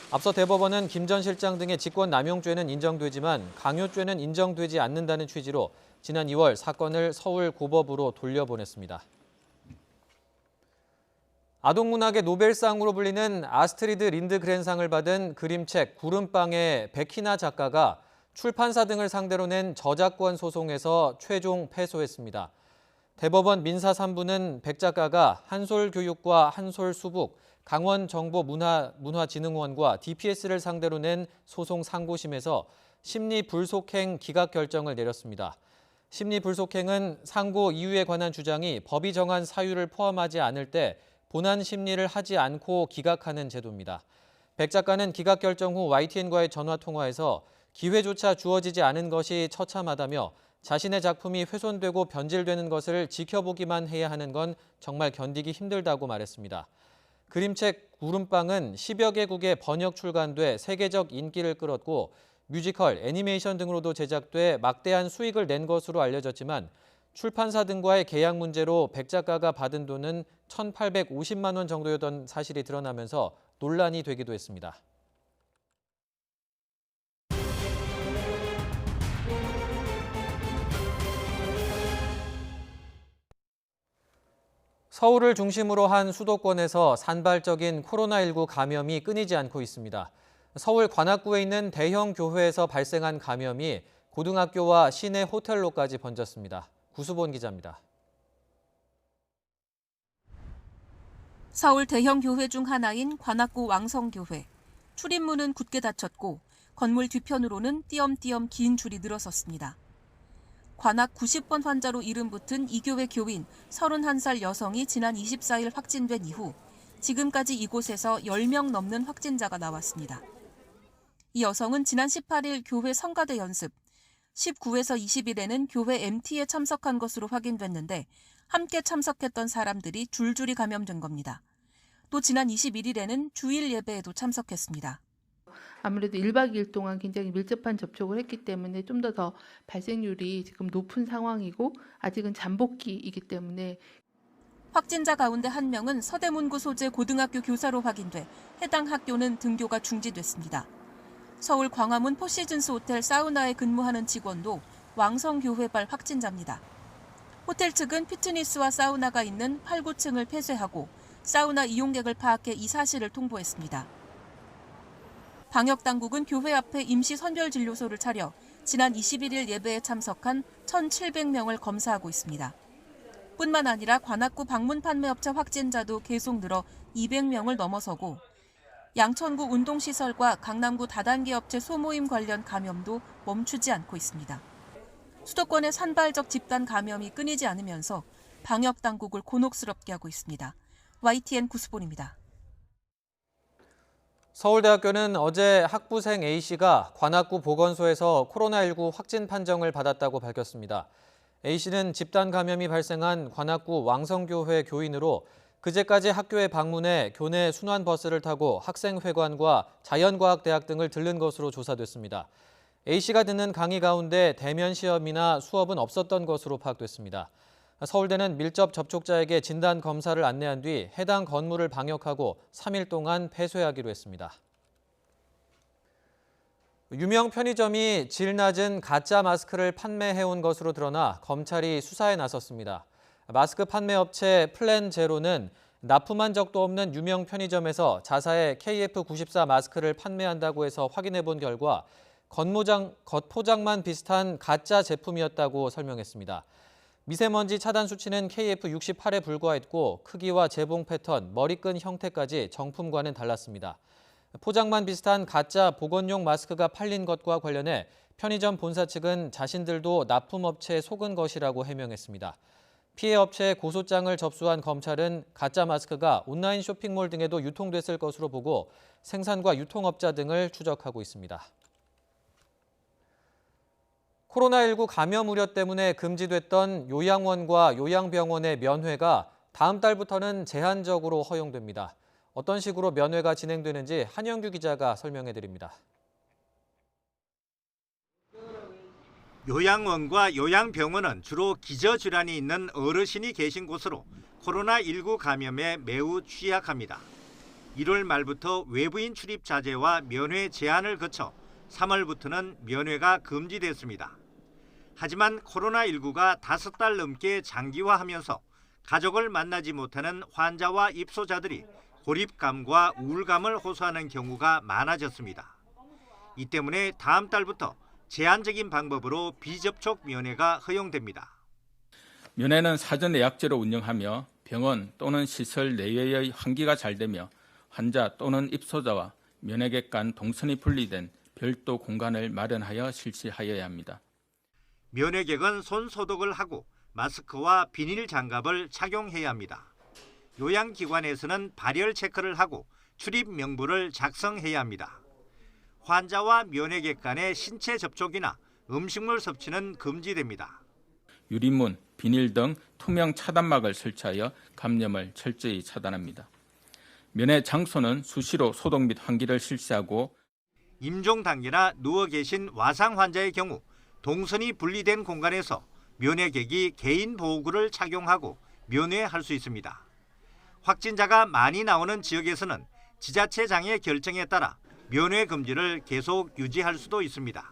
앞서 대법원은 김 전 실장 등의 직권남용죄는 인정되지만 강요죄는 인정되지 않는다는 취지로 지난 2월 사건을 서울고법으로 돌려보냈습니다. 아동문학의 노벨상으로 불리는 아스트리드 린드그렌상을 받은 그림책 구름빵의 백희나 작가가 출판사 등을 상대로 낸 저작권 소송에서 최종 패소했습니다. 대법원 민사 3부는 백 작가가 한솔교육과 한솔수북, 강원정보문화진흥원과 DPS를 상대로 낸 소송 상고심에서 심리불속행 기각 결정을 내렸습니다. 심리불속행은 상고 이유에 관한 주장이 법이 정한 사유를 포함하지 않을 때 본안 심리를 하지 않고 기각하는 제도입니다. 백 작가는 기각 결정 후 YTN과의 전화통화에서 기회조차 주어지지 않은 것이 처참하다며 자신의 작품이 훼손되고 변질되는 것을 지켜보기만 해야 하는 건 정말 견디기 힘들다고 말했습니다. 그림책 구름빵은 10여 개국에 번역 출간돼 세계적 인기를 끌었고 뮤지컬, 애니메이션 등으로도 제작돼 막대한 수익을 낸 것으로 알려졌지만 출판사 등과의 계약 문제로 백 작가가 받은 돈은 1,850만 원 정도였던 사실이 드러나면서 논란이 되기도 했습니다. 서울을 중심으로 한 수도권에서 산발적인 코로나19 감염이 끊이지 않고 있습니다. 서울 관악구에 있는 대형 교회에서 발생한 감염이 고등학교와 시내 호텔로까지 번졌습니다. 구수본 기자입니다. 서울 대형 교회 중 하나인 관악구 왕성교회. 출입문은 굳게 닫혔고 건물 뒤편으로는 띄엄띄엄 긴 줄이 늘어섰습니다. 관악 90번 환자로 이름 붙은 이 교회 교인 31살 여성이 지난 24일 확진된 이후 지금까지 이곳에서 10명 넘는 확진자가 나왔습니다. 이 여성은 지난 18일 교회 성가대 연습, 19에서 20일에는 교회 MT에 참석한 것으로 확인됐는데 함께 참석했던 사람들이 줄줄이 감염된 겁니다. 또 지난 21일에는 주일 예배에도 참석했습니다. 아무래도 1박 2일 동안 굉장히 밀접한 접촉을 했기 때문에 좀 더 발생률이 지금 높은 상황이고 아직은 잠복기이기 때문에 확진자 가운데 한 명은 서대문구 소재 고등학교 교사로 확인돼 해당 학교는 등교가 중지됐습니다. 서울 광화문 포시즌스 호텔 사우나에 근무하는 직원도 왕성교회발 확진자입니다. 호텔 측은 피트니스와 사우나가 있는 8, 9층을 폐쇄하고 사우나 이용객을 파악해 이 사실을 통보했습니다. 방역당국은 교회 앞에 임시 선별진료소를 차려 지난 21일 예배에 참석한 1,700명을 검사하고 있습니다. 뿐만 아니라 관악구 방문 판매업체 확진자도 계속 늘어 200명을 넘어서고 양천구 운동시설과 강남구 다단계 업체 소모임 관련 감염도 멈추지 않고 있습니다. 수도권의 산발적 집단 감염이 끊이지 않으면서 방역당국을 곤혹스럽게 하고 있습니다. YTN 구수본입니다. 서울대학교는 어제 학부생 A씨가 관악구 보건소에서 코로나19 확진 판정을 받았다고 밝혔습니다. A씨는 집단 감염이 발생한 관악구 왕성교회 교인으로 그제까지 학교에 방문해 교내 순환버스를 타고 학생회관과 자연과학대학 등을 들른 것으로 조사됐습니다. A씨가 듣는 강의 가운데 대면 시험이나 수업은 없었던 것으로 파악됐습니다. 서울대는 밀접 접촉자에게 진단 검사를 안내한 뒤 해당 건물을 방역하고 3일 동안 폐쇄하기로 했습니다. 유명 편의점이 질 낮은 가짜 마스크를 판매해온 것으로 드러나 검찰이 수사에 나섰습니다. 마스크 판매업체 플랜제로는 납품한 적도 없는 유명 편의점에서 자사의 KF94 마스크를 판매한다고 해서 확인해본 결과 겉포장만 비슷한 가짜 제품이었다고 설명했습니다. 미세먼지 차단 수치는 KF68에 불과했고 크기와 재봉 패턴, 머리끈 형태까지 정품과는 달랐습니다. 포장만 비슷한 가짜 보건용 마스크가 팔린 것과 관련해 편의점 본사 측은 자신들도 납품업체에 속은 것이라고 해명했습니다. 피해 업체의 고소장을 접수한 검찰은 가짜 마스크가 온라인 쇼핑몰 등에도 유통됐을 것으로 보고 생산과 유통업자 등을 추적하고 있습니다. 코로나19 감염 우려 때문에 금지됐던 요양원과 요양병원의 면회가 다음 달부터는 제한적으로 허용됩니다. 어떤 식으로 면회가 진행되는지 한영규 기자가 설명해 드립니다. 요양원과 요양병원은 주로 기저질환이 있는 어르신이 계신 곳으로 코로나19 감염에 매우 취약합니다. 1월 말부터 외부인 출입 자제와 면회 제한을 거쳐 3월부터는 면회가 금지됐습니다. 하지만 코로나19가 5달 넘게 장기화하면서 가족을 만나지 못하는 환자와 입소자들이 고립감과 우울감을 호소하는 경우가 많아졌습니다. 이 때문에 다음 달부터 제한적인 방법으로 비접촉 면회가 허용됩니다. 면회는 사전 예약제로 운영하며 병원 또는 시설 내외의 환기가 잘 되며 환자 또는 입소자와 면회객 간 동선이 분리된 별도 공간을 마련하여 실시하여야 합니다. 면회객은 손 소독을 하고 마스크와 비닐 장갑을 착용해야 합니다. 요양기관에서는 발열 체크를 하고 출입 명부를 작성해야 합니다. 환자와 면회객 간의 신체 접촉이나 음식물 섭취는 금지됩니다. 유리문, 비닐 등 투명 차단막을 설치하여 감염을 철저히 차단합니다. 면회 장소는 수시로 소독 및 환기를 실시하고 임종 단계나 누워 계신 와상 환자의 경우 동선이 분리된 공간에서 면회객이 개인 보호구를 착용하고 면회할 수 있습니다. 확진자가 많이 나오는 지역에서는 지자체장의 결정에 따라 면회 금지를 계속 유지할 수도 있습니다.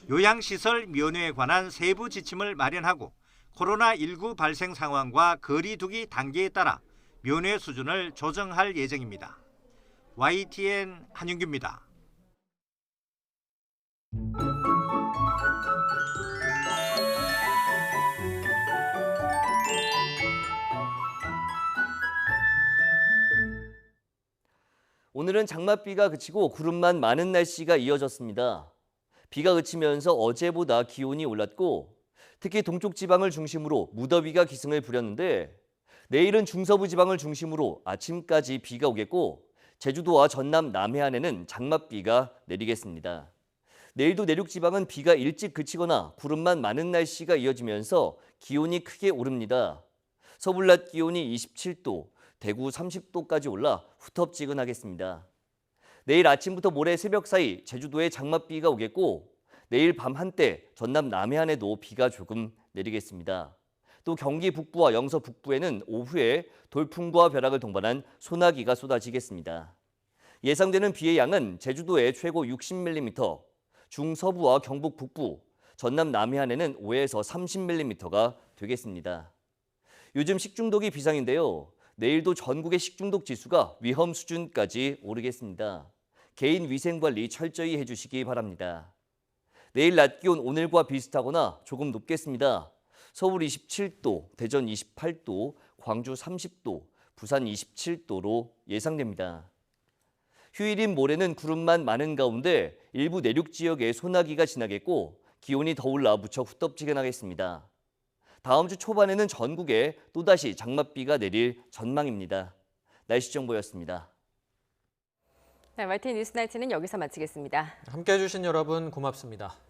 요양시설 면회에 관한 세부 지침을 마련하고 코로나19 발생 상황과 거리 두기 단계에 따라 면회 수준을 조정할 예정입니다. YTN 한윤규입니다. 오늘은 장맛비가 그치고 구름만 많은 날씨가 이어졌습니다. 비가 그치면서 어제보다 기온이 올랐고 특히 동쪽 지방을 중심으로 무더위가 기승을 부렸는데 내일은 중서부 지방을 중심으로 아침까지 비가 오겠고 제주도와 전남 남해안에는 장맛비가 내리겠습니다. 내일도 내륙 지방은 비가 일찍 그치거나 구름만 많은 날씨가 이어지면서 기온이 크게 오릅니다. 서울 낮 기온이 27도, 대구 30도까지 올라 후텁지근하겠습니다. 내일 아침부터 모레 새벽 사이 제주도에 장맛비가 오겠고 내일 밤 한때 전남 남해안에도 비가 조금 내리겠습니다. 또 경기 북부와 영서 북부에는 오후에 돌풍과 벼락을 동반한 소나기가 쏟아지겠습니다. 예상되는 비의 양은 제주도에 최고 60mm, 중서부와 경북 북부, 전남 남해안에는 5에서 30mm가 되겠습니다. 요즘 식중독이 비상인데요. 내일도 전국의 식중독 지수가 위험 수준까지 오르겠습니다. 개인 위생 관리 철저히 해주시기 바랍니다. 내일 낮 기온 오늘과 비슷하거나 조금 높겠습니다. 서울 27도, 대전 28도, 광주 30도, 부산 27도로 예상됩니다. 휴일인 모레는 구름만 많은 가운데 일부 내륙 지역에 소나기가 지나겠고 기온이 더 올라 무척 후텁지근하겠습니다. 다음 주 초반에는 전국에 또다시 장맛비가 내릴 전망입니다. 날씨 정보였습니다. YTN 뉴스나이트는 여기서 마치겠습니다. 함께해 주신 여러분 고맙습니다.